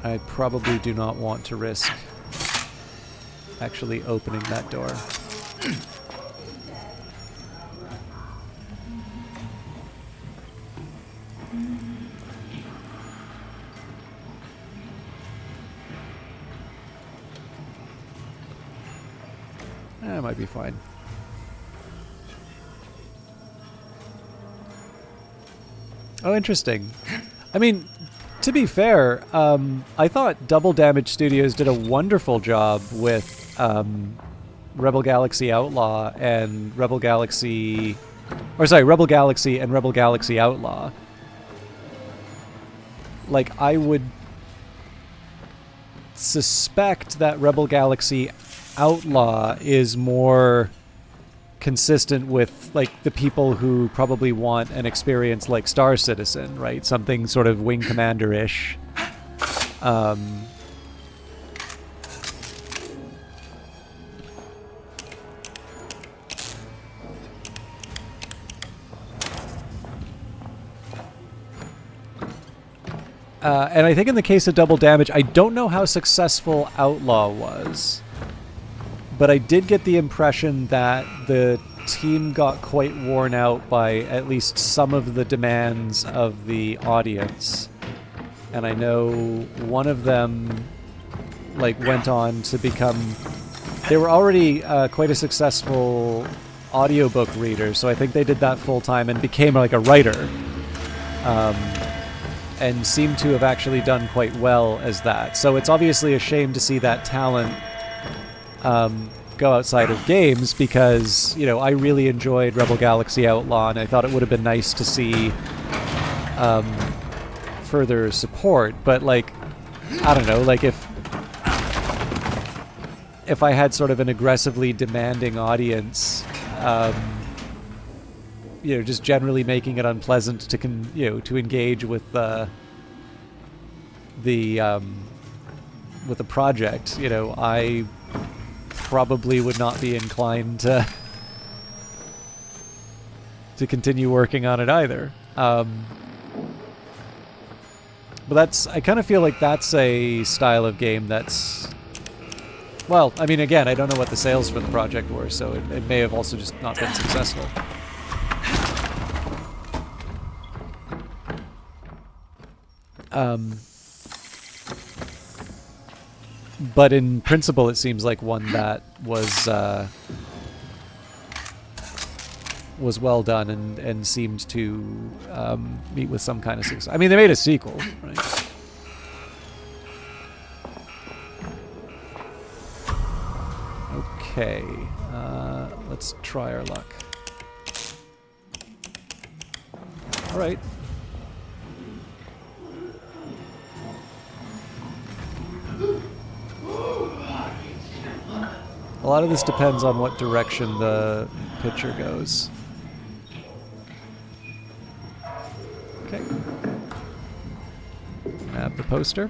I probably do not want to risk actually opening that door. That might be fine. Oh, interesting. I mean, to be fair, I thought Double Damage Studios did a wonderful job with Rebel Galaxy Outlaw and Rebel Galaxy... Or sorry, Rebel Galaxy and Rebel Galaxy Outlaw. Like, I would suspect that Rebel Galaxy Outlaw is more consistent with like the people who probably want an experience like Star Citizen, right? Something sort of Wing Commander-ish. And I think in the case of Double Damage, I don't know how successful Outlaw was. But I did get the impression that the team got quite worn out by at least some of the demands of the audience. And I know one of them like went on to become... They were already quite a successful audiobook reader, so I think they did that full-time and became like a writer. And seemed to have actually done quite well as that. So it's obviously a shame to see that talent go outside of games because, I really enjoyed Rebel Galaxy Outlaw and I thought it would have been nice to see further support. But, like, I don't know, like if I had sort of an aggressively demanding audience, just generally making it unpleasant to to engage with the project, I probably would not be inclined to continue working on it either. But I kind of feel like that's a style of game that's, well, I mean, again, I don't know what the sales for the project were, so it may have also just not been successful. But in principle, it seems like one that was well done and seemed to meet with some kind of success. I mean, they made a sequel, right? Okay, let's try our luck. All right. A lot of this depends on what direction the picture goes. Okay. Add the poster.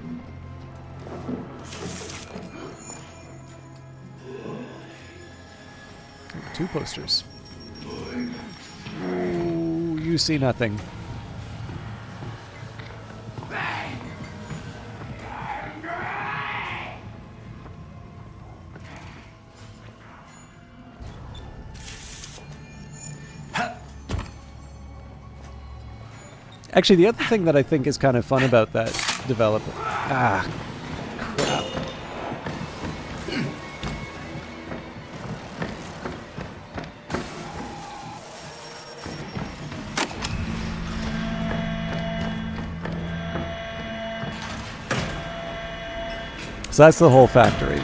Two posters. Ooh, you see nothing. Actually, the other thing that I think is kind of fun about that development... Ah, crap. So that's the whole factory.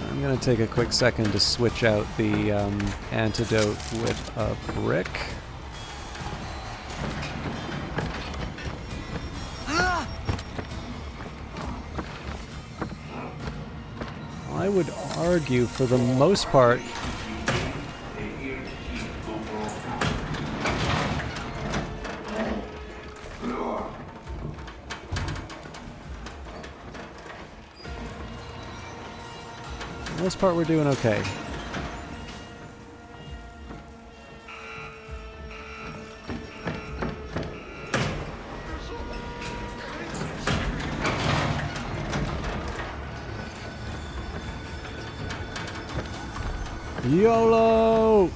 I'm going to take a quick second to switch out the antidote with a brick. I would argue, for the most part, we're doing okay. YOLO!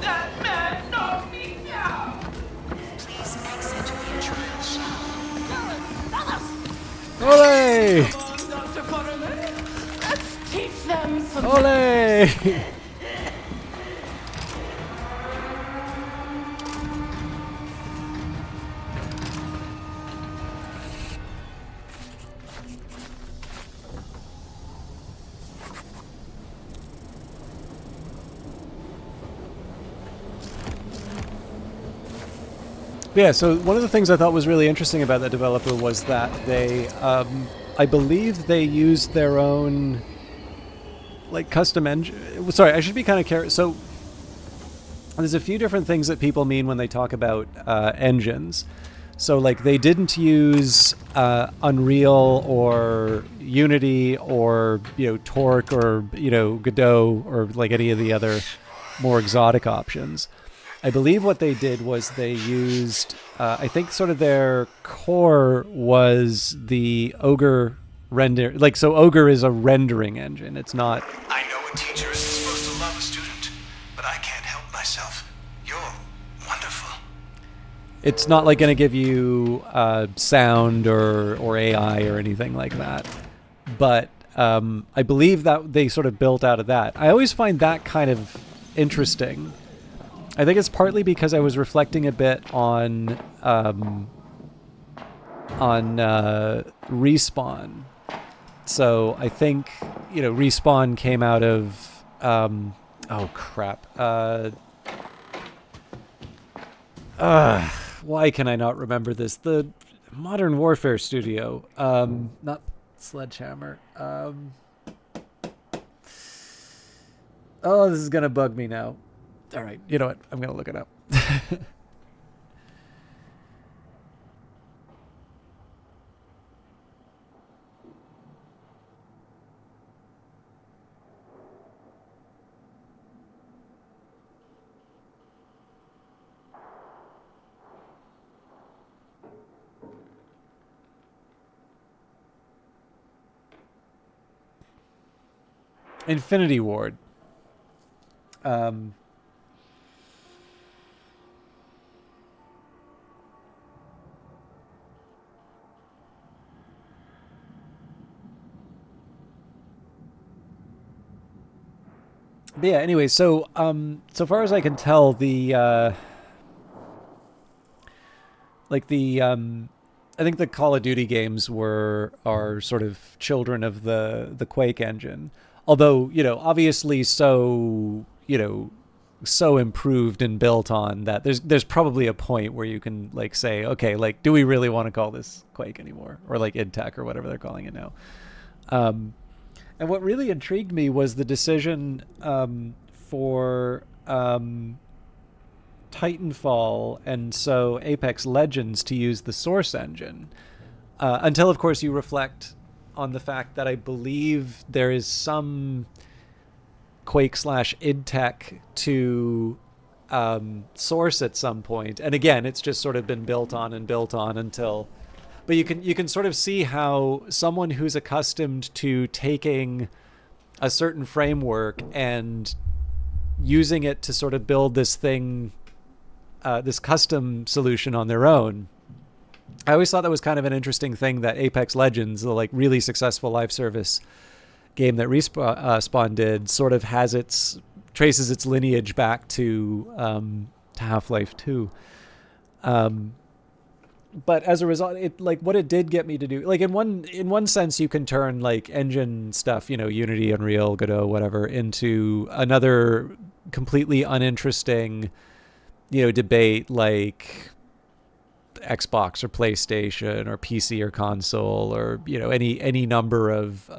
That man knocked me down. Please exit via trial shaft. Ole! Come on, Dr. Butterman. Let's teach them some Ole! Yeah, so one of the things I thought was really interesting about that developer was that they, I believe they used their own, like, custom engine. Sorry, I should be kind of careful. So there's a few different things that people mean when they talk about engines. So, like, they didn't use Unreal or Unity or, Torque or, Godot or, like, any of the other more exotic options. I believe what they did was they used, I think sort of their core was the Ogre render. Like, so Ogre is a rendering engine. It's not... I know a teacher isn't supposed to love a student, but I can't help myself. You're wonderful. It's not like going to give you sound or AI or anything like that. But I believe that they sort of built out of that. I always find that kind of interesting. I think it's partly because I was reflecting a bit on Respawn. So I think, Respawn came out of, oh crap. Why can I not remember this? The Modern Warfare studio, not Sledgehammer. Oh, this is gonna bug me now. All right, you know what? I'm going to look it up. Infinity Ward. But yeah, anyway, so so far as I can tell, the I think the Call of Duty games are sort of children of the Quake engine. Although, obviously so improved and built on that there's probably a point where you can like say, okay, like, do we really want to call this Quake anymore? Or like id Tech or whatever they're calling it now. And what really intrigued me was the decision for Titanfall and so Apex Legends to use the Source engine. Until, of course, you reflect on the fact that I believe there is some Quake/id Tech to Source at some point. And again, it's just sort of been built on until... But you can sort of see how someone who's accustomed to taking a certain framework and using it to sort of build this thing, this custom solution on their own. I always thought that was kind of an interesting thing that Apex Legends, the like really successful live service game that Respawn did, sort of traces its lineage back to Half-Life 2. But as a result, it like what it did get me to do, like in one sense, you can turn like engine stuff, Unity, Unreal, Godot, whatever, into another completely uninteresting, debate like Xbox or PlayStation or PC or console or any number of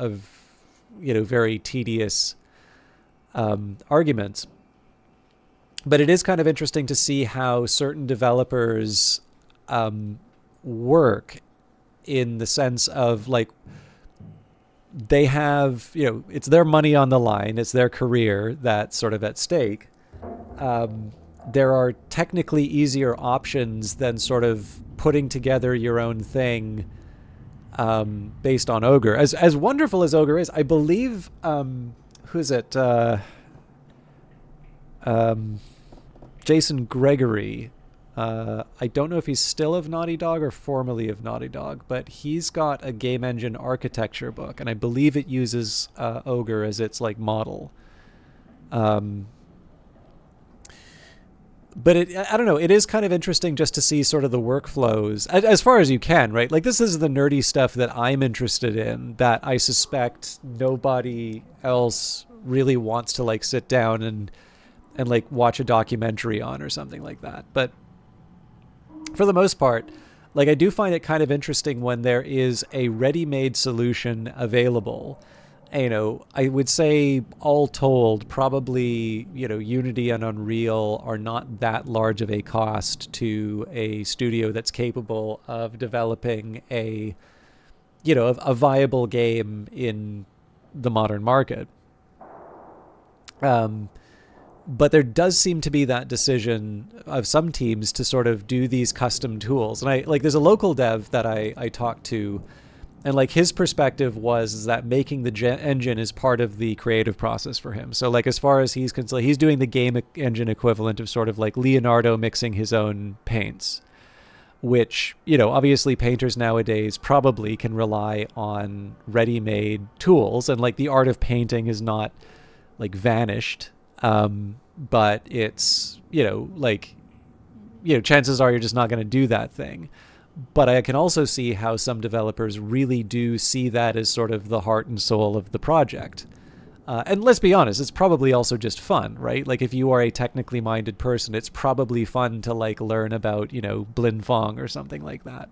very tedious arguments. But it is kind of interesting to see how certain developers work, in the sense of like they have, it's their money on the line, it's their career that's sort of at stake. There are technically easier options than sort of putting together your own thing based on Ogre. As wonderful as Ogre is, I believe, who's it? Jason Gregory. I don't know if he's still of Naughty Dog or formerly of Naughty Dog, but he's got a game engine architecture book, and I believe it uses Ogre as its like model. But I don't know, it is kind of interesting just to see sort of the workflows as far as you can, right? Like this is the nerdy stuff that I'm interested in, that I suspect nobody else really wants to like sit down and like watch a documentary on or something like that. But for the most part, like I do find it kind of interesting when there is a ready-made solution available. I would say all told, probably, Unity and Unreal are not that large of a cost to a studio that's capable of developing a viable game in the modern market. But there does seem to be that decision of some teams to sort of do these custom tools. And there's a local dev that I talked to, and like his perspective was that making the engine is part of the creative process for him. So like as far as he's concerned, he's doing the game engine equivalent of sort of like Leonardo mixing his own paints, which, obviously painters nowadays probably can rely on ready-made tools, and like the art of painting is not like vanished. But it's, chances are you're just not going to do that thing. But I can also see how some developers really do see that as sort of the heart and soul of the project. And let's be honest, it's probably also just fun, right? Like if you are a technically minded person, it's probably fun to like learn about, Blin Fong or something like that.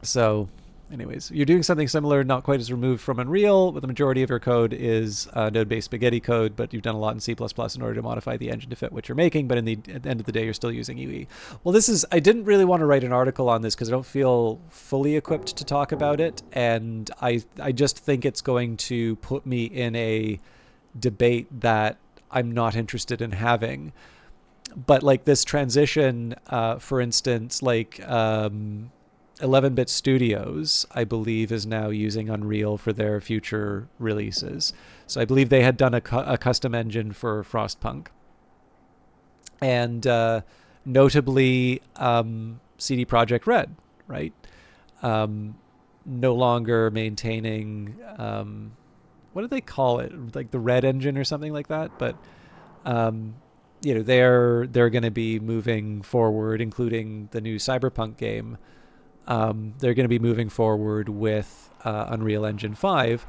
So anyways, you're doing something similar, not quite as removed from Unreal, but the majority of your code is node-based spaghetti code, but you've done a lot in C++ in order to modify the engine to fit what you're making, but at the end of the day, you're still using UE. Well, I didn't really want to write an article on this because I don't feel fully equipped to talk about it, and I just think it's going to put me in a debate that I'm not interested in having. But like this transition, for instance, like 11-Bit Studios, I believe, is now using Unreal for their future releases. So I believe they had done a custom engine for Frostpunk. And notably, CD Projekt Red, right? No longer maintaining, what do they call it? Like the Red Engine or something like that. But, they're going to be moving forward, including the new Cyberpunk game. They're going to be moving forward with Unreal Engine 5.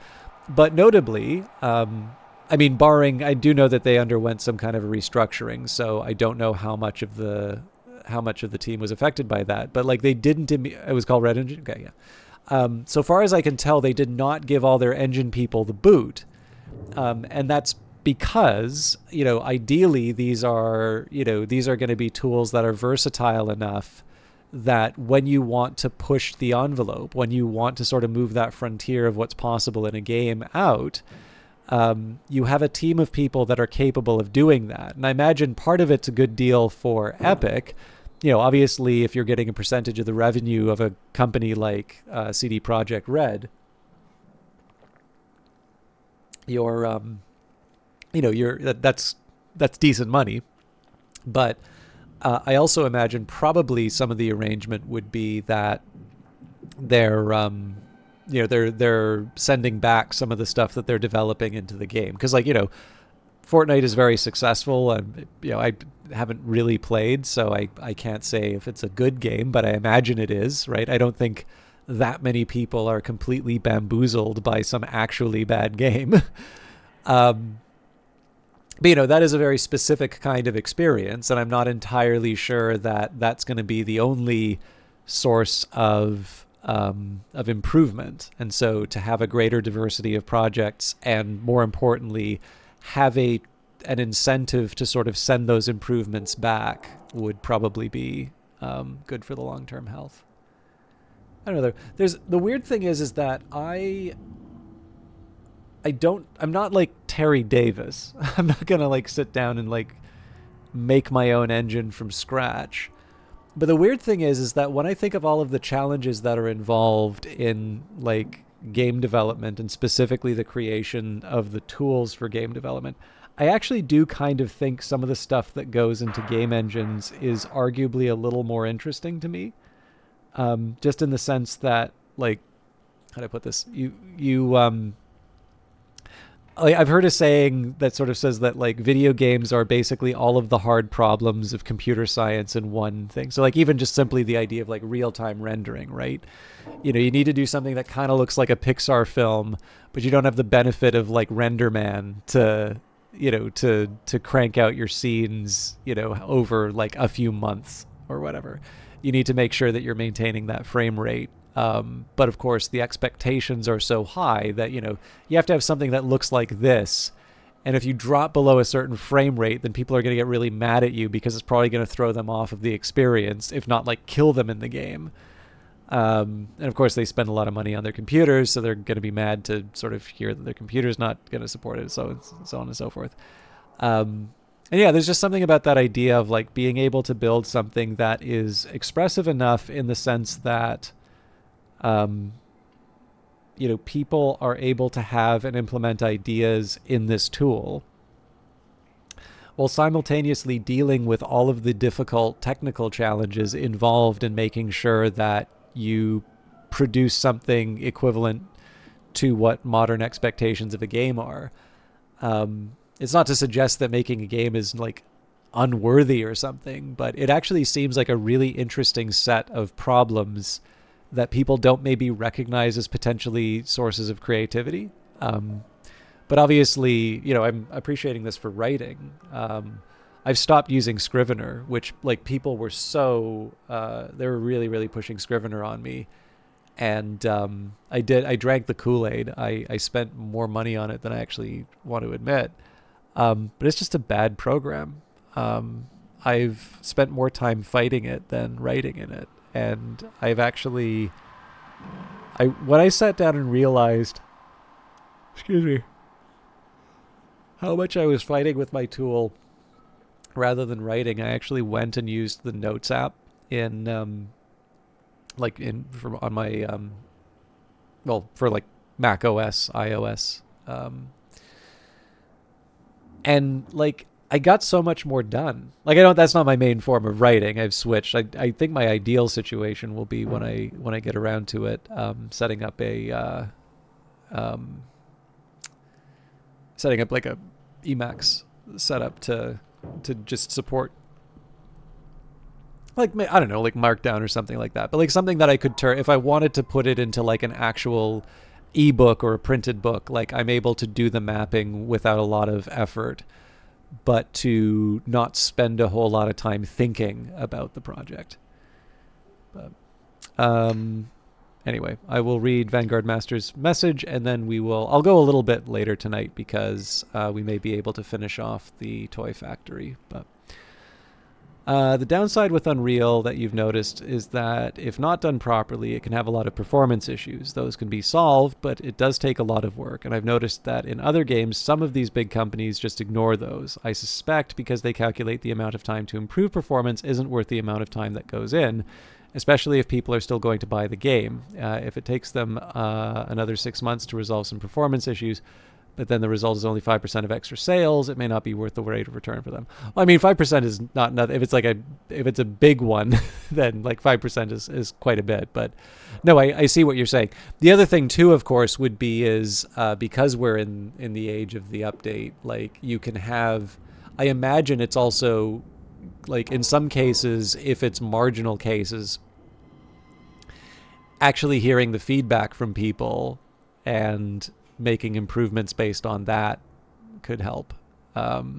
But notably, barring, I do know that they underwent some kind of a restructuring, so I don't know how much of the team was affected by that. But like they didn't, it was called Red Engine? Okay, yeah. So far as I can tell, they did not give all their engine people the boot. And that's because, ideally these are going to be tools that are versatile enough that when you want to push the envelope, when you want to sort of move that frontier of what's possible in a game out, you have a team of people that are capable of doing that. And I imagine part of it's a good deal for Epic. Obviously, if you're getting a percentage of the revenue of a company like CD Projekt Red, you're that's decent money. But I also imagine probably some of the arrangement would be that they're sending back some of the stuff that they're developing into the game, because Fortnite is very successful, and I haven't really played, so I can't say if it's a good game, but I imagine it is, right? I don't think that many people are completely bamboozled by some actually bad game. But that is a very specific kind of experience, and I'm not entirely sure that that's going to be the only source of improvement. And so to have a greater diversity of projects, and more importantly, have an incentive to sort of send those improvements back, would probably be good for the long-term health. I don't know. There's the weird thing is that I'm not like Terry Davis. I'm not gonna like sit down and like make my own engine from scratch. But the weird thing is that when I think of all of the challenges that are involved in like game development, and specifically the creation of the tools for game development, I actually do kind of think some of the stuff that goes into game engines is arguably a little more interesting to me. Just in the sense that, like, how do I put this? I've heard a saying that sort of says that like video games are basically all of the hard problems of computer science in one thing. So like even just simply the idea of like real-time rendering, right? You need to do something that kind of looks like a Pixar film, but you don't have the benefit of like RenderMan to crank out your scenes, over like a few months or whatever. You need to make sure that you're maintaining that frame rate. But of course, the expectations are so high that, you have to have something that looks like this. And if you drop below a certain frame rate, then people are going to get really mad at you, because it's probably going to throw them off of the experience, if not like kill them in the game. And of course, they spend a lot of money on their computers, so they're going to be mad to sort of hear that their computer's not going to support it, so on and so forth. And yeah, there's just something about that idea of like being able to build something that is expressive enough in the sense that people are able to have and implement ideas in this tool, while simultaneously dealing with all of the difficult technical challenges involved in making sure that you produce something equivalent to what modern expectations of a game are. It's not to suggest that making a game is like unworthy or something, but it actually seems like a really interesting set of problems that people don't maybe recognize as potentially sources of creativity. But obviously, I'm appreciating this for writing. I've stopped using Scrivener, which like people were they were really, really pushing Scrivener on me. And I drank the Kool-Aid. I spent more money on it than I actually want to admit. But it's just a bad program. I've spent more time fighting it than writing in it. And I've actually, when I sat down and realized, how much I was fighting with my tool rather than writing, I actually went and used the Notes app on my, for like Mac OS, iOS. And like, I got so much more done. Like that's not my main form of writing. I've switched. I think my ideal situation will be when I get around to it, setting up like a Emacs setup to just support, like, I don't know, like Markdown or something like that. But like something that I could turn, if I wanted to put it into like an actual ebook or a printed book, like I'm able to do the mapping without a lot of effort, but to not spend a whole lot of time thinking about the project. But anyway, I will read Vanguard Master's message, and then I'll go a little bit later tonight, because we may be able to finish off the Toy Factory. But the downside with Unreal that you've noticed is that if not done properly, it can have a lot of performance issues. Those can be solved, but it does take a lot of work. And I've noticed that in other games, some of these big companies just ignore those. I suspect because they calculate the amount of time to improve performance isn't worth the amount of time that goes in, especially if people are still going to buy the game. If it takes them another 6 months to resolve some performance issues, but then the result is only 5% of extra sales, it may not be worth the rate of return for them. Well, I mean, 5% is not nothing. If it's a big one, then like 5% is quite a bit. But no, I see what you're saying. The other thing too, of course, would be is because we're in the age of the update, like you can have, I imagine it's also like in some cases, if it's marginal cases, actually hearing the feedback from people and making improvements based on that could help. But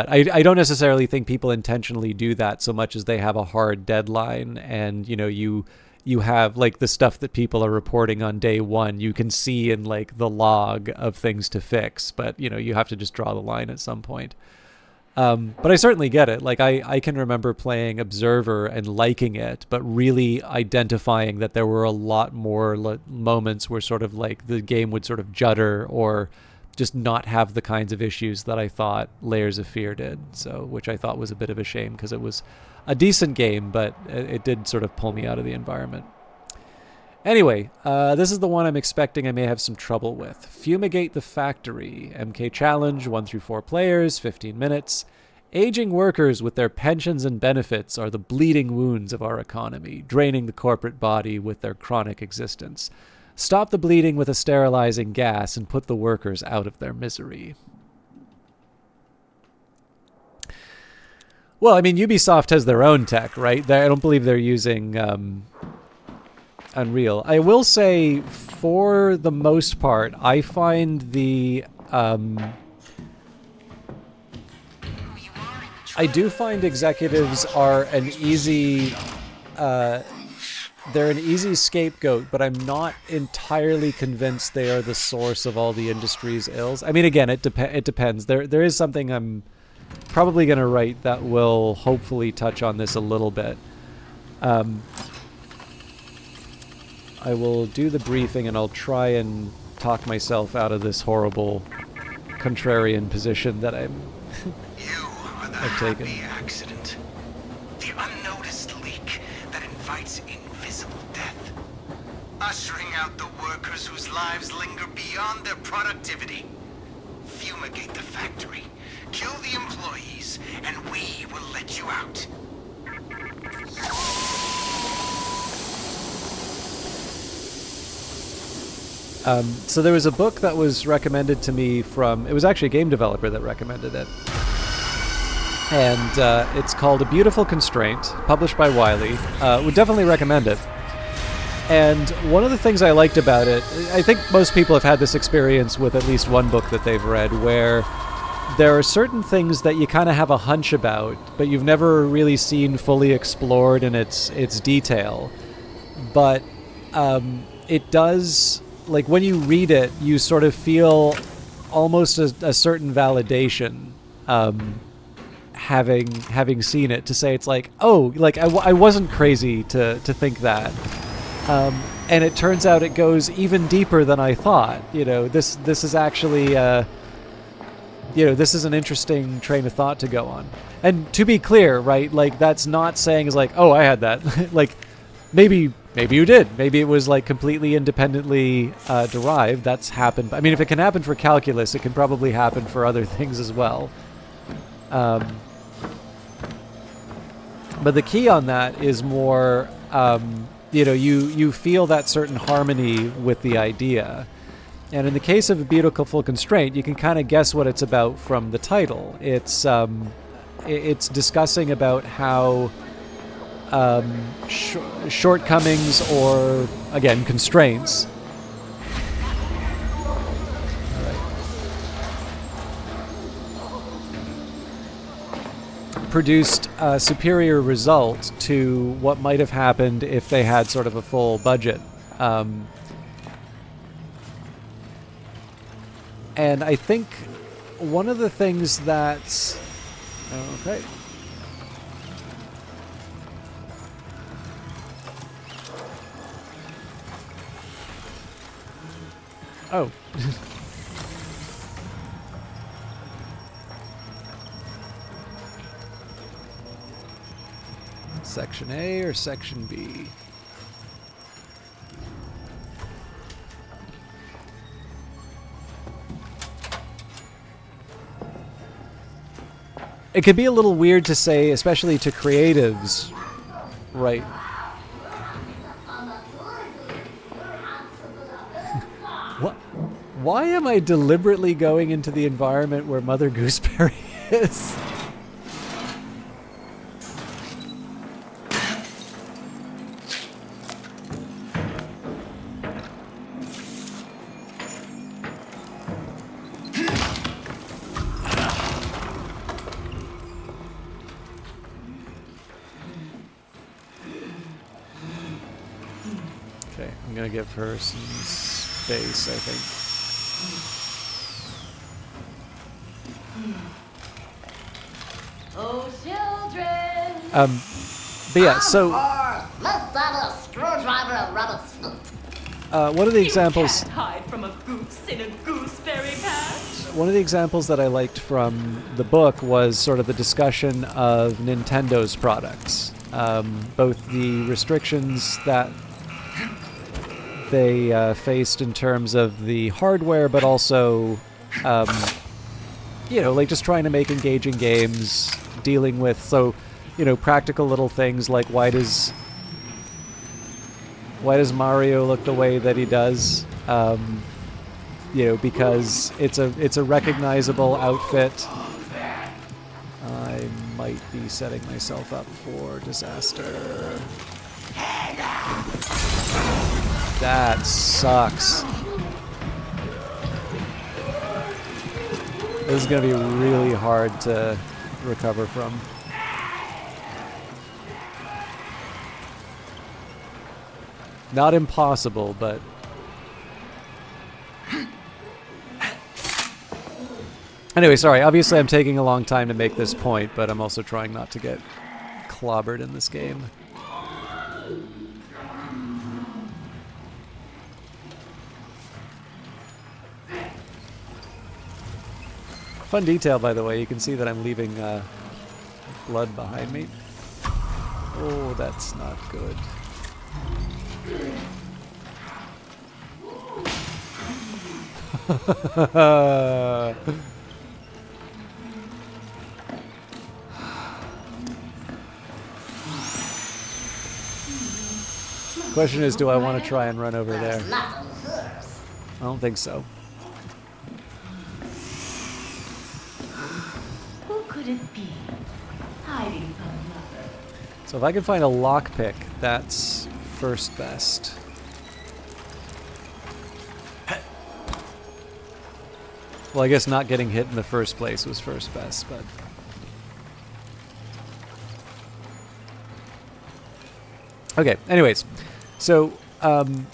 I don't necessarily think people intentionally do that so much as they have a hard deadline, and you have like the stuff that people are reporting on day one, you can see in like the log of things to fix, but you have to just draw the line at some point. But I certainly get it. Like I can remember playing Observer and liking it, but really identifying that there were a lot more moments where sort of like the game would sort of judder or just not have the kinds of issues that I thought Layers of Fear did. So, which I thought was a bit of a shame because it was a decent game, but it did sort of pull me out of the environment. Anyway, this is the one I'm expecting I may have some trouble with. Fumigate the Factory. MK Challenge, 1 through 4 players, 15 minutes. Aging workers with their pensions and benefits are the bleeding wounds of our economy, draining the corporate body with their chronic existence. Stop the bleeding with a sterilizing gas and put the workers out of their misery. Well, I mean, Ubisoft has their own tech, right? I don't believe they're using Unreal. I will say, for the most part, I find I do find executives are an easy they're an easy scapegoat, but I'm not entirely convinced they are the source of all the industry's ills. I mean, again, it depends. There is something I'm probably going to write that will hopefully touch on this a little bit. I will do the briefing and I'll try and talk myself out of this horrible contrarian position that I've taken. Happy accident. The unnoticed leak that invites invisible death. Ushering out the workers whose lives linger beyond their productivity. Fumigate the factory. Kill the employees, and we will let you out. So there was a book that was recommended to me from, it was actually a game developer that recommended it. And it's called A Beautiful Constraint, published by Wiley. Would definitely recommend it. And one of the things I liked about it, I think most people have had this experience with at least one book that they've read, where there are certain things that you kind of have a hunch about, but you've never really seen fully explored in its detail. But it does, like when you read it, you sort of feel almost a certain validation having seen it, to say it's like, oh, like I wasn't crazy to think that. And it turns out it goes even deeper than I thought. This is actually this is an interesting train of thought to go on. And to be clear, right, like that's not saying is like, oh, I had that. Like maybe you did. Maybe it was like completely independently derived. That's happened. I mean, if it can happen for calculus, it can probably happen for other things as well. But the key on that is more, you feel that certain harmony with the idea. And in the case of A Beautiful Constraint, you can kind of guess what it's about from the title. It's discussing about how shortcomings, or again constraints, produced a superior result to what might have happened if they had sort of a full budget. And I think one of the things that's... Okay. Oh. Section A or Section B? it could be a little weird to say, especially to creatives, right? What? Why am I deliberately going into the environment where Mother Gooseberry is? Okay, I'm gonna give her some space, I think. Oh, children! But yeah, so Let's have a screwdriver and rubber suit. one of the examples, Can't hide from a goose in a gooseberry patch. one of the examples that I liked from the book was sort of the discussion of Nintendo's products, both the restrictions that they faced in terms of the hardware, but also, you know, like just trying to make engaging games, dealing with, so, you know, practical little things like why does Mario look the way that he does? You know, because it's a recognizable outfit. I might be setting myself up for disaster. That sucks. This is gonna be really hard to recover from. Not impossible, but... Anyway, sorry, obviously I'm taking a long time to make this point, but I'm also trying not to get clobbered in this game. Fun detail, by the way, you can see that I'm leaving blood behind me. Oh, that's not good. Question is, do I want to try and run over there? I don't think so. Who could it be? Hiding from Mother. So if I can find a lockpick, that's first best. Well, I guess not getting hit in the first place was first best, but... Okay, anyways. So, the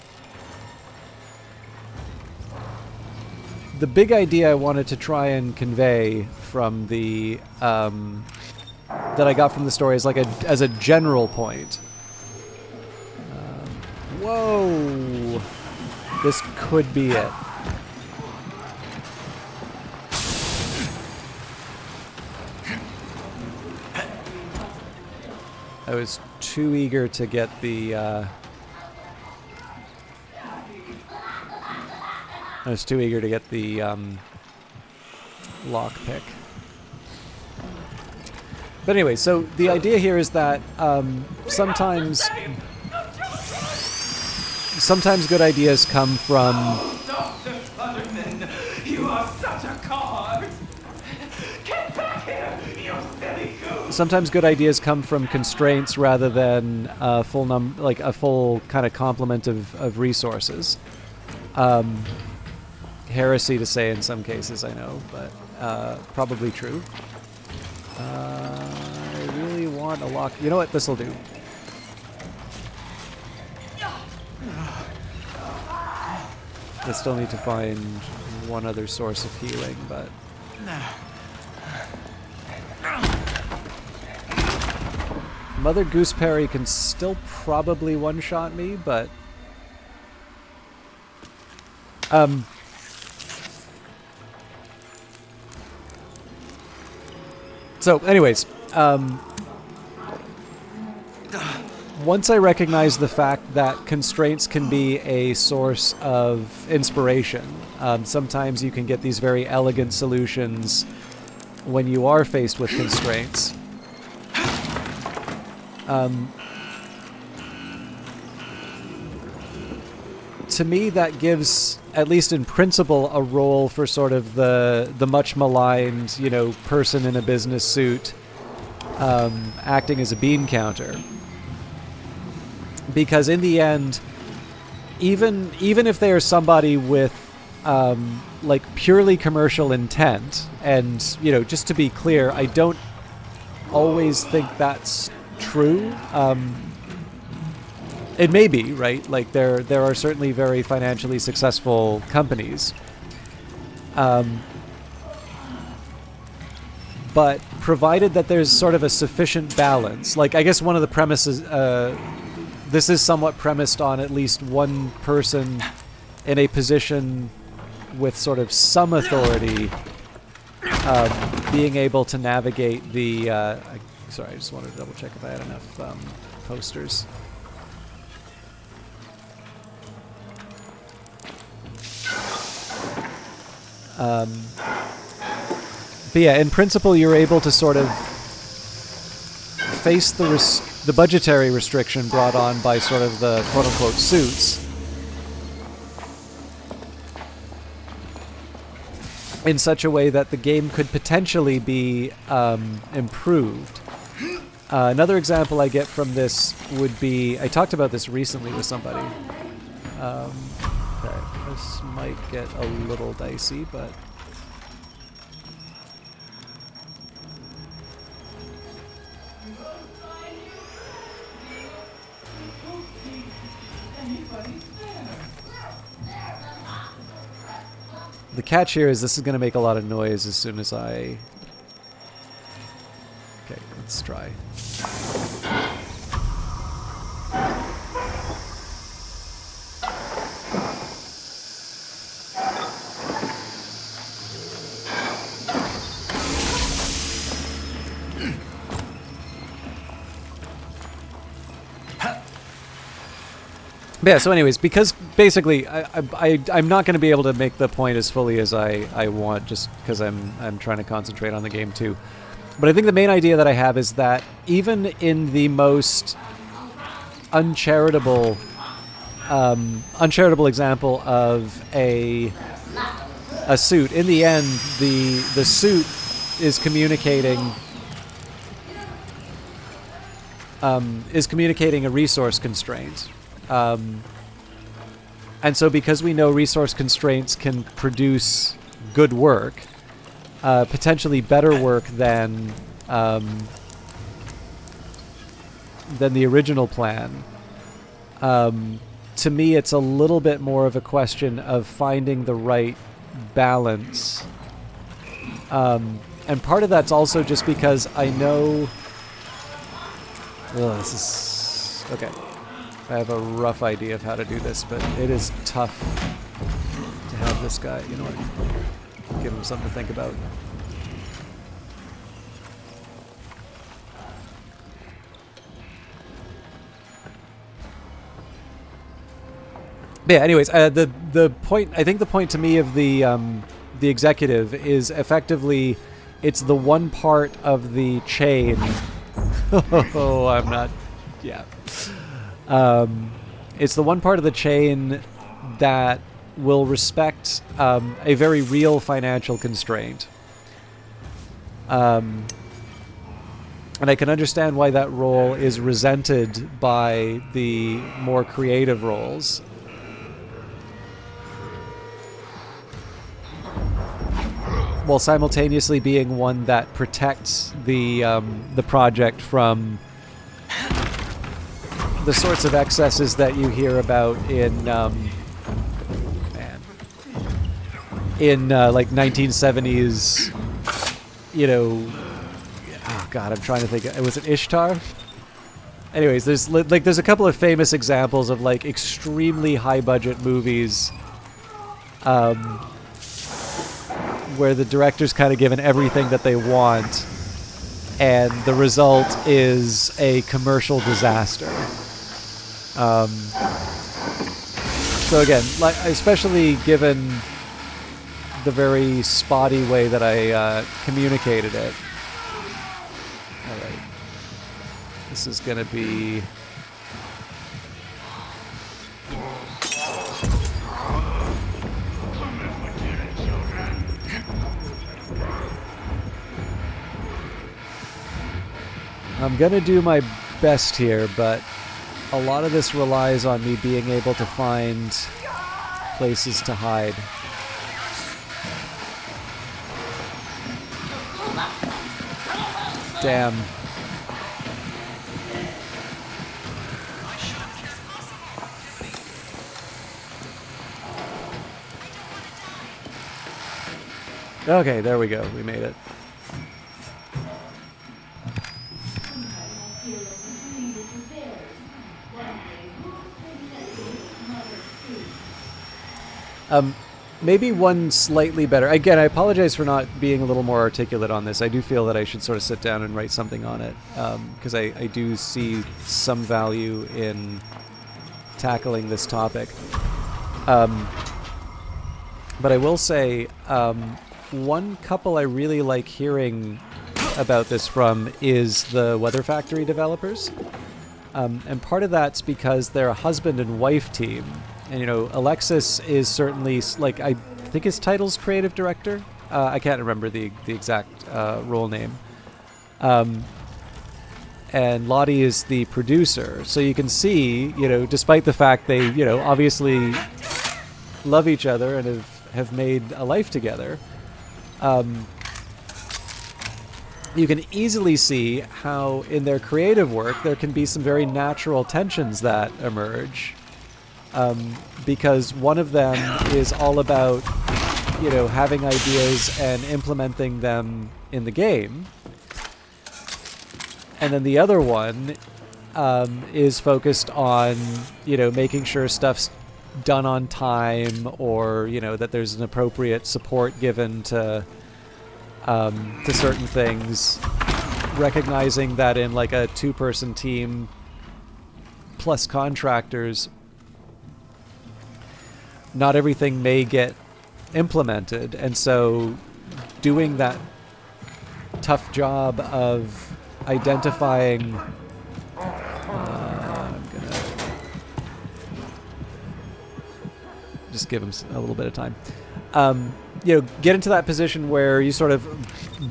big idea I wanted to try and convey from the... that I got from the story is like as a general point. Whoa! This could be it. I was too eager to get the, lockpick. But anyway, so the idea here is that sometimes good ideas come from... Dr. Futterman, you are such a coward! Get back here, you silly goose! Sometimes good ideas come from constraints rather than a full kind of complement of resources. Heresy to say in some cases, I know, but probably true. I really want a lock. You know what? This'll do. I still need to find one other source of healing, but... Mother Gooseberry can still probably one-shot me, but... So, anyways, once I recognize the fact that constraints can be a source of inspiration, sometimes you can get these very elegant solutions when you are faced with constraints. To me, that gives, at least in principle, a role for sort of the much maligned, person in a business suit acting as a bean counter. Because in the end, even if they are somebody with like purely commercial intent, and just to be clear, I don't always think that's true. It may be, right? Like there are certainly very financially successful companies. But provided that there's sort of a sufficient balance, like I guess one of the premises, this is somewhat premised on at least one person in a position with sort of some authority being able to navigate the... sorry, I just wanted to double check if I had enough posters. But yeah, in principle, you're able to sort of face the budgetary restriction brought on by sort of the quote-unquote suits in such a way that the game could potentially be improved. Another example I get from this would be, I talked about this recently with somebody. Okay, this might get a little dicey, but... The catch here is this is going to make a lot of noise as soon as I... Okay, let's try. But yeah, so anyways, because basically I'm not going to be able to make the point as fully as I want, just because I'm trying to concentrate on the game too. But I think the main idea that I have is that even in the most uncharitable example of a suit, in the end the suit is communicating a resource constraint. And so because we know resource constraints can produce good work, potentially better work than the original plan, to me it's a little bit more of a question of finding the right balance. And part of that's also just because I know... this is... Okay. I have a rough idea of how to do this, but it is tough to have this guy, you know what, give him something to think about. But yeah, anyways, the point, I think the point to me of the executive is effectively, it's the one part of the chain. Oh, I'm not, yeah. It's the one part of the chain that will respect a very real financial constraint. And I can understand why that role is resented by the more creative roles. While simultaneously being one that protects the project from the sorts of excesses that you hear about in like 1970s, oh god, I'm trying to think. Was it Ishtar? Anyways, there's a couple of famous examples of like extremely high budget movies where the director's kind of given everything that they want and the result is a commercial disaster. So again, like especially given the very spotty way that I communicated it. All right. This is going to be... I'm going to do my best here, but a lot of this relies on me being able to find places to hide. Damn. Okay, there we go. We made it. Maybe one slightly better. Again, I apologize for not being a little more articulate on this. I do feel that I should sort of sit down and write something on it, because I do see some value in tackling this topic. But I will say, one couple I really like hearing about this from is the Weather Factory developers. And part of that's because they're a husband and wife team. And, you know, Alexis is certainly, like, I think his title's creative director. I can't remember the exact role name. And Lottie is the producer. So you can see, you know, despite the fact they, you know, obviously love each other and have made a life together, you can easily see how in their creative work there can be some very natural tensions that emerge. Because one of them is all about, you know, having ideas and implementing them in the game. And then the other one is focused on, you know, making sure stuff's done on time, or, you know, that there's an appropriate support given to certain things. Recognizing that in like a two-person team plus contractors, not everything may get implemented, and so doing that tough job of identifying I'm gonna just give him a little bit of time. You know, get into that position where you sort of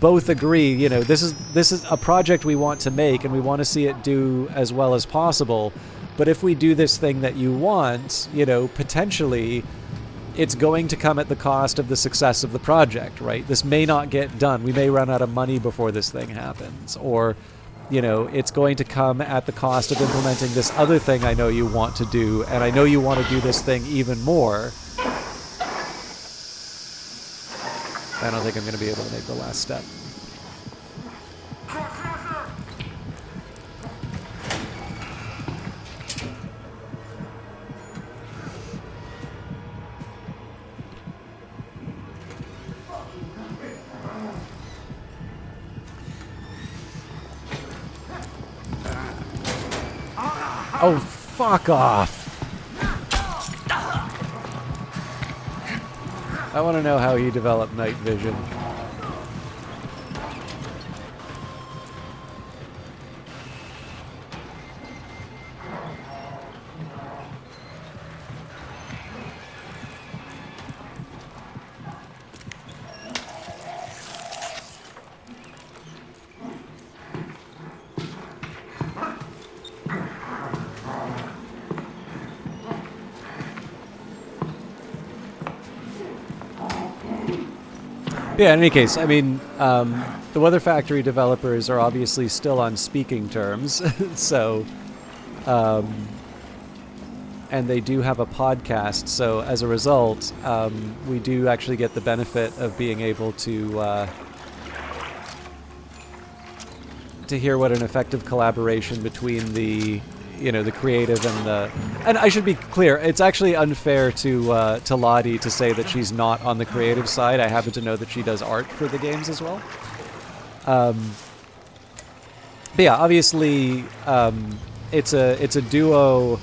both agree, you know, this is a project we want to make and we want to see it do as well as possible. But if we do this thing that you want, you know, potentially it's going to come at the cost of the success of the project, right? This may not get done. We may run out of money before this thing happens. Or, you know, it's going to come at the cost of implementing this other thing I know you want to do, and I know you want to do this thing even more. I don't think I'm going to be able to make the last step. Oh, fuck off. I want to know how he developed night vision. Yeah, in any case, I mean, the Weather Factory developers are obviously still on speaking terms, so, and they do have a podcast, so as a result, we do actually get the benefit of being able to hear what an effective collaboration between the, you know, the creative and the... And I should be clear, it's actually unfair to Lottie to say that she's not on the creative side. I happen to know that she does art for the games as well. But yeah, obviously, it's a duo...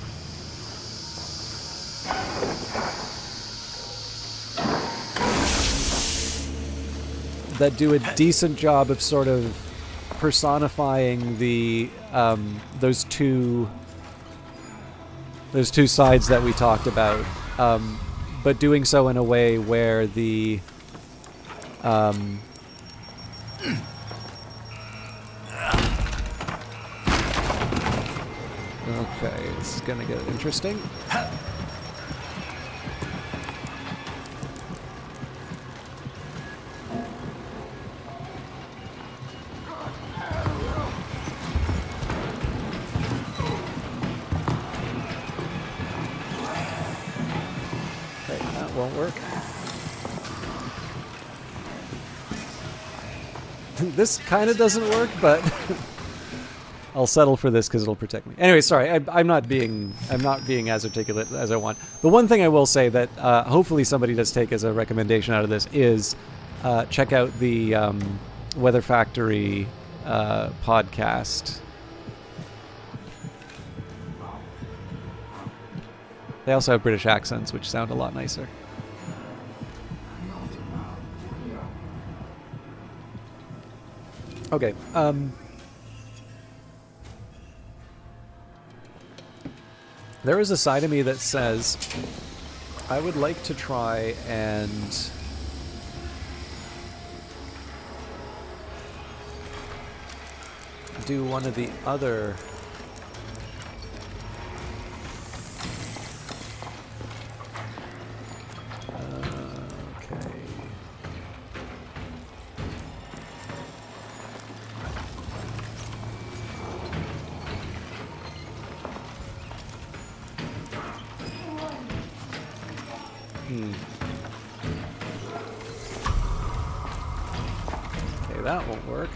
that do a decent job of sort of personifying the those two sides that we talked about, but doing so in a way where the okay, this is gonna get interesting. Won't work. This kind of doesn't work, but I'll settle for this because it'll protect me. Anyway, sorry, I'm not being as articulate as I want. The one thing I will say that hopefully somebody does take as a recommendation out of this is check out the Weather Factory podcast. They also have British accents, which sound a lot nicer. Okay. There is a side of me that says I would like to try and do one of the other that won't work.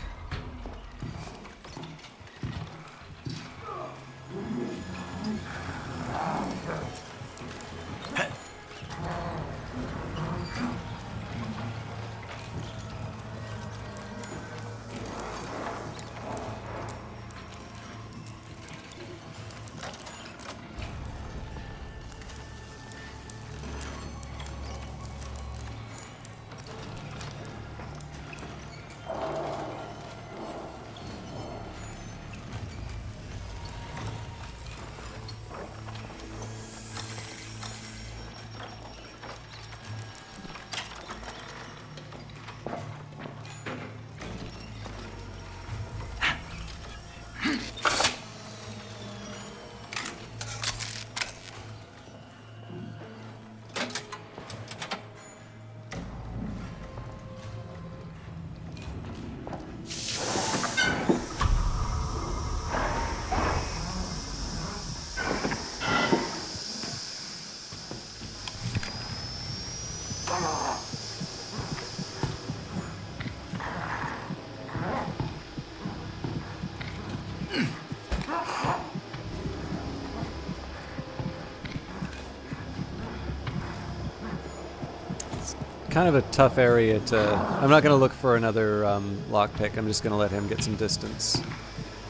Kind of a tough area to... I'm not going to look for another lockpick. I'm just going to let him get some distance.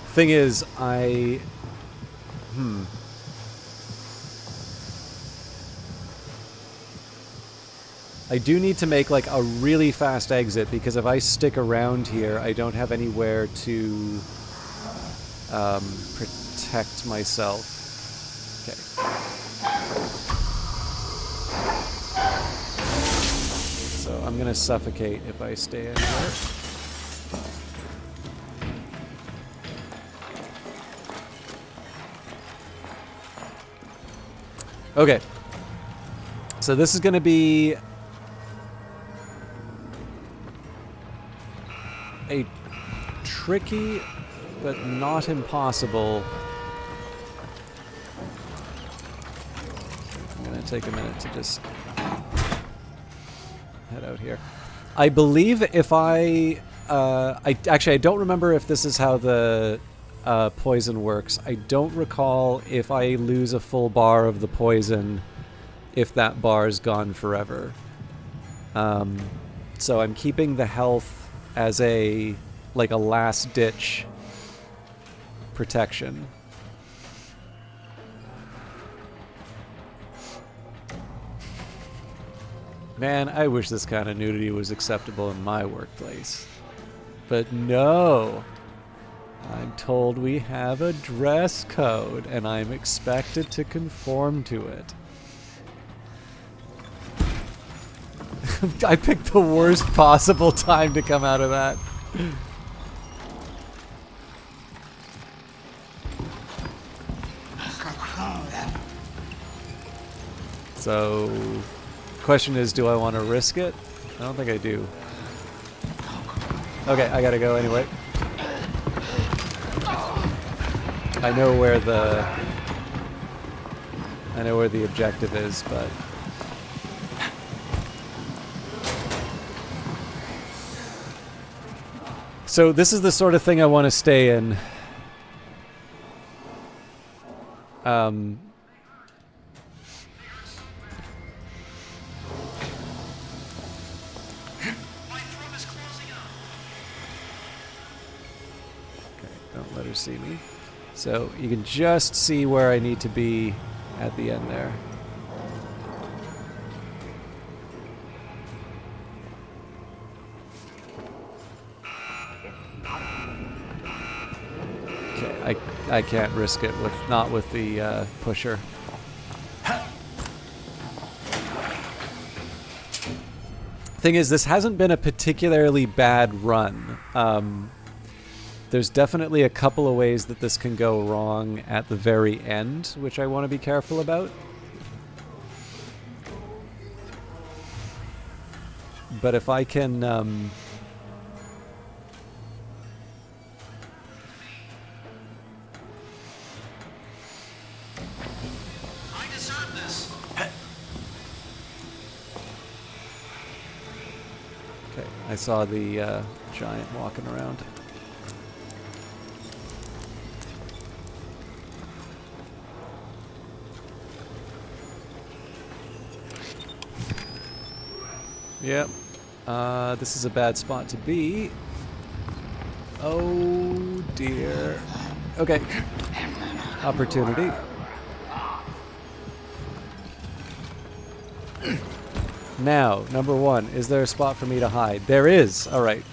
Thing is, I do need to make like a really fast exit because if I stick around here, I don't have anywhere to protect myself. Okay. So I'm gonna suffocate if I stay in here. Okay. So this is gonna be a tricky but not impossible. I'm gonna take a minute to just head out here. I believe if I don't remember if this is how the poison works. I don't recall if I lose a full bar of the poison, if that bar is gone forever. So I'm keeping the health as a last ditch protection. Man, I wish this kind of nudity was acceptable in my workplace. But no. I'm told we have a dress code, and I'm expected to conform to it. I picked the worst possible time to come out of that. So, question is, do I want to risk it? I don't think I do. Okay, I gotta go anyway. I know where the objective is, but so this is the sort of thing I want to stay in. Don't let her see me. So you can just see where I need to be at the end there. Okay, I can't risk it with not with the pusher. Thing is, this hasn't been a particularly bad run. There's definitely a couple of ways that this can go wrong at the very end, which I want to be careful about. But if I can... I deserve this. Okay, I saw the giant walking around. Yep. This is a bad spot to be. Oh dear. Okay. Opportunity. Now, number one, is there a spot for me to hide? There is. All right.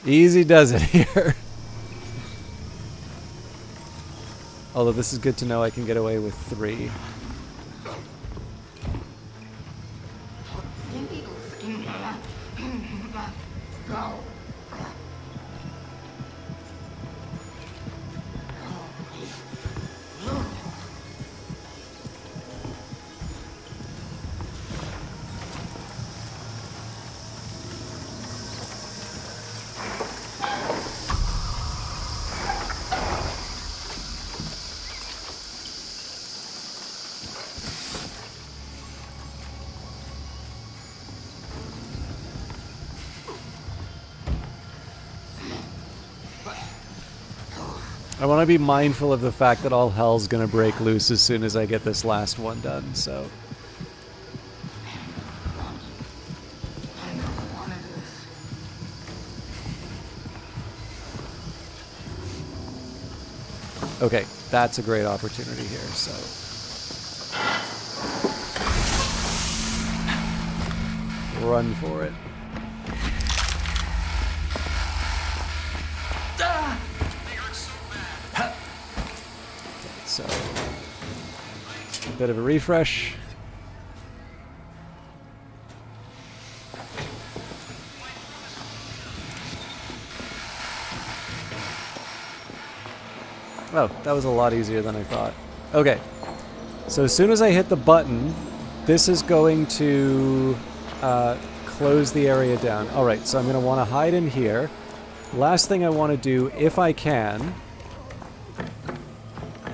Easy does it here. Although this is good to know I can get away with 3. I want to be mindful of the fact that all hell's gonna break loose as soon as I get this last one done, so... Okay, that's a great opportunity here, so... Run for it. So, a bit of a refresh. Oh, that was a lot easier than I thought. Okay, so as soon as I hit the button, this is going to close the area down. Alright, so I'm going to want to hide in here. Last thing I want to do, if I can,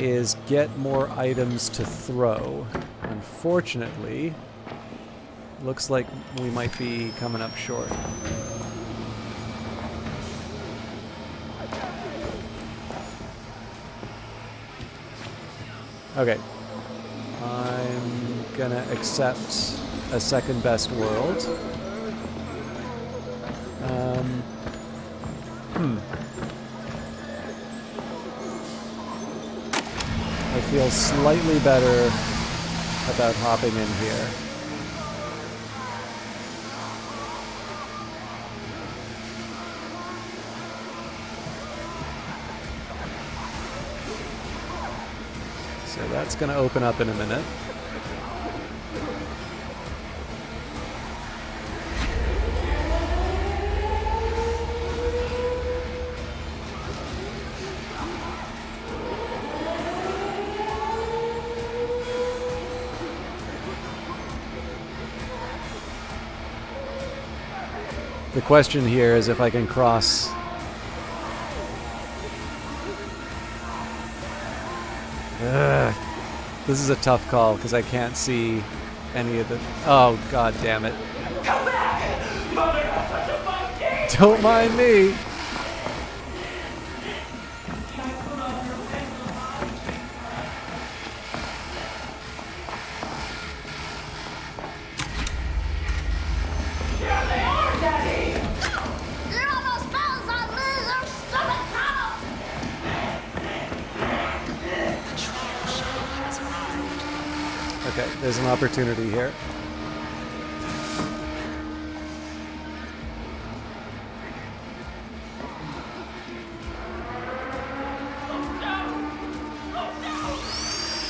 is get more items to throw. Unfortunately, looks like we might be coming up short. Okay. I'm gonna accept a second best world. feel slightly better about hopping in here. So that's going to open up in a minute. The question here is if I can cross. Ugh. This is a tough call because I can't see any of the. Oh, god damn it. Come back! Mother has such a fun game! Don't mind me. Here they are, Daddy! You're almost bells on loser stomach tunnel! Okay, there's an opportunity here.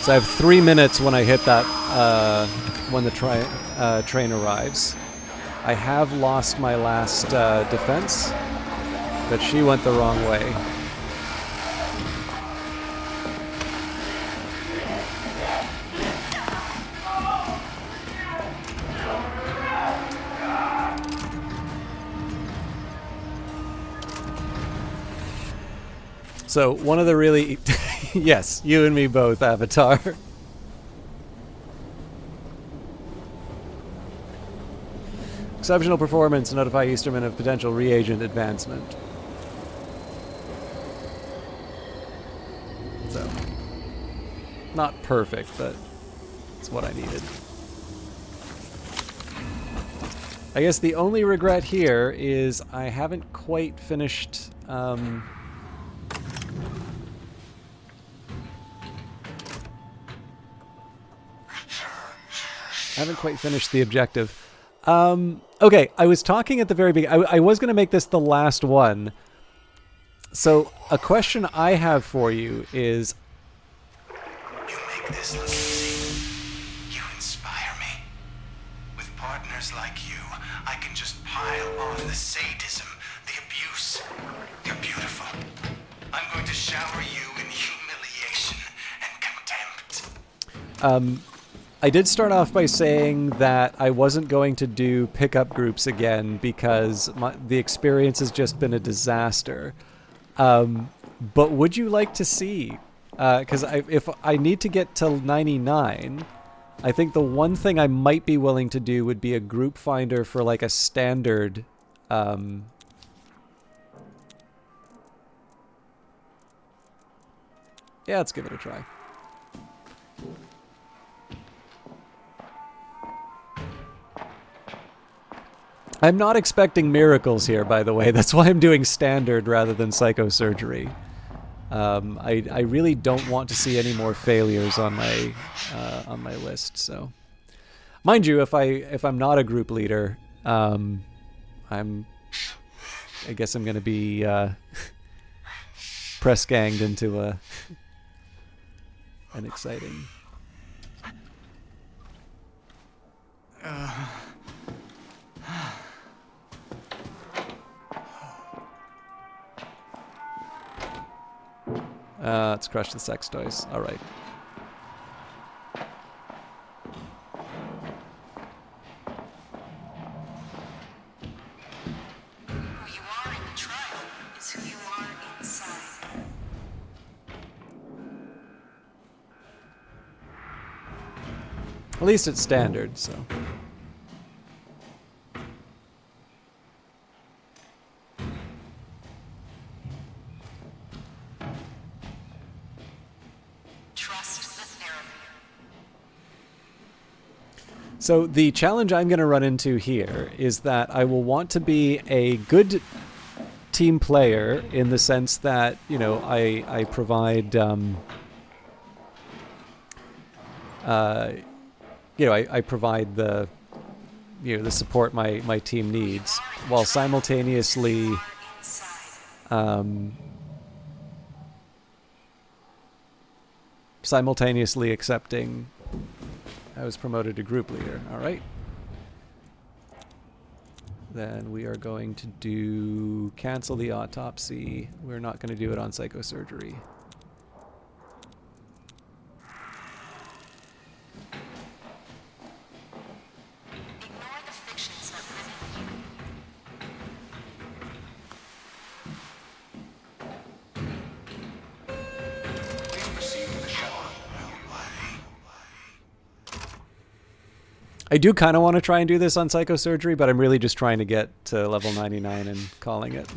So I have 3 minutes when I hit that, when the train arrives. I have lost my last defense, but she went the wrong way. So one of the really, yes, you and me both, Avatar. Exceptional performance, notify Easterman of potential reagent advancement. So, not perfect, but it's what I needed. I guess the only regret here is I haven't quite finished, the objective. Okay, I was talking at the very beginning. I was going to make this the last one. So, a question I have for you is... You make this look easy. You inspire me. With partners like you, I can just pile on the sadism, the abuse. You're beautiful. I'm going to shower you in humiliation and contempt. I did start off by saying that I wasn't going to do pickup groups again because the experience has just been a disaster. But would you like to see? Because if I need to get to 99, I think the one thing I might be willing to do would be a group finder for like a standard. Yeah, let's give it a try. I'm not expecting miracles here, by the way. That's why I'm doing standard rather than psychosurgery. I really don't want to see any more failures on my list. So, mind you, if I'm not a group leader, I guess I'm going to be press ganged into an exciting. Let's crush the sex toys. All right. Who you are in the trial is who you are inside. At least it's standard, so. So the challenge I'm going to run into here is that I will want to be a good team player in the sense that, you know, I provide I provide the the support my team needs, while simultaneously accepting I was promoted to group leader. All right. Then we are going to cancel the autopsy. We're not going to do it on psychosurgery. Ignore the fictions that live in We've received the shuttle. I do kind of want to try and do this on psychosurgery, but I'm really just trying to get to level 99 and calling it.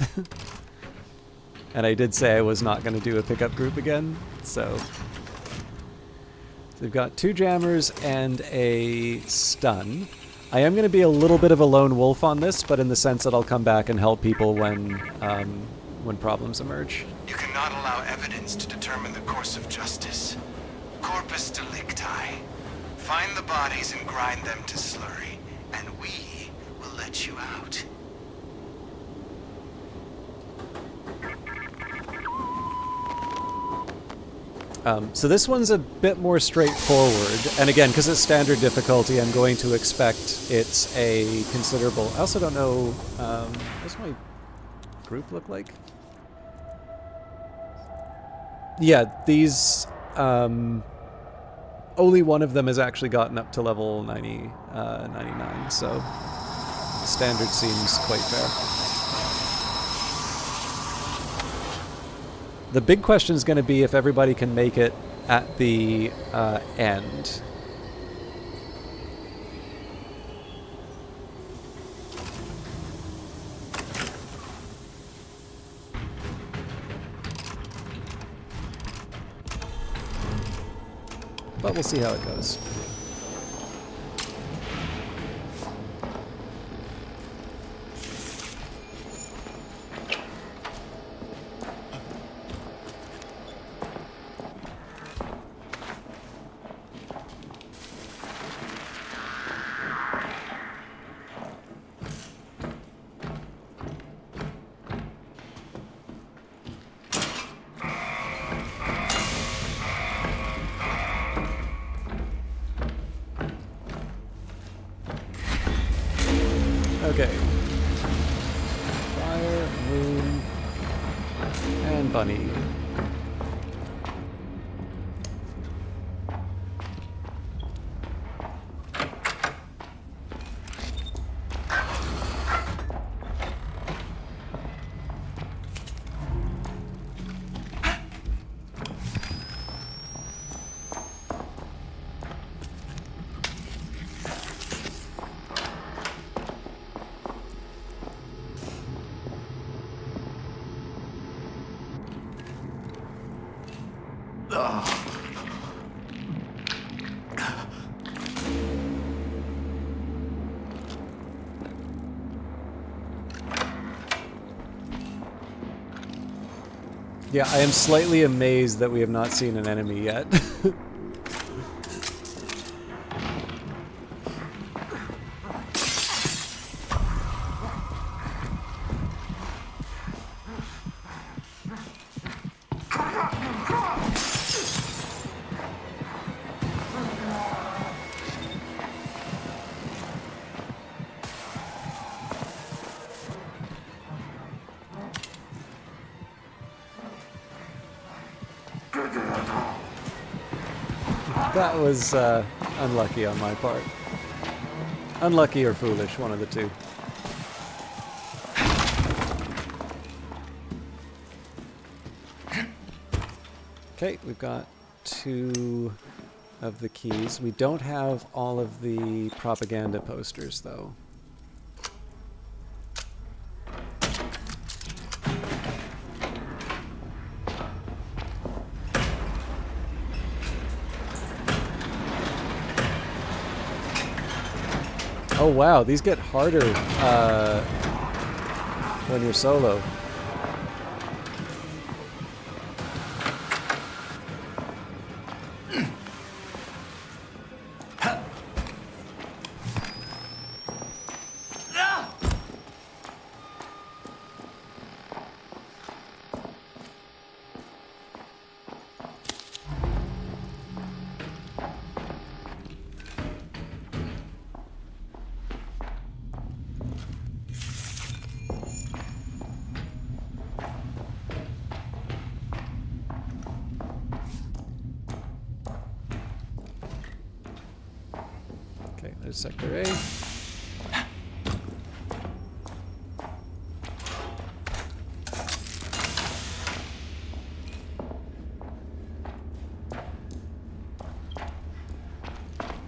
And I did say I was not going to do a pickup group again, so we've got 2 jammers and a stun. I am going to be a little bit of a lone wolf on this, but in the sense that I'll come back and help people when problems emerge. You cannot allow evidence to determine the course of justice. Corpus delicti. Find the bodies and grind them to slurry, and we will let you out. So this one's a bit more straightforward, and again, because it's standard difficulty, I'm going to expect it's a considerable... I also don't know... what's my group look like? Yeah, these... only one of them has actually gotten up to level 99, so standard seems quite fair. The big question is going to be if everybody can make it at the end. But we'll see how it goes. Okay. Fire, moon, and bunny. Yeah, I am slightly amazed that we have not seen an enemy yet. That was unlucky on my part. Unlucky or foolish, one of the two. Okay, we've got 2 of the keys. We don't have all of the propaganda posters, though. Oh wow, these get harder when you're solo. There's Sector A.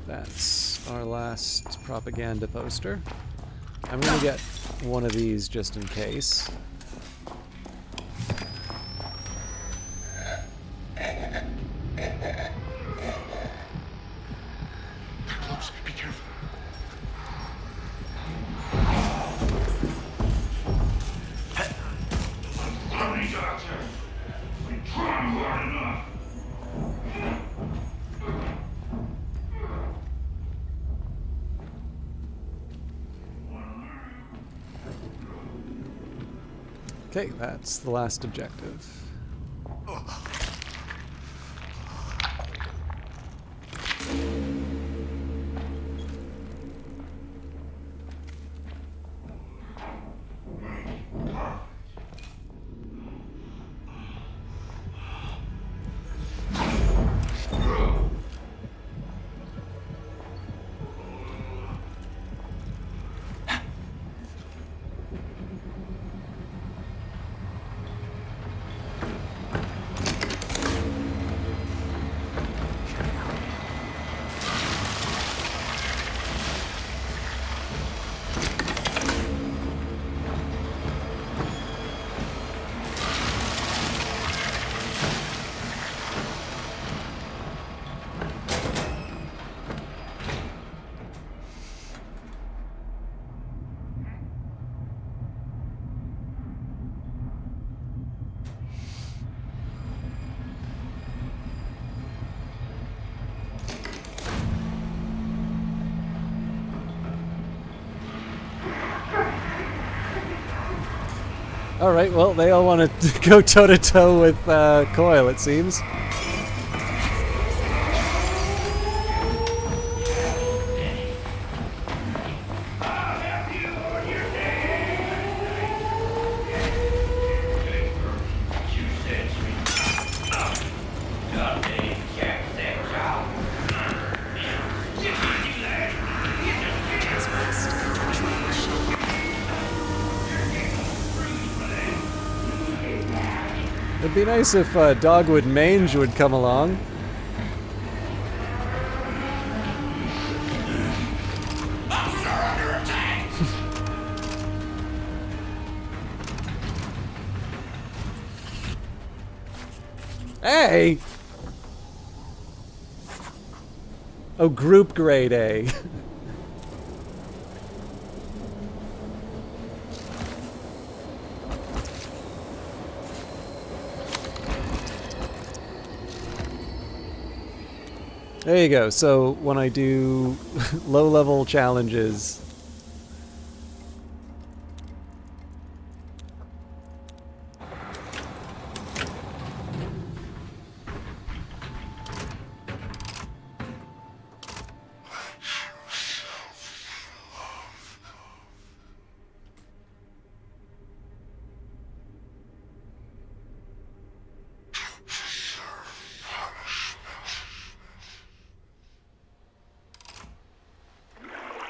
That's our last propaganda poster. I'm gonna get one of these just in case. They're close. Be careful. Funny, Doctor. We try hard enough. Okay, that's the last objective. Alright, well, they all want to go toe-to-toe with Coil, it seems. It'd be nice if Dogwood Mange would come along. Hey! Oh, group grade A. There you go. So when I do low-level challenges,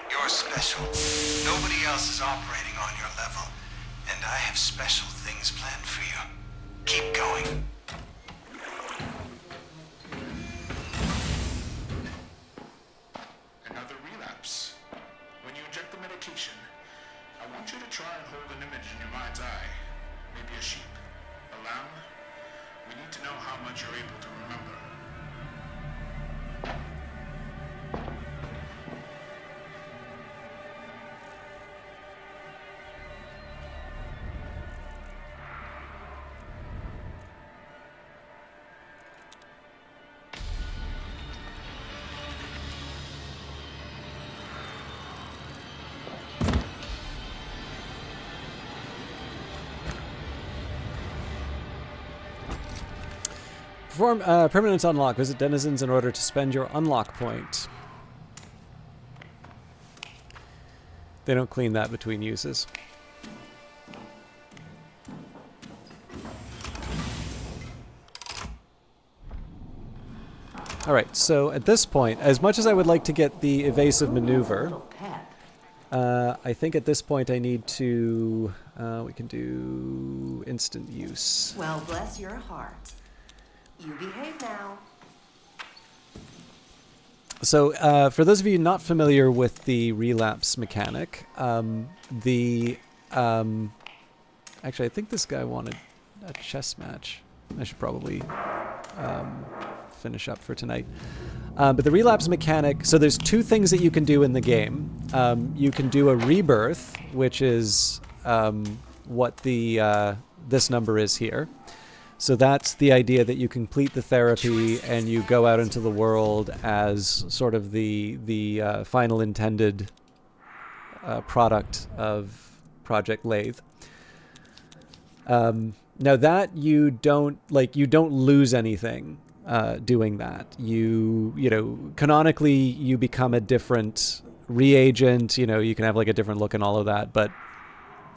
You're special. Nobody else is operating on your level, and I have special things planned for you. Keep going. Another relapse. When you inject the medication, I want you to try and hold an image in your mind's eye. Maybe a sheep, a lamb. We need to know how much you're able to remember. perform permanent unlock. Visit denizens in order to spend your unlock point. They don't clean that between uses. All right, so at this point, as much as I would like to get the evasive maneuver, Little pet. I think at this point I need to, we can do instant use. Well, bless your heart. You behave now. So for those of you not familiar with the relapse mechanic, actually I think this guy wanted a chess match. I should probably finish up for tonight. But the relapse mechanic, so there's two things that you can do in the game. You can do a rebirth, which is what the this number is here. So that's the idea that you complete the therapy and you go out into the world as sort of the final intended product of Project Lathe. Now that you don't lose anything doing that. You know, canonically you become a different reagent. You know, you can have like a different look and all of that, but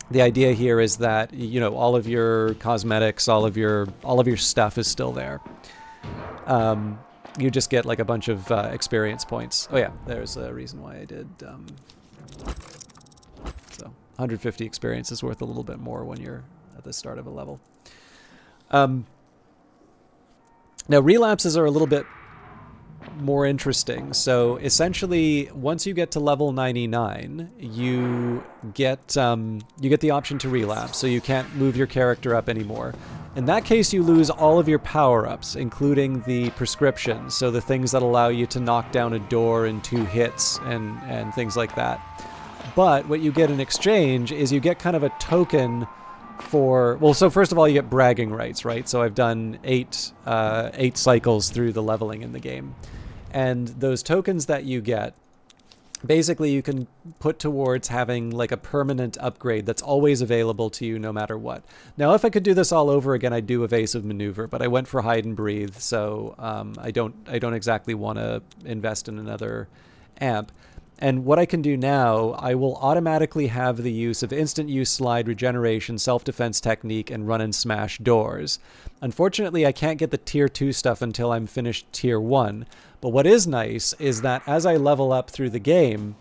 the idea here is that, you know, all of your cosmetics, all of your stuff is still there. You just get like a bunch of experience points. Oh yeah, there's a reason why I did. So 150 experience is worth a little bit more when you're at the start of a level. Now relapses are a little bit more interesting. So essentially, once you get to level 99, you get the option to relapse. So you can't move your character up anymore. In that case, you lose all of your power-ups, including the prescriptions. So the things that allow you to knock down a door in 2 hits and things like that. But what you get in exchange is you get kind of a token for, well, so first of all, you get bragging rights, right? So I've done 8 cycles through the leveling in the game. And those tokens that you get, basically you can put towards having like a permanent upgrade that's always available to you no matter what. Now, if I could do this all over again, I'd do evasive maneuver, but I went for hide and breathe, so I don't exactly want to invest in another amp. And what I can do now, I will automatically have the use of instant use slide, regeneration, self-defense technique, and run and smash doors. Unfortunately, I can't get the tier 2 stuff until I'm finished tier 1. But what is nice is that as I level up through the game,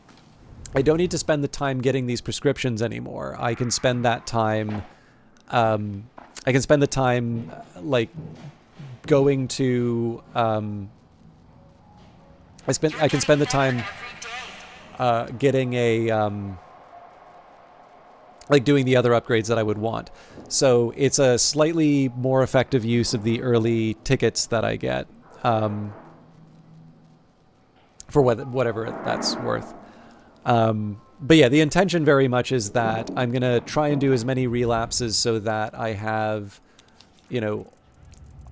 I don't need to spend the time getting these prescriptions anymore. I can spend that time, like going to, I can spend the time getting a, like doing the other upgrades that I would want. So it's a slightly more effective use of the early tickets that I get, for whatever that's worth. But yeah, the intention very much is that I'm going to try and do as many relapses so that I have, you know,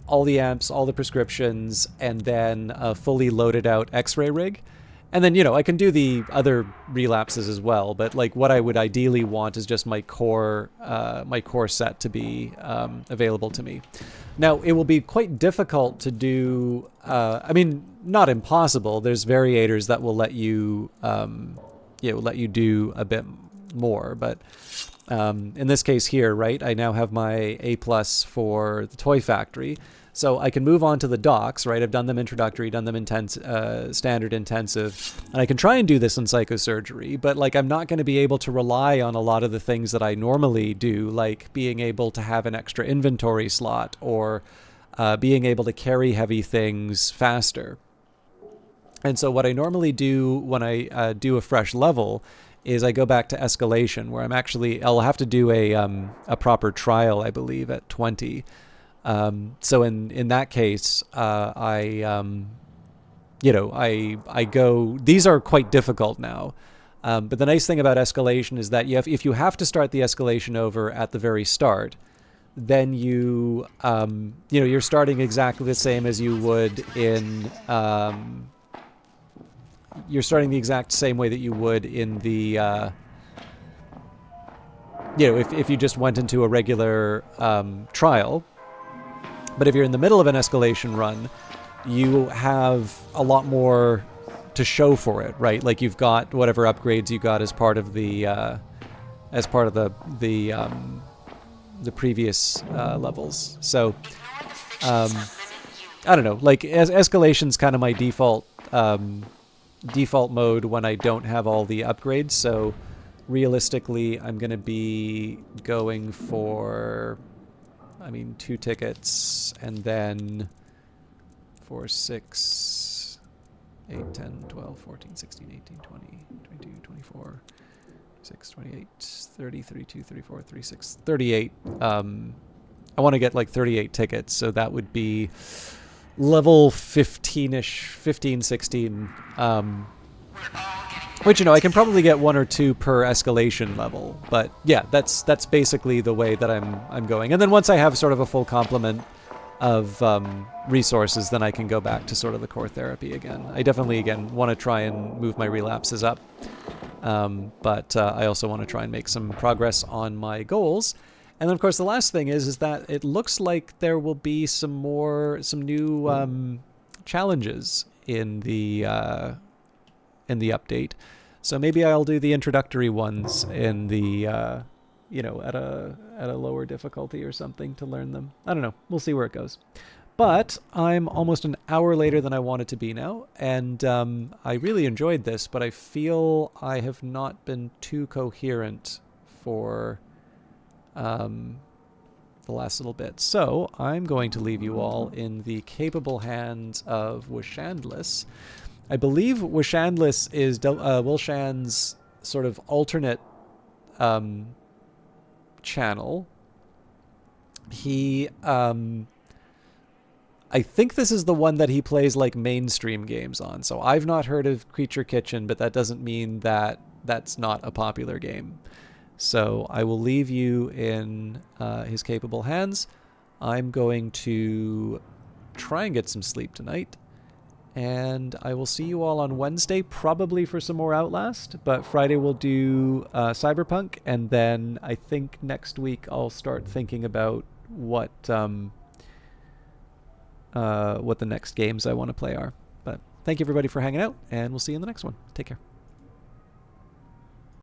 all the amps, all the prescriptions, and then a fully loaded out X-ray rig. And then, you know, I can do the other relapses as well, but like what I would ideally want is just my core set to be available to me. Now, it will be quite difficult to do. I mean, not impossible. There's variators that will let you, let you do a bit more. But in this case here, right, I now have my A+ for the Toy Factory. So I can move on to the docs, right? I've done them introductory, done them standard intensive, and I can try and do this in Psychosurgery, but like I'm not going to be able to rely on a lot of the things that I normally do, like being able to have an extra inventory slot or being able to carry heavy things faster. And so what I normally do when I do a fresh level is I go back to escalation, where I'll have to do a proper trial, I believe, at 20. So in that case, I go, these are quite difficult now. But the nice thing about escalation is that if you have to start the escalation over at the very start, then you're starting exactly the same as you would in, you're starting the exact same way that you would in the, if you just went into a regular, trial. But if you're in the middle of an escalation run, you have a lot more to show for it, right? Like you've got whatever upgrades you got as part of the previous levels. So I don't know, like escalation's kind of my default default mode when I don't have all the upgrades. So realistically, I'm gonna be going for, I mean, 2 tickets, and then 4, 6, 8, 10, 12, 14, 16, 18, 20, 22, 24, 6, 28, 30, 32, 34, 36, 38. I want to get like 38 tickets, so that would be level 15-ish, 15, 16. Which, you know, I can probably get 1 or 2 per escalation level, but yeah, that's basically the way that I'm going. And then once I have sort of a full complement of resources, then I can go back to sort of the core therapy again. I definitely, again, want to try and move my relapses up, but I also want to try and make some progress on my goals. And then, of course, the last thing is that it looks like there will be some new challenges in the update. So maybe I'll do the introductory ones in the at a lower difficulty or something to learn them. I don't know. We'll see where it goes. But I'm almost an hour later than I wanted to be now, and I really enjoyed this, but I feel I have not been too coherent for the last little bit. So I'm going to leave you all in the capable hands of Wishandless. I believe Wishandless is Wilshan's sort of alternate channel. He I think this is the one that he plays like mainstream games on. So I've not heard of Creature Kitchen, but that doesn't mean that that's not a popular game. So I will leave you in his capable hands. I'm going to try and get some sleep tonight. And I will see you all on Wednesday, probably for some more Outlast. But Friday we'll do Cyberpunk. And then I think next week I'll start thinking about what the next games I want to play are. But thank you everybody for hanging out, and we'll see you in the next one. Take care.